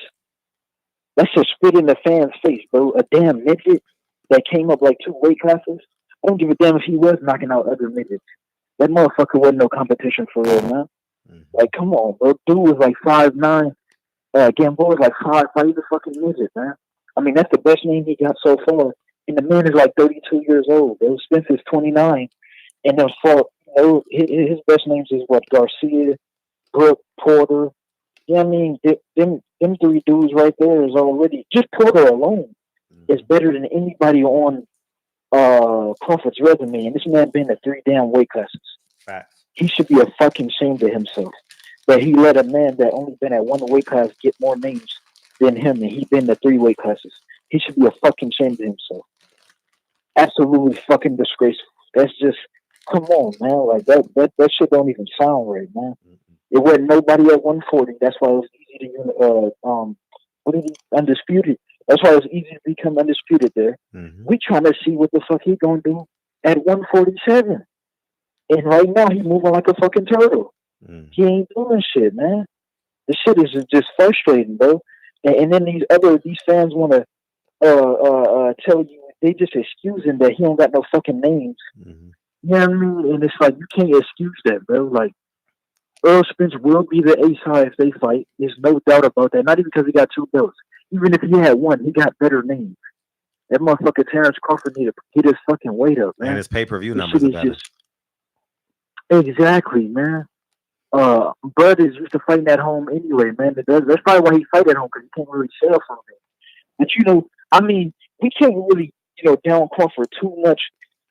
That's a spit in the fan's face, bro. A damn midget that came up like 2 weight classes. I don't give a damn if he was knocking out other midgets. That motherfucker wasn't no competition for real, man. Like, come on, bro. Dude was like 5'9". Gamboa was like 5'5". He's a fucking midget, man. I mean, that's the best name he got so far. And the man is like 32 years old, bro. Spence is 29. And then his best names is what? Garcia, Brooke, Porter. Yeah, I mean, them 3 dudes right there is already, just Porter alone is better than anybody on Crawford's resume. And this man been to 3 damn weight classes. Facts. He should be a fucking shame to himself. But he let a man that only been at 1 weight class get more names than him, and he been to 3 weight classes. He should be a fucking shame to himself. Absolutely fucking disgraceful. That's just, come on, man. Like that shit don't even sound right, man. It wasn't nobody at 140. That's why it was easy to undisputed. That's why it was easy to become undisputed there. We trying to see what the fuck he gonna do at 147. And right now he moving like a fucking turtle. He ain't doing shit, man. This shit is just frustrating, bro. And then these fans want to tell you, they just excusing that he don't got no fucking names. You know what I mean? And it's like, you can't excuse that, bro. Like, Earl Spence will be the ace high if they fight. There's no doubt about that. Not even because he got 2 belts. Even if he had 1, he got better names. That motherfucker Terrence Crawford need to get his fucking weight up, man. And his pay-per-view numbers are better. Exactly, man. Bud is used to fighting at home anyway, man. That's probably why he fight at home, because he can't really sell from it. But, I mean, we can't really, down Crawford too much,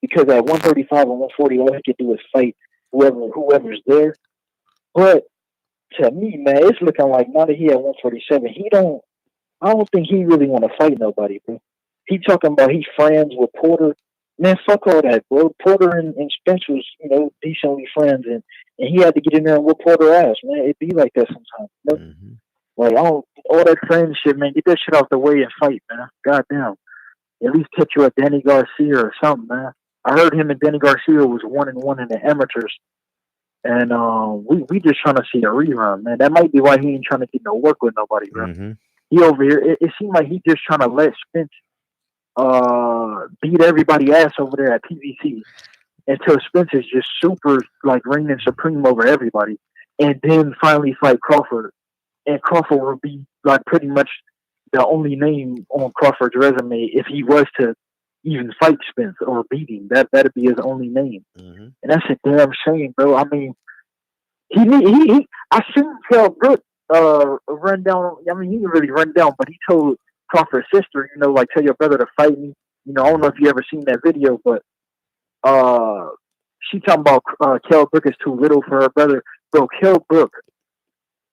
because at 135 and 140, all he can do is fight whoever's there. But to me, man, it's looking like now that he at 147, I don't think he really want to fight nobody, bro. He talking about he's friends with Porter. Man, fuck all that, bro. Porter and Spence was, decently friends, and he had to get in there and whip Porter ass, man. It be like that sometimes. Like, all that friend shit, man. Get that shit off the way and fight, man. Goddamn. At least catch you a Danny Garcia or something, man. I heard him and Danny Garcia was 1-1 in the amateurs. And we just trying to see a rerun, man. That might be why he ain't trying to get no work with nobody, bro. He over here, it seemed like he just trying to let Spence beat everybody ass over there at PVC until Spence is just super, like, reigning supreme over everybody. And then finally fight Crawford. And Crawford will be, like, pretty much the only name on Crawford's resume if he was to even fight Spence or beat him. That'd be his only name. And that's a damn shame, bro. I mean, I seen Cal Brooke run down. I mean, he didn't really run down, but he told Crawford's sister, like, tell your brother to fight me. I don't know if you ever seen that video, but she talking about Cal Brooke is too little for her brother. Bro, Cal Brooke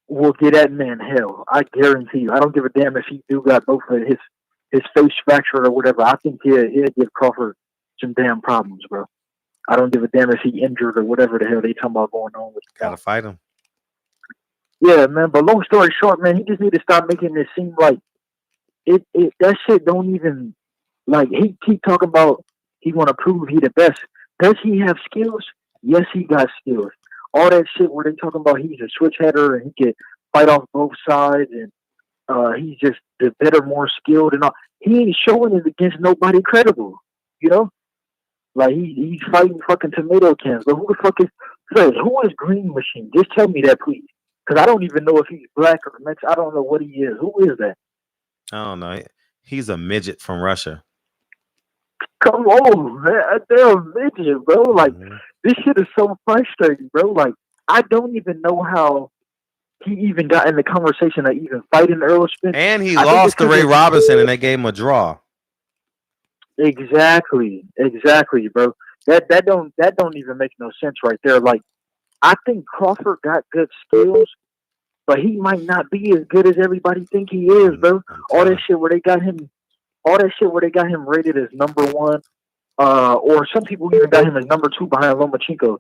will get that man hell. I guarantee you. I don't give a damn if he do got both of his face fractured or whatever. I think he'll give Crawford some damn problems, bro. I don't give a damn if he injured or whatever the hell they talking about going on with him. Gotta fight him. Yeah, man. But long story short, man, he just need to stop making it seem like it that shit don't even like he keep talking about he want to prove he the best. Does he have skills? Yes, he got skills. All that shit where they talking about he's a switch header and he can fight off both sides and he's just the better, more skilled and all. He ain't showing it against nobody credible, you know. Like he's fighting fucking tomato cans. But who the fuck is Fred? Who is Green Machine? Just tell me that, please. Because I don't even know if he's black or Mexican. I don't know what he is. Who is that? I don't know. He's a midget from Russia. Come on, man. They're a midget, bro. Like, this shit is so frustrating, bro. Like, I don't even know how he even got in the conversation of even fighting Earl Spence. And he lost to Ray Robinson, and they gave him a draw. Exactly, bro. That don't even make no sense right there. Like, I think Crawford got good skills, but he might not be as good as everybody think he is, bro. All that shit where they got him rated as number 1, or some people even got him as number 2 behind Lomachenko.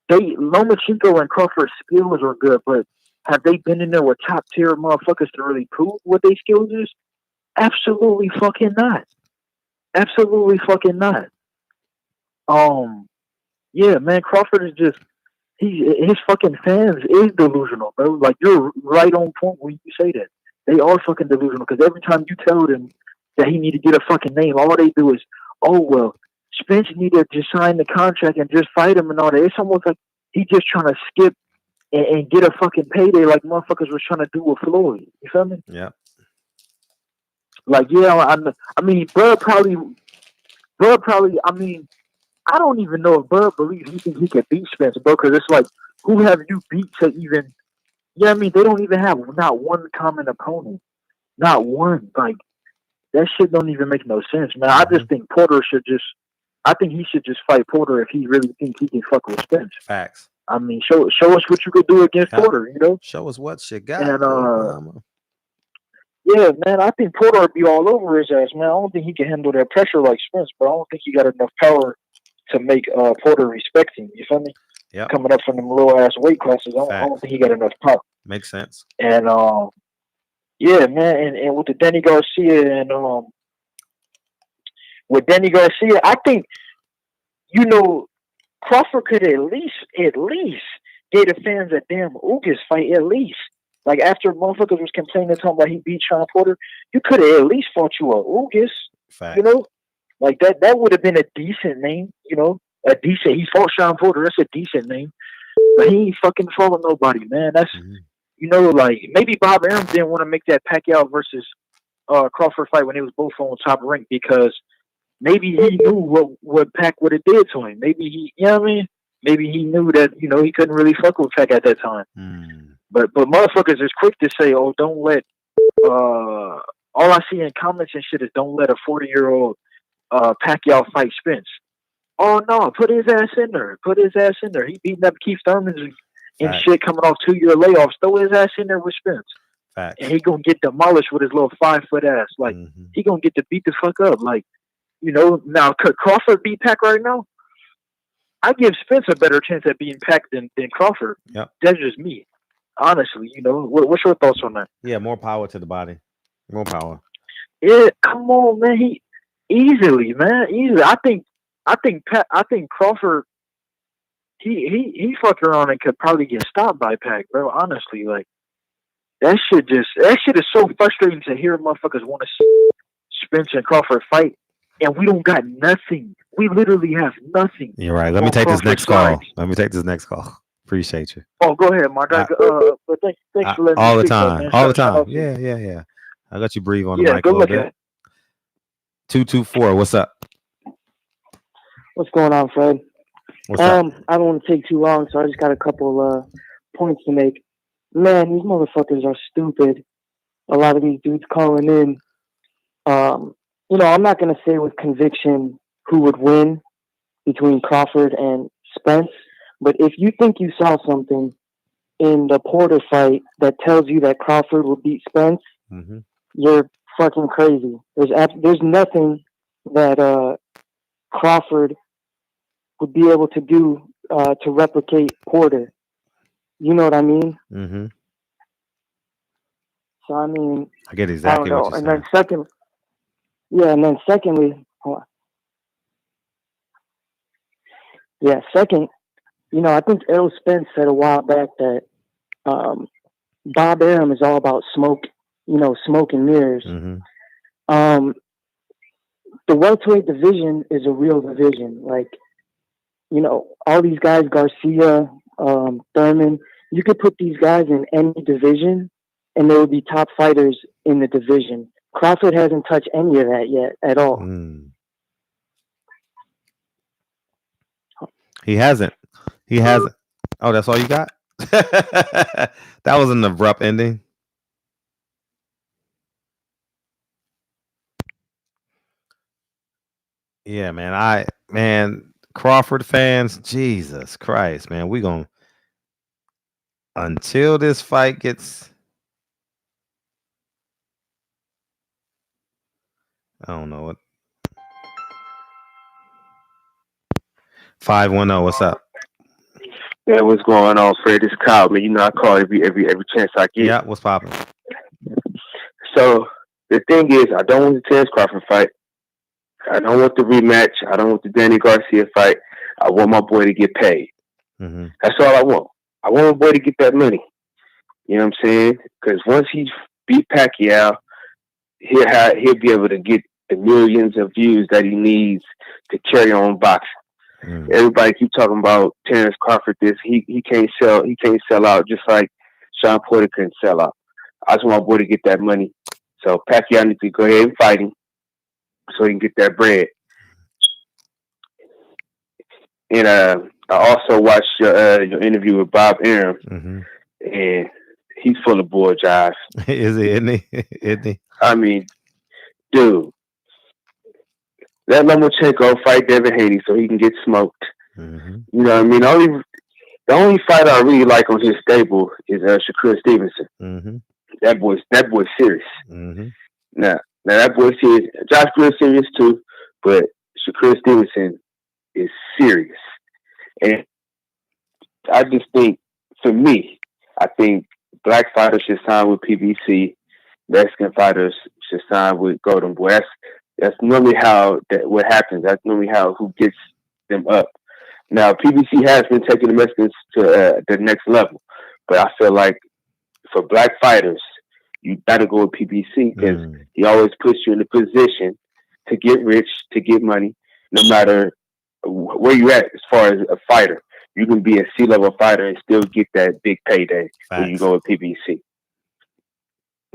Lomachenko and Crawford's skills are good, but have they been in there with top tier motherfuckers to really prove what their skills is? Absolutely fucking not. Absolutely fucking not. Yeah, man, Crawford is just his fucking fans is delusional, bro. Like, you're right on point when you say that. They are fucking delusional because every time you tell them that he need to get a fucking name, all they do is, oh well, Spence need to just sign the contract and just fight him and all that. It's almost like he just trying to skip and get a fucking payday like motherfuckers was trying to do with Floyd. You feel me? Yeah. Like, yeah, I mean, Bud probably, I mean, I don't even know if Bud believes he thinks he can beat Spence, bro, because it's like, who have you beat to even, I mean, they don't even have not one common opponent. Not one. Like, that shit don't even make no sense, man. I just think I think he should just fight Porter if he really thinks he can fuck with Spence. Facts. I mean, show us what you could do against Porter, you know? Show us what you got. And, yeah, man, I think Porter would be all over his ass, man. I don't think he can handle that pressure like Spence, but I don't think he got enough power to make Porter respect him. You feel me? Yeah. Coming up from them low ass weight classes, I don't think he got enough power. Makes sense. And yeah, man, and with the Danny Garcia and with Danny Garcia, I think, you know, Crawford could at least give the fans a damn Ugas fight at least. Like, after motherfuckers was complaining, talking about he beat Sean Porter, you could have at least fought you a Ugas. Fact. You know? Like, that would have been a decent name, you know? He fought Sean Porter, that's a decent name. But he ain't fucking fought nobody, man. That's, you know, like, maybe Bob Arum didn't want to make that Pacquiao versus Crawford fight when they was both on top rank because maybe he knew what Pac would have did to him. Maybe he, you know what I mean? Maybe he knew that, you know, he couldn't really fuck with Pac at that time. But motherfuckers is quick to say, oh, don't let, all I see in comments and shit is don't let a 40-year-old Pacquiao fight Spence. Oh, no, put his ass in there. He beating up Keith Thurman and shit coming off 2-year layoffs. Throw his ass in there with Spence. And he gonna get demolished with his little 5-foot ass. Like, he gonna get to beat the fuck up. Like, you know, now, could Crawford beat Pac right now? I give Spence a better chance at beating Pac than Crawford. Yep. That's just me. Honestly, you know, what's your thoughts on that? Yeah, more power to the body. More power. Yeah, come on, man. He easily. I think Crawford. He fucked around and could probably get stopped by Pac, bro. Honestly, like that shit is so frustrating to hear motherfuckers want to see Spence and Crawford fight, and we don't got nothing. We literally have nothing. You're right. Let me take this next call. Appreciate you. Oh, go ahead, Mark. But thanks for letting all me the speak, time. man. All the Shout time. out to you. Yeah. I let you breathe on the Yeah, mic a good little luck. bit. 224. What's up? What's going on, Fred? What's up? I don't want to take too long, so I just got a couple points to make. Man, these motherfuckers are stupid. A lot of these dudes calling in. You know, I'm not gonna say with conviction who would win between Crawford and Spence, but if you think you saw something in the Porter fight that tells you that Crawford will beat Spence, you're fucking crazy. There's nothing that Crawford would be able to do to replicate Porter. You know what I mean? Mm-hmm. So I mean, I get exactly what you're saying. And then secondly, hold on. Yeah, second, I think Errol Spence said a while back that Bob Arum is all about smoke, smoke and mirrors. Mm-hmm. The welterweight division is a real division. Like, all these guys, Garcia, Thurman, you could put these guys in any division and they would be top fighters in the division. Crawford hasn't touched any of that yet at all. He hasn't. Oh, that's all you got? That was an abrupt ending. Yeah, man. Crawford fans, Jesus Christ, man. We gonna until this fight gets. I don't know what. 510. What's up? Yeah, what's going on, Fred? It's Kyle, man. You know I call every chance I get. Yeah, what's popping? So the thing is, I don't want the Terence Crawford fight. I don't want the rematch. I don't want the Danny Garcia fight. I want my boy to get paid. Mm-hmm. That's all I want. I want my boy to get that money. You know what I'm saying? Because once he beat Pacquiao, he'll be able to get the millions of views that he needs to carry on boxing. Everybody keep talking about Terence Crawford. He can't sell out just like Sean Porter couldn't sell out. I just want my boy to get that money. So Pacquiao needs to go ahead and fight him so he can get that bread. And I also watched your interview with Bob Arum, and he's full of bull jive. Isn't he? I mean, dude, let Lomachenko fight Devin Haney so he can get smoked. Mm-hmm. You know what I mean? The only fighter I really like on his stable is Shakur Stevenson. Mm-hmm. That boy's serious. Mm-hmm. Now that boy's serious. Josh Green's serious too, but Shakur Stevenson is serious. And I just think, for me, I think black fighters should sign with PBC. Mexican fighters should sign with Golden Boy. That's normally what happens. That's normally who gets them up. Now, PBC has been taking the Mexicans to the next level, but I feel like for black fighters, you gotta go with PBC because he always puts you in a position to get rich, to get money, no matter where you at as far as a fighter. You can be a C-level fighter and still get that big payday when you go with PBC.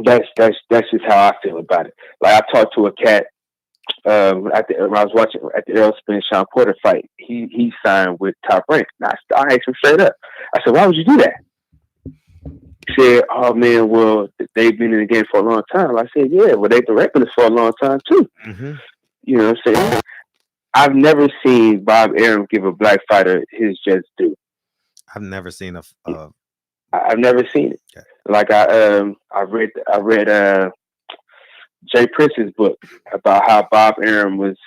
That's just how I feel about it. Like I talked to a cat when I was watching at the Errol Spence Sean Porter fight. He signed with Top Rank. And I asked him straight up. I said, "Why would you do that?" He said, "Oh man, well they've been in the game for a long time." I said, "Yeah, well they've been rapping this for a long time too." Mm-hmm. You know what I'm saying? I've never seen Bob Arum give a black fighter his just due. I've never seen I've never seen it. Okay. Like I read Jay Prince's book about how Bob Arum was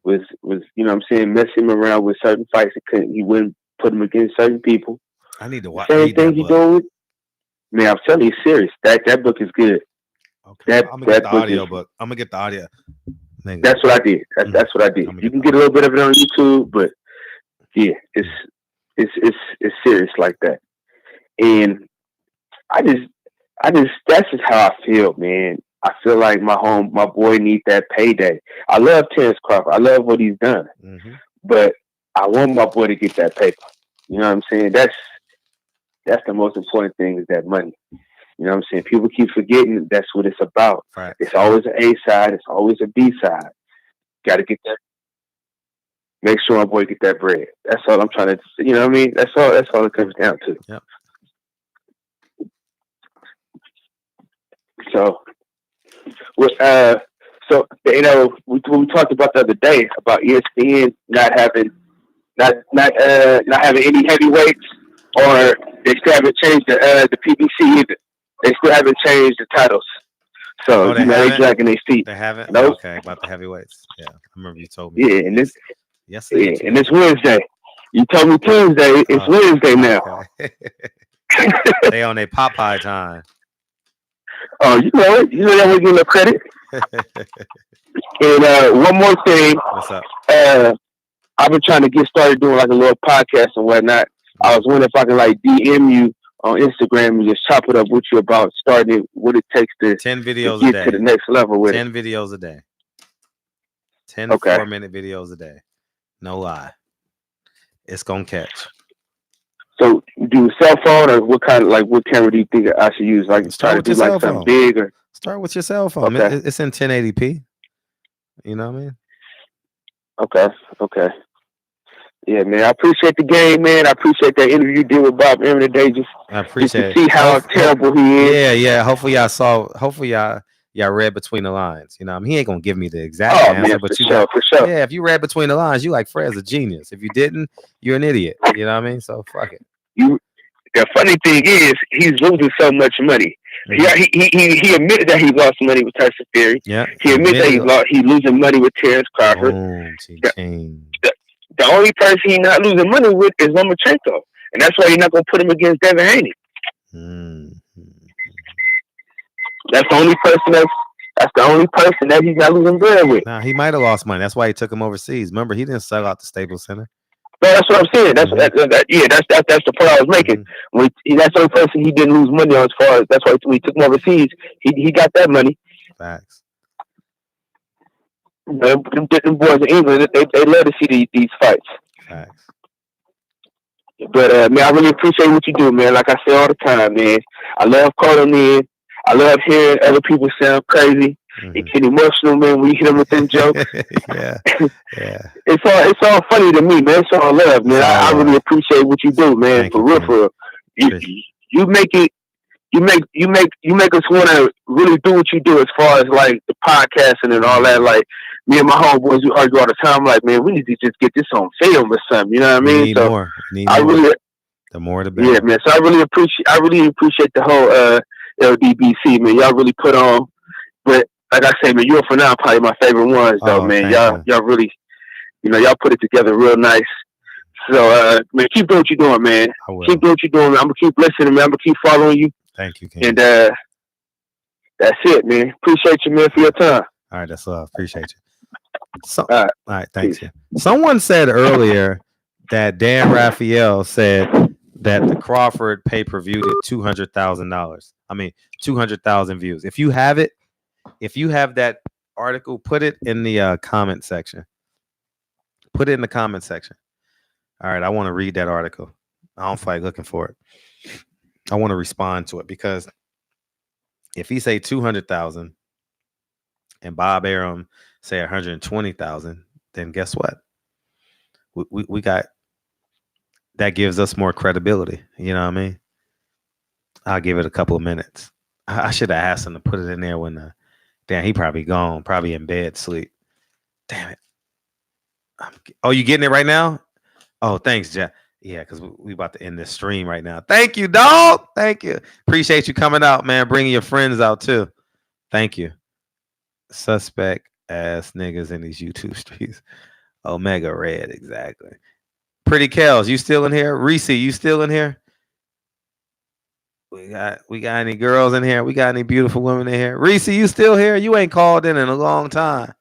you know what I'm saying, messing him around with certain fights. He wouldn't put him against certain people. I need to watch. Same thing he doing. Man, I'm telling you, serious. That book is good. Okay, I'm gonna get the audio book. I'm gonna get the audio. That's what I did. That's what I did. You can get a little bit of it on YouTube, but yeah, it's serious like that. And I just that's just how I feel, man. I feel like my boy needs that payday. I love Terence Crawford. I love what he's done, but I want my boy to get that paper. You know what I'm saying? That's the most important thing, is that money. You know what I'm saying? People keep forgetting that's what it's about. Right. It's always an A side. It's always a B side. Got to get that. Make sure my boy get that bread. That's all I'm trying to. You know what I mean? That's all it comes down to. Yep. So, you know, we talked about the other day about ESPN not having any heavyweights, or they still haven't changed the PBC either. They still haven't changed the titles. So they're dragging their feet. They haven't? Nope. Okay, about the heavyweights. Yeah, I remember you told me. Yeah, and Yesterday. Yeah, and it's Wednesday. You told me Tuesday. It's Wednesday now. Okay. They on their Popeye time. Oh, you know it. You know that we're getting the credit. And one more thing. What's up? I've been trying to get started doing like a little podcast and whatnot. I was wondering if I can like DM you on Instagram and just chop it up with you about starting what it takes to 10 videos to a get day. to the next level with 10 it. videos a day. 10 Okay. 4-minute videos a day. No lie. It's gonna catch. So do cell phone or what camera do you think I should use? Like try to do like something big or start with your cell phone. Okay. It's in 1080p. You know what I mean? Okay. Yeah, man. I appreciate the game, man. I appreciate that interview you did with Bob Aaron today. I appreciate just to see how terrible he is. Yeah. Hopefully y'all read between the lines. You know, I mean, he ain't gonna give me the exact answer, man, but for you sure, for sure. Yeah, if you read between the lines, you like Fred's a genius. If you didn't, you're an idiot. You know what I mean? So fuck it. The funny thing is, he's losing so much money. Mm-hmm. He admitted that he lost money with Tyson Fury. Yeah. He admitted that he's losing money with Terrence Crawford. The only person he's not losing money with is Lomachenko, and that's why you're not gonna put him against Devin Haney. That's the only person that he's not losing bread with. Nah, he might have lost money. That's why he took him overseas. Remember, he didn't sell out the Staples Center. No, that's what I'm saying. That's that's the point I was making. That's the only person he didn't lose money on. As far as that's why when he took him overseas, he got that money. Facts. Them boys in England, they love to see these fights. Facts. But man, I really appreciate what you do, man. Like I say all the time, man. I love calling in. I love hearing other people sound crazy. It get emotional, man, when you hit them with them jokes. Yeah. It's all funny to me, man. It's all love, man. I really appreciate what you do, man. For real. You make us want to really do what you do as far as like the podcasting and all that. Like me and my homeboys, we argue all the time. Like, man, we need to just get this on film or something. You know what I mean? Need more. The more the better. Yeah, man. So I really appreciate the whole LDBC, man. Y'all really put on. But like I say, man, you for now probably my favorite ones, though, man. Y'all really, y'all put it together real nice. So, man, keep doing what you're doing, man. Keep doing what you're doing, man. I'm gonna keep listening, man. I'm gonna keep following you. Thank you, King. And that's it, man. Appreciate you, man, for your time. All right, that's love. Appreciate you. All right, thanks. Yeah. Someone said earlier that Dan Raphael said that the Crawford pay-per-view did $200,000. I mean, 200,000 views. If you have it, if you have that article, put it in the comment section. Put it in the comment section. All right, I want to read that article. I don't feel like looking for it. I want to respond to it because if he say 200,000 and Bob Arum say 120,000, then guess what? We got that gives us more credibility. You know what I mean? I'll give it a couple of minutes. I should have asked him to put it in there when damn, he probably gone, probably in bed, sleep. Damn it. Oh, you getting it right now? Oh, thanks, Jeff. Yeah, because we about to end this stream right now. Thank you, dog. Thank you. Appreciate you coming out, man. Bringing your friends out, too. Thank you. Suspect ass niggas in these YouTube streets. Omega Red, exactly. Pretty Kels, you still in here? Reese, you still in here? We got any girls in here? We got any beautiful women in here? Reese, you still here? You ain't called in a long time.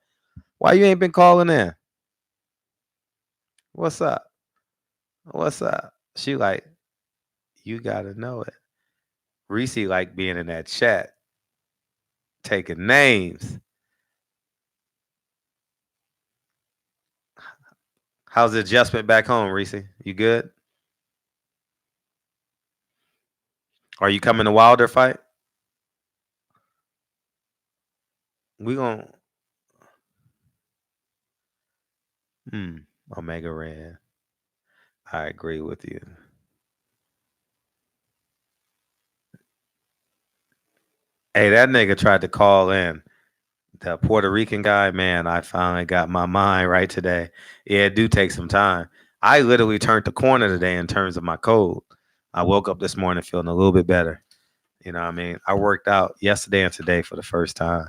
Why you ain't been calling in? What's up? What's up? She like, you gotta know it. Reese like being in that chat, taking names. How's the adjustment back home, Reese? You good? Are you coming to Wilder fight? We gonna Omega Red. I agree with you. Hey, that nigga tried to call in. The Puerto Rican guy, man, I finally got my mind right today. Yeah, it do take some time. I literally turned the corner today in terms of my cold. I woke up this morning feeling a little bit better. You know what I mean? I worked out yesterday and today for the first time.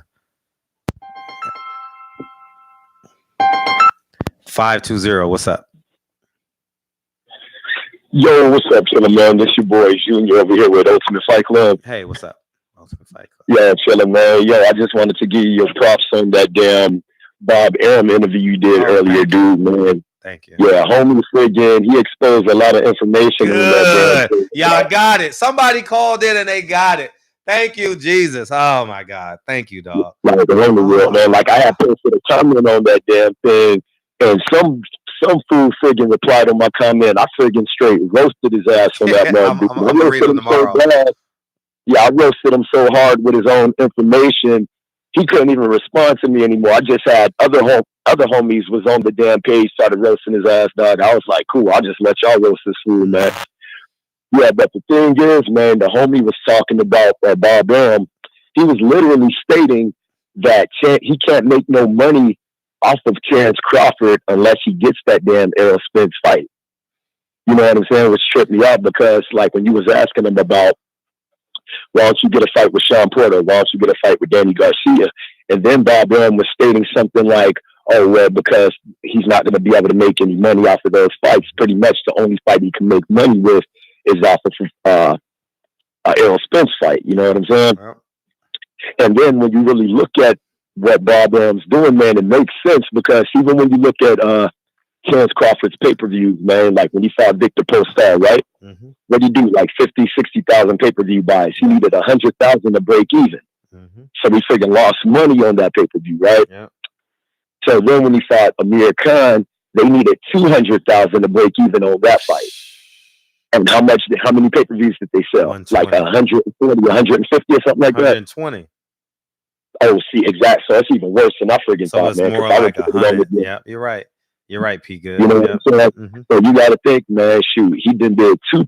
520. What's up? Yo, what's up, chillin', man? This your boy Junior over here with Ultimate Fight Club. Hey, what's up? Ultimate Fight Club. Yeah, chillin', man. Yo, I just wanted to give you your props on that damn Bob Arum interview you did earlier, dude, man. Thank you. Yeah, homie friggin', he exposed a lot of information. Good. Y'all got it. Somebody called in and they got it. Thank you, Jesus. Oh my God. Thank you, dog. Like the homie real, man. Like I had posted a comment on that damn thing, and some fool friggin' replied on my comment. I friggin' straight roasted his ass on that man. I'm gonna read him tomorrow. Yeah, I roasted him so hard with his own information, he couldn't even respond to me anymore. I just had other homies was on the damn page, started roasting his ass, dog. I was like, cool, I'll just let y'all roast this fool, man. Yeah, but the thing is, man, the homie was talking about Bob Arum. He was literally stating that he can't make no money off of Terrence Crawford unless he gets that damn Errol Spence fight. You know what I'm saying? Which tripped me out because, like, when you was asking him about, why don't you get a fight with Sean Porter? Why don't you get a fight with Danny Garcia? And then Bob Arum was stating something like, oh, well, because he's not going to be able to make any money off of those fights. Pretty much the only fight he can make money with is off of Errol Spence fight. You know what I'm saying? Wow. And then when you really look at what Bob Arum's doing, man, it makes sense because even when you look at Terrence Crawford's pay-per-view, man, like when he fought Victor Postal, right? Mm-hmm. What did he do? Like 50, 60,000 pay-per-view buys. He needed 100,000 to break even. Mm-hmm. So he friggin' lost money on that pay-per-view, right? Yeah. So then when he fought Amir Khan, they needed 200,000 to break even on that fight. And how many pay-per-views did they sell? Like 140, 150 or something like that? 120. Oh, see, exactly. So that's even worse than I friggin' thought, man. More like 100. Yeah, you're right. You're right, P. Good. You know what I'm saying? Mm-hmm. So you got to think, man, shoot, he did 2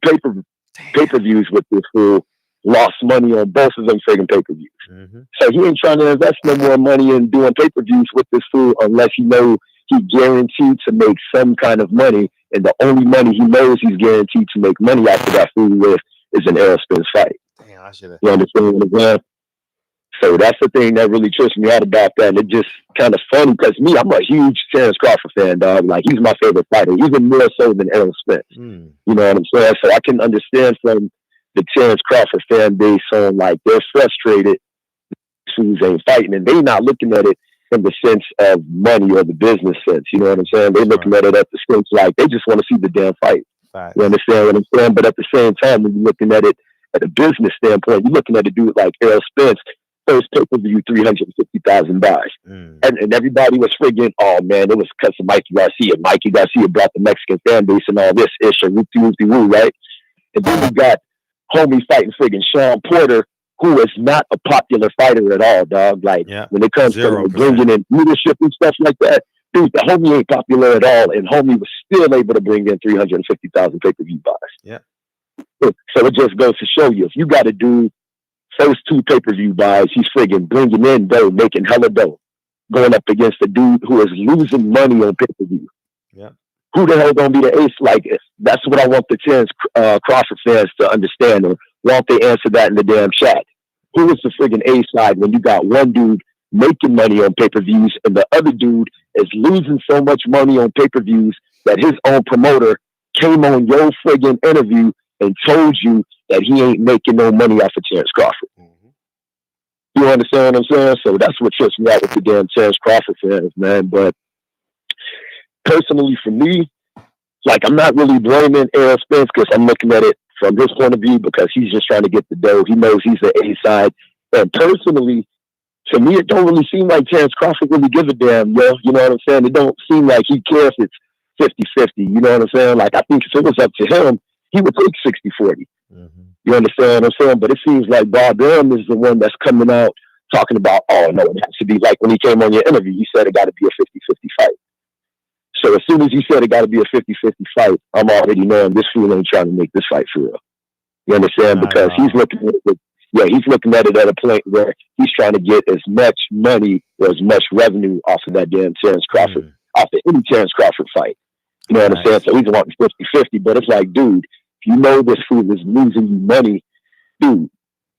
pay-per-views with this fool, lost money on both of them friggin' pay-per-views. Mm-hmm. So he ain't trying to invest no more money in doing pay-per-views with this fool unless he knows he's guaranteed to make some kind of money, and the only money he knows he's guaranteed to make money after that fool with is an Errol Spence fight. Damn, I should have. You understand what I'm saying? So that's the thing that really trips me out about that. And it just kind of funny because I'm a huge Terrence Crawford fan, dog. Like, he's my favorite fighter, even more so than Errol Spence. You know what I'm saying? So I can understand from the Terrence Crawford fan base on, like, they're frustrated who's ain't fighting, and they're not looking at it from the sense of money or the business sense. You know what I'm saying? They're looking at it at the sense like they just want to see the damn fight. Right. You understand what I'm saying? But at the same time, when you're looking at it at a business standpoint, you're looking at a dude like Errol Spence, first pay-per-view, 350,000 buys. And everybody was friggin', oh man, it was because of Mikey Garcia. Mikey Garcia brought the Mexican fan base and all this ish and woo, right? And then you got homie fighting friggin' Sean Porter, who is not a popular fighter at all, dog. Like, when it comes to like, bringing in leadership and stuff like that, dude, the homie ain't popular at all, and homie was still able to bring in 350,000 pay-per-view buys. Yeah. So it just goes to show you, if you got to do first 2 pay-per-view buys, he's friggin' bringing in dough, making hella dough, going up against a dude who is losing money on pay-per-view. Yeah. Who the hell gonna be the ace? Like, that's what I want the Terrence Crawford fans to understand, or won't they answer that in the damn chat? Who is the friggin' A side when you got one dude making money on pay-per-views and the other dude is losing so much money on pay-per-views that his own promoter came on your friggin' interview and told you that he ain't making no money off of Terrence Crawford? You understand what I'm saying? So that's what trips me out with the damn Terrence Crawford fans, man. But personally, for me, like, I'm not really blaming Errol Spence because I'm looking at it from his point of view because he's just trying to get the dough. He knows he's the A side. And personally, to me, it don't really seem like Terrence Crawford really give a damn, yo. You know what I'm saying? It don't seem like he cares if it's 50-50. You know what I'm saying? Like, I think if it was up to him, he would take 60-40. You understand what I'm saying? But it seems like Bob Arum is the one that's coming out talking about, oh, no, it has to be like when he came on your interview, you said it got to be a 50-50 fight. So as soon as you said it got to be a 50-50 fight, I'm already knowing this fool ain't trying to make this fight for real. You understand? Because he's looking at it, he's looking at it at a point where he's trying to get as much money or as much revenue off of that damn Terrence Crawford, off of any Terrence Crawford fight. You know what I'm saying? So he's wanting 50-50, but it's like, dude, if you know this fool is losing you money, dude,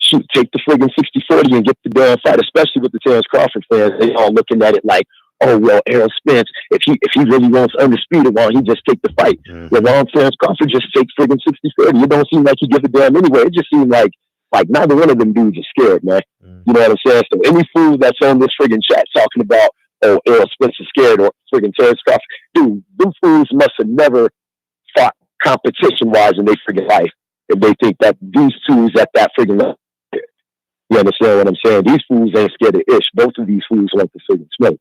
shoot, take the friggin' 60-40 and get the damn fight, especially with the Terrence Crawford fans. They all looking at it like, oh well, Errol Spence, if he really wants undisputed, why don't he just take the fight? Well, why don't Terrence Crawford just take friggin' 60-30? It don't seem like he gives a damn anyway. It just seems like neither one of them dudes is scared, man. You know what I'm saying? So any fool that's on this friggin' chat talking about, oh, Errol Spence is scared or friggin' Terrence Crawford, dude, them fools must have never fought competition-wise in their friggin' life if they think that these two is at that friggin' level. You understand what I'm saying? These fools ain't scared of ish. Both of these fools want to friggin' smoke.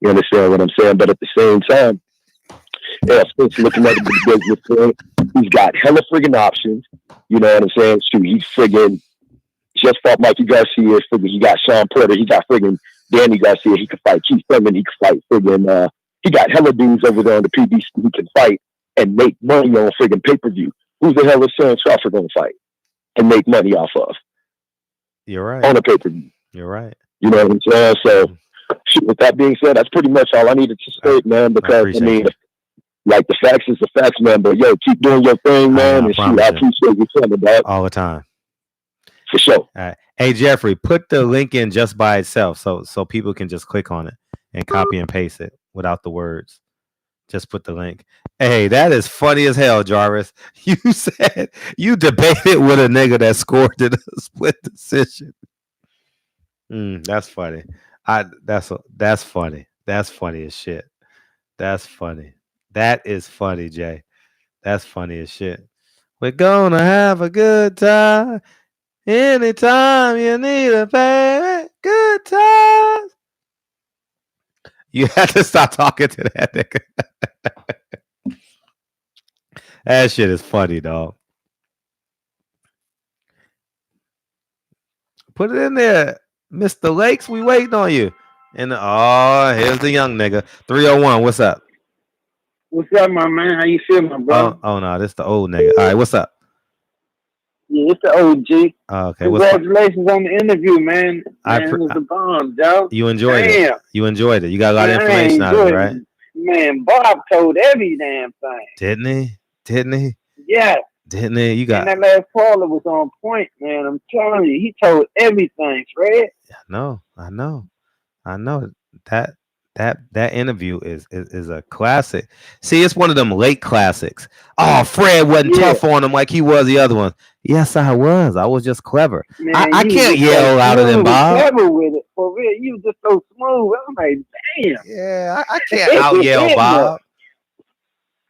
You understand what I'm saying? But at the same time, Errol Spence looking at the business thing. He's got hella friggin' options. You know what I'm saying? Shoot, he's friggin' just fought Mikey Garcia. Friggin' he got Sean Porter. He got friggin' Danny Garcia. He could fight Keith Thurman. He could fight friggin' he got hella dudes over there on the PBC who can fight and make money on friggin' pay-per-view. Who the hell is Terrence Crawford gonna fight and make money off of? You're right. On a pay-per-view. You're right. You know what I'm saying? So with that being said, that's pretty much all I needed to state, man, because I mean, like the facts is the facts, man. But yo, keep doing your thing, man. And shoot, I appreciate you telling me that. All the time. For sure. All right. Hey Jeffrey, put the link in just by itself so people can just click on it and copy and paste it without the words. Just put the link. Hey, that is funny as hell, Jarvis. You said you debated with a nigga that scored in a split decision. That's funny. That's funny. That's funny as shit. That's funny. That is funny, Jay. That's funny as shit. We're gonna have a good time. Anytime you need a baby, good times. You have to stop talking to that nigga. That shit is funny, dog. Put it in there. Mr. Lakes, we waiting on you. And here's the young nigga. 301, what's up? What's up, my man? How you feeling, bro? Oh no, this the old nigga. All right, what's up? Yeah, it's the OG. Okay, congratulations on the interview, man. It was a bomb, Joe. You enjoyed it. You enjoyed it. You got a lot of information out of it, right? Man, Bob told every damn thing. Didn't he? Yeah. Didn't he? You got. And that last caller was on point, man. I'm telling you, he told everything, Fred. I know. That interview is a classic. See, it's one of them late classics. Oh, Fred wasn't tough on him like he was the other ones. Yes, I was. I was just clever. Man, I can't yell louder than Bob. Clever with it, for real. You just so smooth. I'm like, damn. Yeah, I can't out yell Bob.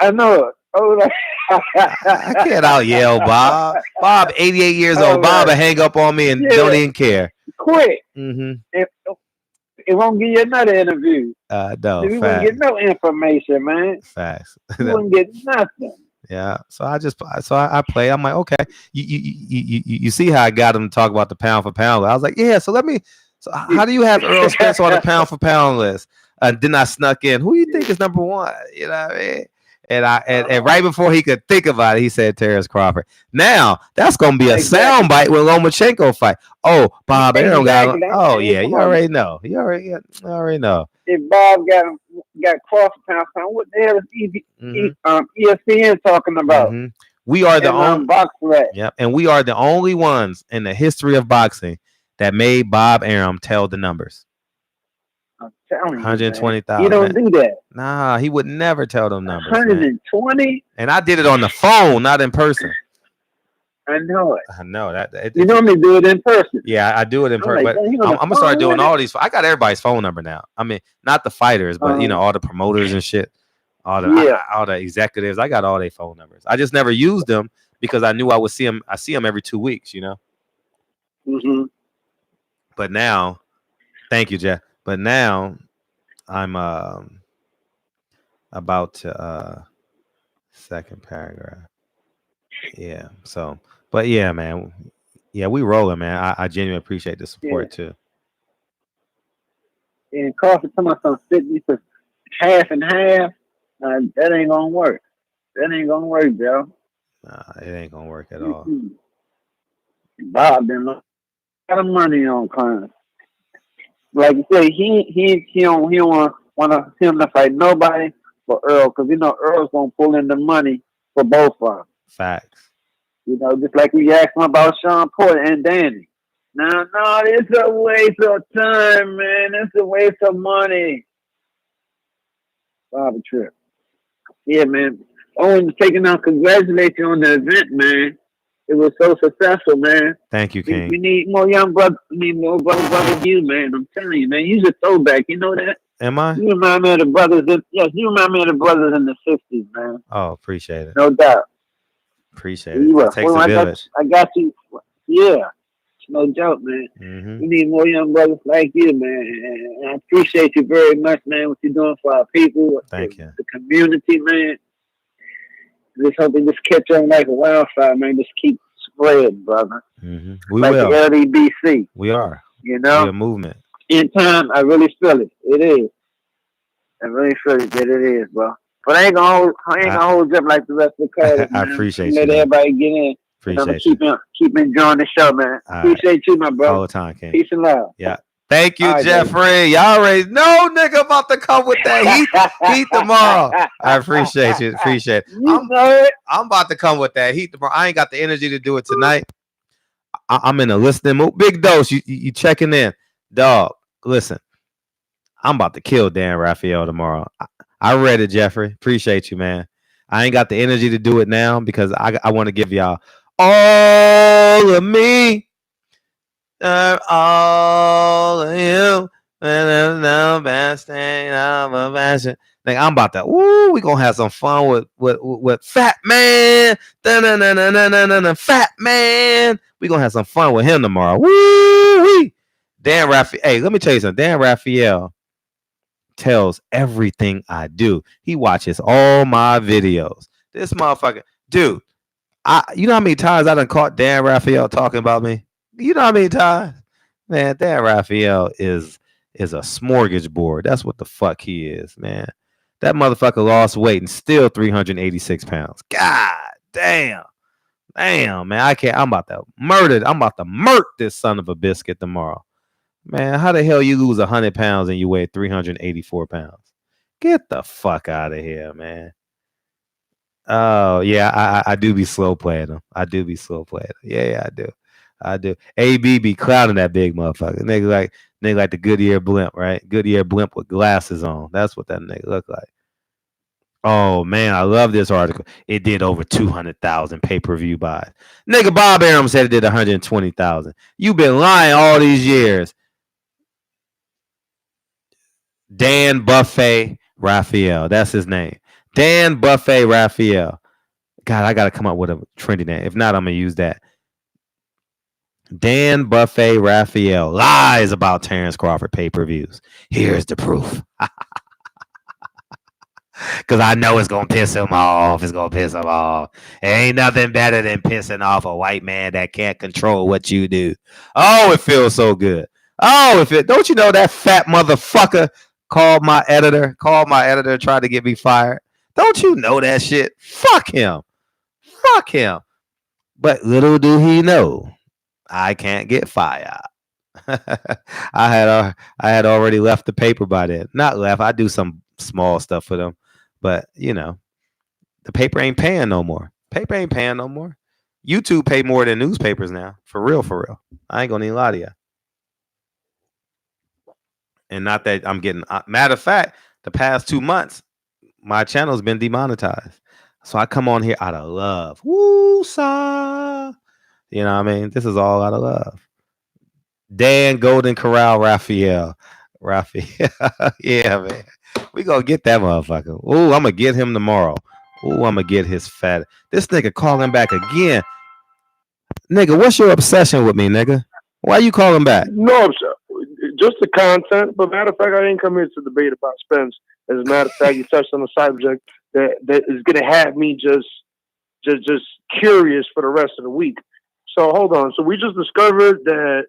I know it. I can't out yell Bob. Bob, 88 years old. Bob will hang up on me and don't even care. Quick. It won't give you another interview. No, we wouldn't get no information, man. Facts. We wouldn't get nothing. Yeah. So I play. I'm like, okay. You see how I got him to talk about the pound for pound list. I was like, yeah. So how do you have Earl Spence on the pound for pound list? Then I snuck in. Who you think is number one? You know what I mean? And right before he could think about it, he said Terrence Crawford. Now that's gonna be a soundbite when Lomachenko fight. Oh, Bob Arum got. Oh yeah, you already know. You already know. If Bob got Crawford pound, what the hell is ESPN talking about? We are the only. Yep, and we are the only ones in the history of boxing that made Bob Arum tell the numbers. I'm telling you, 120,000. You don't do that. Nah, he would never tell them numbers. 120. And I did it on the phone, not in person. I know it. I know that. You normally do it in person. Yeah, I do it in person. But I'm gonna start doing all these. I got everybody's phone number now. I mean, not the fighters, but all the promoters and shit, all the executives. I got all their phone numbers. I just never used them because I knew I would see them. I see them every 2 weeks, you know. But now, thank you, Jeff. But now, I'm about to second paragraph. Yeah. So, but yeah, man. Yeah, we rolling, man. I genuinely appreciate the support too. And Crawford talking about some 50 for half and half. That ain't gonna work. That ain't gonna work, Joe. Nah, it ain't gonna work at all. Bob been a lot of money on clients. Like you say, he don't want him to fight nobody for Earl, because you know Earl's gonna pull in the money for both of them. Facts. You know, just like we asked him about Sean Porter and Danny. No, it's a waste of time, man. It's a waste of money. Barber trip. Yeah, man. I want to take and congratulate you on the event, man. It was so successful, man. Thank you, King. We need more young brothers. We need more brothers like you, man. I'm telling you, man. You're a throwback. You know that? Am I? You remind me of the brothers. Yes, you remind me of the brothers in the 50s, man. Oh, appreciate it. No doubt. Appreciate it. It takes a village. I got you. Yeah. No joke, man. Mm-hmm. We need more young brothers like you, man. And I appreciate you very much, man, what you're doing for our people. Thank you. The community, man. Just hope it just catch on like a wildfire, man. Just keep spreading, brother. Mm-hmm. We like will. The LDBC. We are. You know? We're a movement. In time, I really feel it. It is. I really feel it that it is, bro. But I ain't gonna hold you up like the rest of the cars. I appreciate you. Let everybody get in. Appreciate you. Keep enjoying the show, man. Appreciate you, my brother. All the time, King. Peace and love. Yeah. Thank you, right, Jeffrey. Baby. Y'all already know nigga about to come with that heat tomorrow. I appreciate you. Appreciate it. I'm about to come with that heat tomorrow. I ain't got the energy to do it tonight. I'm in a listening mood. Big Dose, you checking in. Dog, listen. I'm about to kill Dan Raphael tomorrow. I read it, Jeffrey. Appreciate you, man. I ain't got the energy to do it now because I want to give y'all all of me. All of you. And no best thing of a passion. Like, I'm about to, we gonna have some fun with Fat Man. Fat Man. We gonna have some fun with him tomorrow. Woo-wee. Dan Raphael. Hey, let me tell you something. Dan Raphael tells everything I do. He watches all my videos. This motherfucker, dude. You know how many times I done caught Dan Raphael talking about me? You know how many times? Man, Dan Raphael is a smorgasbord. That's what the fuck he is, man. That motherfucker lost weight and still 386 pounds. God damn. Damn, man. I'm about to murk this son of a biscuit tomorrow. Man, how the hell you lose 100 pounds and you weigh 384 pounds? Get the fuck out of here, man. Oh, yeah, I do be slow playing them. Yeah, I do. AB be clowning that big motherfucker. Nigga like the Goodyear blimp, right? Goodyear blimp with glasses on. That's what that nigga look like. Oh, man, I love this article. It did over 200,000 pay-per-view buys. Nigga, Bob Arum said it did 120,000. You been lying all these years. Dan Buffet Raphael. That's his name. Dan Buffet Raphael. God, I got to come up with a trendy name. If not, I'm going to use that. Dan Buffet Raphael lies about Terrence Crawford pay-per-views. Here's the proof. Because I know it's going to piss him off. Ain't nothing better than pissing off a white man that can't control what you do. Oh, it feels so good. Don't you know that fat motherfucker called my editor, tried to get me fired? Don't you know that shit? Fuck him. But little do he know, I can't get fired. I had already left the paper by then. Not left. I do some small stuff for them. But, you know, the paper ain't paying no more. YouTube pay more than newspapers now. For real. I ain't going to even lie to you. And not that I'm getting... matter of fact, the past 2 months, my channel's been demonetized. So I come on here out of love. Woo-saw. You know what I mean? This is all out of love. Dan Golden Corral Raphael. Yeah, man. We gonna get that motherfucker. Ooh, I'm gonna get him tomorrow. Ooh, I'm gonna get his fat. This nigga calling back again. Nigga, what's your obsession with me, nigga? Why you calling back? No, just the content. But matter of fact, I didn't come here to debate about Spence. As a matter of fact, you touched on a subject that is gonna have me just curious for the rest of the week. So hold on. So we just discovered that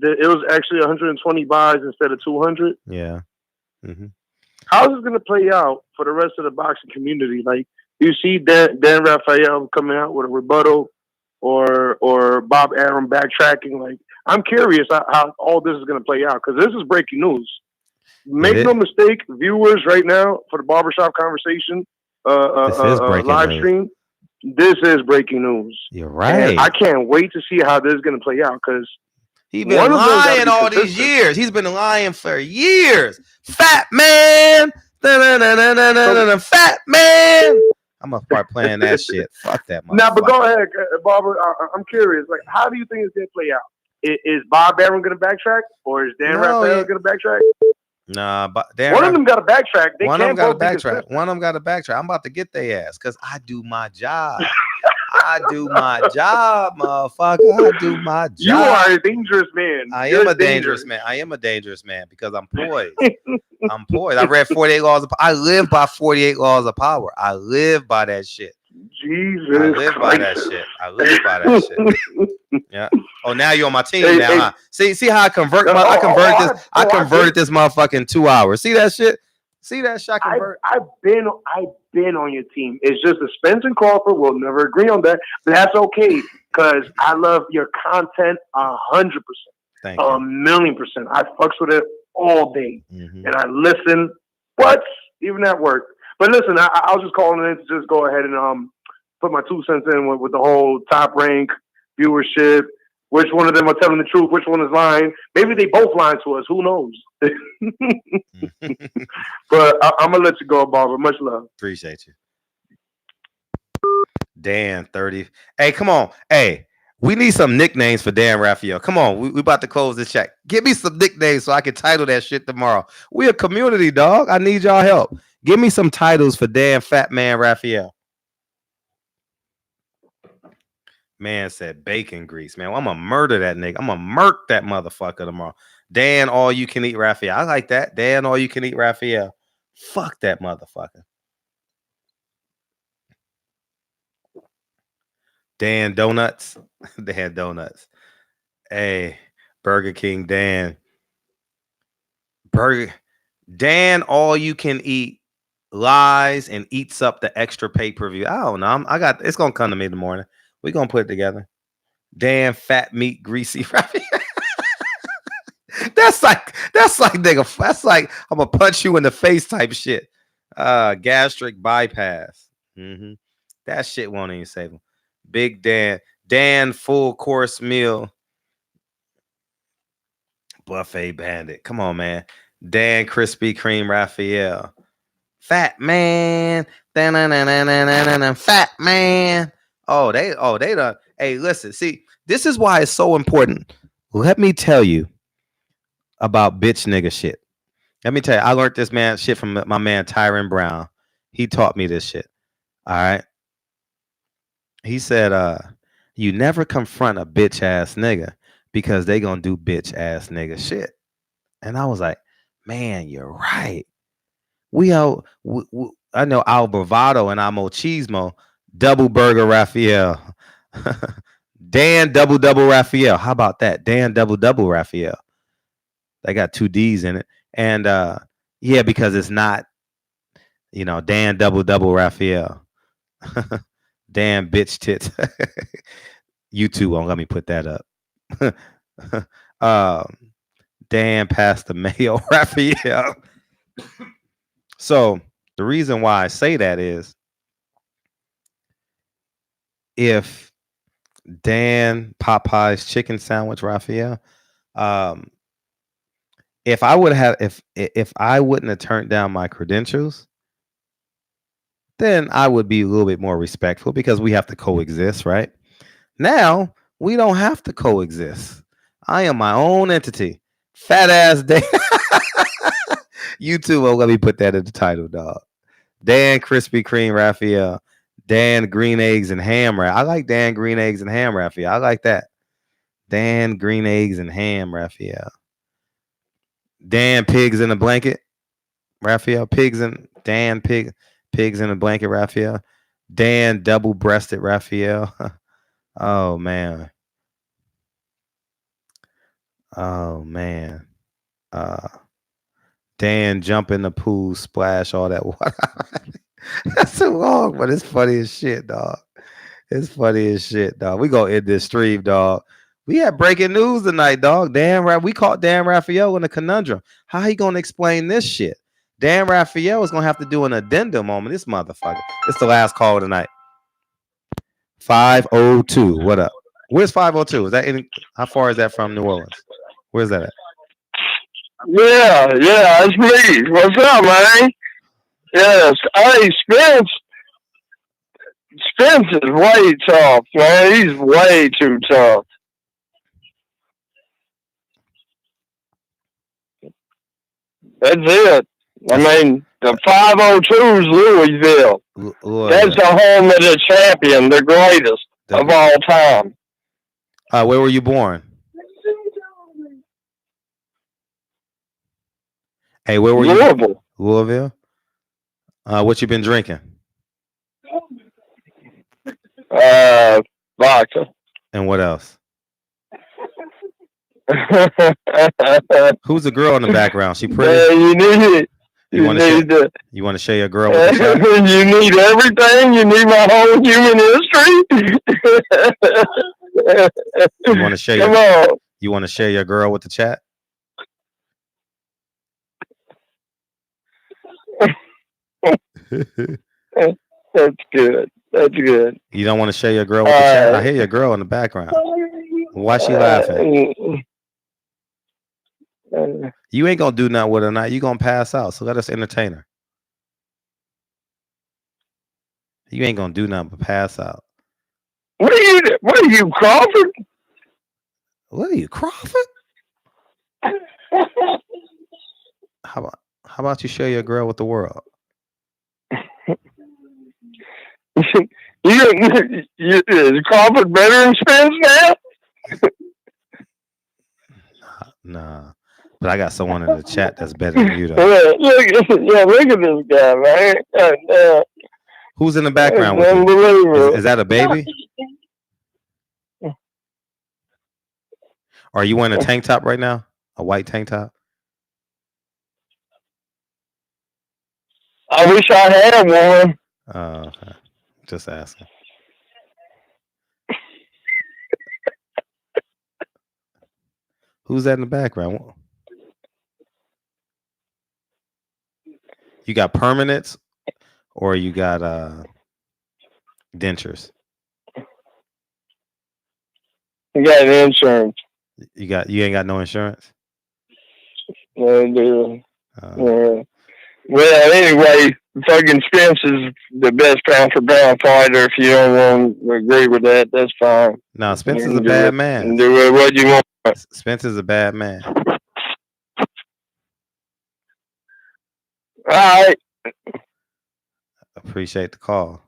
it was actually 120 buys instead of 200. Yeah. Mm-hmm. How is it going to play out for the rest of the boxing community? Like, do you see Dan Raphael coming out with a rebuttal or Bob Arum backtracking? Like, I'm curious how all this is going to play out because this is breaking news. Make no mistake, viewers, right now for the Barbershop Conversation live stream, this is breaking news. You're right. And I can't wait to see how this is going to play out because he's been lying all these years. He's been lying for years. Fat Man, Fat man. I'm gonna start playing that shit. Fuck that motherfucker. Now, but go ahead, Barbara. I'm curious. Like, how do you think it's gonna play out? Is Bob Arum gonna backtrack, or is Dan Raphael gonna backtrack? Nah, but one of them got to backtrack. They one of them can't got to both be backtrack. One of them got to backtrack. I'm about to get their ass because I do my job. I do my job, motherfucker. I do my job. You are a dangerous man. I am a dangerous man. I am a dangerous man because I'm poised. I'm poised. I read 48 laws of. I live by 48 laws of power. I live by that shit. Jesus. I live by that shit. I live by that shit. Yeah. Oh, now you're on my team now. Huh? See how I convert. I converted this motherfucker in 2 hours. See that shit? See that shit? I've been on your team. It's just that Spence and Crawford will never agree on that, but that's okay because I love your content 100%, Thank you. 1,000,000%. I fucks with it all day, and I listen. But even at work. But listen, I was just calling in to just go ahead and put my 2 cents in with the whole top rank viewership. Which one of them are telling the truth? Which one is lying? Maybe they both lying to us. Who knows? But I'm gonna let you go, Barbara. Much love. Appreciate you, Dan. 30. Hey, come on. Hey, we need some nicknames for Dan Raphael. Come on, we about to close this check. Give me some nicknames so I can title that shit tomorrow. We a community, dog. I need y'all help. Give me some titles for Dan Fat Man Raphael. Man said bacon grease. Man, I'm gonna murder that nigga. I'm gonna murk that motherfucker tomorrow. Dan, all you can eat Raphael. I like that. Dan, all you can eat Raphael. Fuck that motherfucker. Dan Donuts. Dan Donuts. Hey, Burger King Dan. Dan, all you can eat lies and eats up the extra pay-per-view. I don't know. It's gonna come to me in the morning. We're gonna put it together. Damn fat meat, greasy Raphael. That's like nigga. That's like I'm gonna punch you in the face type shit. Gastric bypass. That shit won't even save him. Big Dan full course meal. Buffet bandit. Come on, man. Dan Krispy Kreme Raphael. Fat man. Fat man. Oh, they done. Hey, listen, see, this is why it's so important. Let me tell you about bitch nigga shit. Let me tell you, I learned this man shit from my man Tyron Brown. He taught me this shit. All right. He said, you never confront a bitch ass nigga because they gonna do bitch ass nigga shit. And I was like, man, you're right. I know Al Bravado and Al Machismo. Double burger Raphael. Dan double Raphael. How about that? Dan double Raphael. They got 2 D's in it. And yeah, because it's not, Dan double Raphael. Dan bitch tits. YouTube won't let me put that up. Dan past the mayo Raphael. So the reason why I say that is if Dan Popeye's chicken sandwich Raphael, if I would have if I wouldn't have turned down my credentials, then I would be a little bit more respectful because we have to coexist, right? Now we don't have to coexist. I am my own entity. Fat ass Dan. YouTube won't let me put that in the title, dog. Dan Krispy Kreme Raphael. Dan green eggs and ham. I like Dan green eggs and ham Raphael. I like that. Dan green eggs and ham Raphael. Dan pigs in a blanket Raphael. Pigs in a blanket Raphael. Dan double breasted Raphael. Oh man. Oh man. Dan jump in the pool, splash all that water. That's too long, but it's funny as shit, dog. It's funny as shit, dog. We gonna end this stream, dog. We had breaking news tonight, dog. We caught Dan Raphael in a conundrum. How he gonna explain this shit? Dan Raphael is gonna have to do an addendum on this motherfucker. It's the last call tonight. 502. What up? Where's 502? Is that how far is that from New Orleans? Where's that at? Yeah, it's me. What's up, man? Yes. Hey, Spence is way tough, man. He's way too tough. That's it. I mean, the 502 is Louisville. That's the home of the champion, the greatest of all time. Where were you born? Hey, where were you? Louisville. What you been drinking? Vodka. And what else? Who's the girl in the background? She pretty? You need it. You want to share your girl with the chat? You need everything. You need my whole human history. You want to share Come on. You want to share your girl with the chat? That's good. That's good. You don't want to share your girl with the chat? I hear your girl in the background. Why she laughing? You ain't gonna do nothing with her tonight. You gonna pass out. So let us entertain her. You ain't gonna do nothing but pass out. What are you, Crawford? What are you, Crawford? How about you share your girl with the world? Is Crawford better than Spence now? Nah. But I got someone in the chat that's better than you, though. Look at this guy, man. Who's in the background with you? Is that a baby? Are you wearing a tank top right now? A white tank top? I wish I had one. Oh, okay. Just asking. Who's that in the background? You got permanents or you got dentures? You got insurance. You ain't got no insurance? Yeah, I do. Yeah. Well, anyway, fucking Spence is the best pound for pound fighter. If you don't want to agree with that, that's fine. No, Spence is a bad man. Do what you want. Spence is a bad man. All right. Appreciate the call.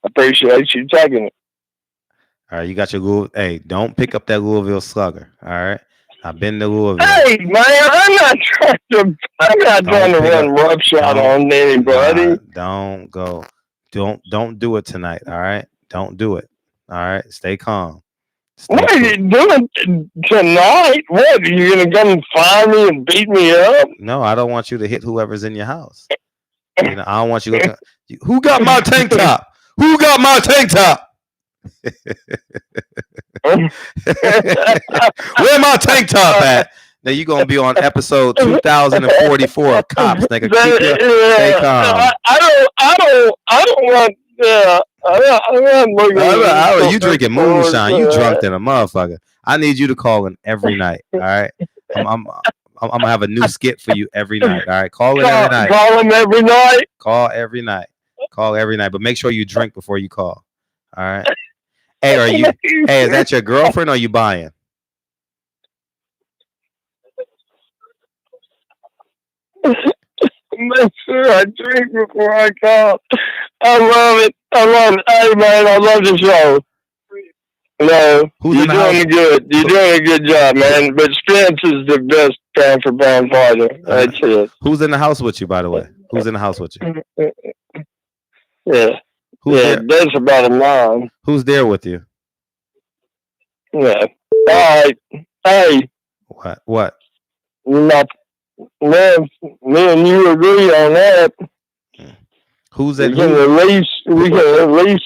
Appreciate you taking it. All right, you got your Louisville. Hey, don't pick up that Louisville slugger. All right, I've been to Louisville. Hey, man, I'm not trying to run roughshod on anybody. Don't go. Don't do it tonight. All right, don't do it. All right, stay calm. What are you doing tonight? What, are you gonna come find me and beat me up? No, I don't want you to hit whoever's in your house. You know, I don't want you looking. Who got my tank top? Who got my tank top? Where my tank top at? Now you gonna be on episode 2044 of Cops, nigga. Stay calm. I don't want. You drinking moonshine? You drunk than a motherfucker. I need you to call in every night. All right, I'm gonna have a new skit for you every night. All right, call in every night. Call him every night. Call every night. Call every night, but make sure you drink before you call. All right. Hey, is that your girlfriend or are you buying? Make sure I drink before I call. I love it. Hey, man, I love the show. No, you're doing good. You're doing a good job, man. But Spence is the best pound for pound fighter. That's it. Who's in the house with you, by the way? Who's in the house with you? Yeah. That's about a line. Who's there with you? Yeah. All right. Hey. What? Me and you agree on that. Who's in? We can at least.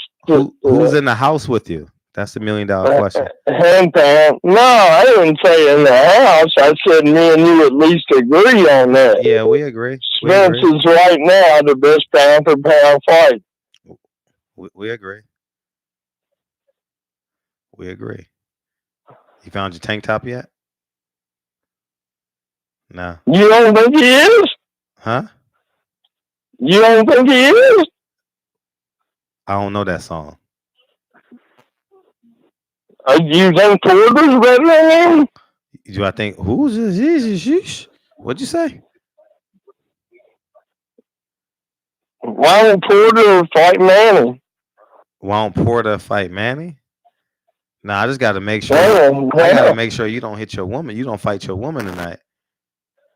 Who's in the house with you? That's $1 million question. Hand pound. No, I didn't say in the house. I said me and you at least agree on that. Yeah, we agree. Spence is right now the best pound for pound fight. We agree. We agree. You found your tank top yet? No. You don't think he is? Huh? You don't think he is? I don't know that song. You think Porter's better than him? Do I think who's this? What'd you say? Why don't Porter fight Manny? Why don't Porter fight Manny? Nah, I just got to make sure. Yeah. I got to make sure you don't hit your woman. You don't fight your woman tonight.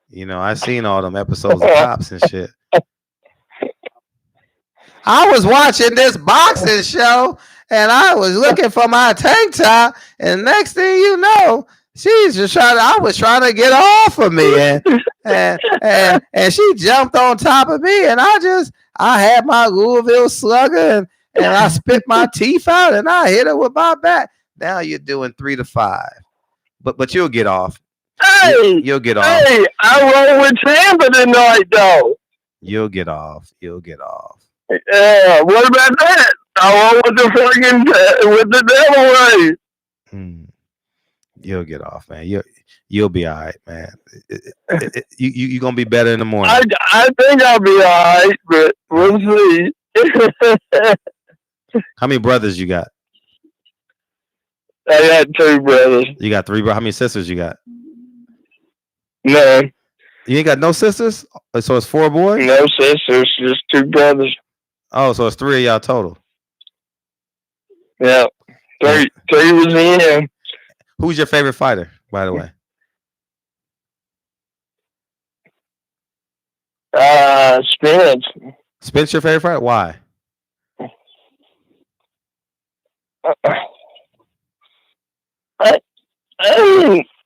You know, I seen all them episodes of Cops and shit. I was watching this boxing show and I was looking for my tank top, and next thing you know, she's just I was trying to get off of me, and she jumped on top of me, and I had my Louisville Slugger, and I spit my teeth out, and I hit her with my bat. Now you're doing 3 to 5, but you'll get off. Hey, you'll get off. Hey, I roll with Tampa tonight, though. You'll get off. You'll get off. Yeah, what about that? I roll with the Devil Rays. You'll get off, man. You'll be all right, man. You're gonna be better in the morning. I think I'll be all right, but we'll see. How many brothers you got? I got 2 brothers. You got 3 brothers. How many sisters you got? None. You ain't got no sisters? So it's 4 boys? No sisters, just 2 brothers. Oh, so it's 3 of y'all total. Yeah. 3 was in. Who's your favorite fighter, by the way? Spence. Spence your favorite fighter? Why?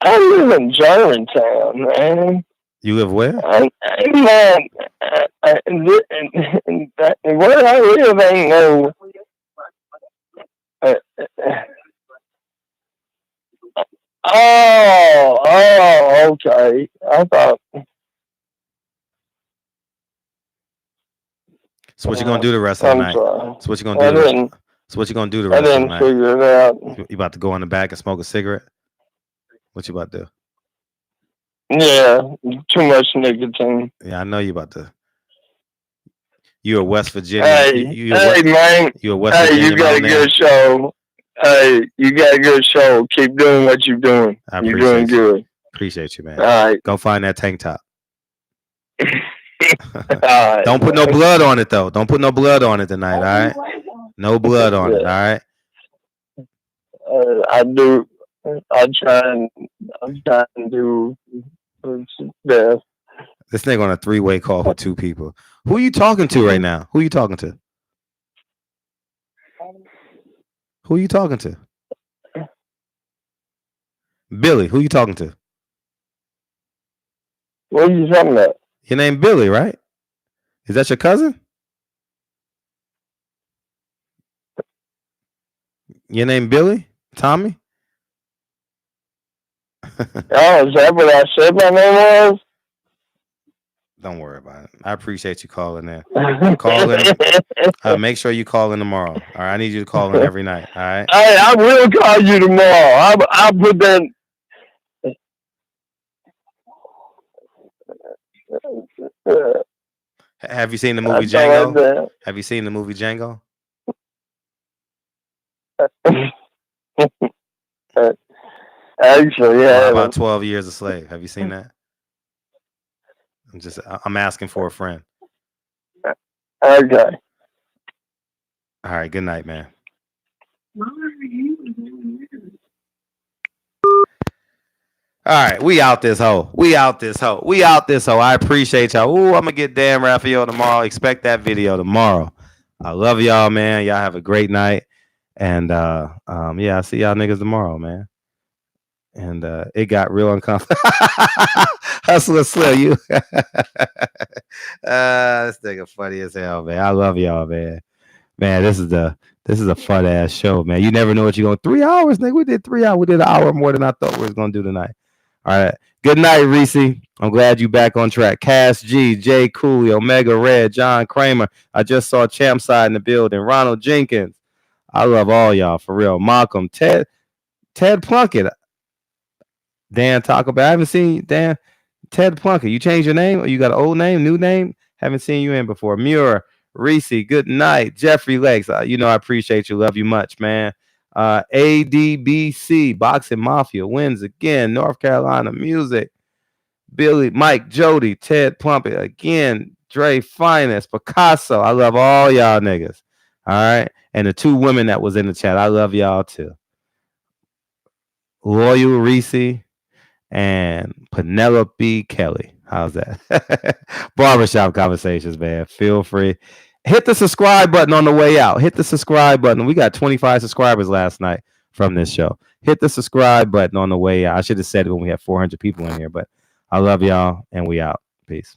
I live in Germantown, man. You live where? Man, where I live ain't no. Okay. I thought. So what you gonna do the rest of the night? Sorry. So what you gonna do? So what you gonna do the rest of the night? I didn't figure it out. You about to go in the back and smoke a cigarette? What you about to do? Yeah, too much nicotine. Yeah, I know you about to. You're a West Virginia. Hey, man. You're a West Virginia. You got a good show. Hey, you got a good show. Keep doing what you're doing. You're doing good. Appreciate you, man. All right. Go find that tank top. All right. Don't put no blood on it, though. Don't put no blood on it tonight, all right? No blood on it, all right? I do. I'm trying to do best. This nigga on a 3-way call with 2 people. Who are you talking to right now? Who are you talking to? Who are you talking to? Billy, who you talking to? What are you talking about? Your name Billy, right? Is that your cousin? Your name Billy? Tommy? Oh, is that what I said my name was? Don't worry about it. I appreciate you calling in. Call in. Make sure you call in tomorrow. All right, I need you to call in every night. All right. Hey, I will call you tomorrow. I'll put that. Have you seen the movie Django? Have you seen the movie Django? Actually, yeah. About 12 Years a Slave. Have you seen that? I'm asking for a friend. Okay. All right. Good night, man. All right, we out this hole. I appreciate y'all. Ooh, I'm gonna get Dan Raphael tomorrow. Expect that video tomorrow. I love y'all, man. Y'all have a great night. And yeah, I'll see y'all niggas tomorrow, man. And it got real uncomfortable. Hustler Slim, you. This nigga funny as hell, man. I love y'all, man. Man, this is a fun ass show, man. You never know what you're going. 3 hours, nigga. We did 3 hours. We did an hour more than I thought we was gonna do tonight. All right. Good night, Reese. I'm glad you back on track. Cass G, Jay Cooley, Omega Red, John Kramer. I just saw Champside in the building. Ronald Jenkins. I love all y'all for real. Malcolm, Ted Plunkett, Dan Taco Bell. I haven't seen Dan. Ted Plunkett, you changed your name or you got an old name, new name? Haven't seen you in before. Muir, Reese, good night. Jeffrey Legs, I appreciate you. Love you much, man. ADBC, Boxing Mafia wins again. North Carolina Music. Billy, Mike, Jody, Ted Plunkett again. Dre Finest, Picasso. I love all y'all niggas. All right. And the 2 women that was in the chat, I love y'all too. Loyal Reese and Penelope Kelly. How's that? Barbershop conversations, man. Feel free. Hit the subscribe button on the way out. Hit the subscribe button. We got 25 subscribers last night from this show. Hit the subscribe button on the way out. I should have said it when we had 400 people in here, but I love y'all and we out. Peace.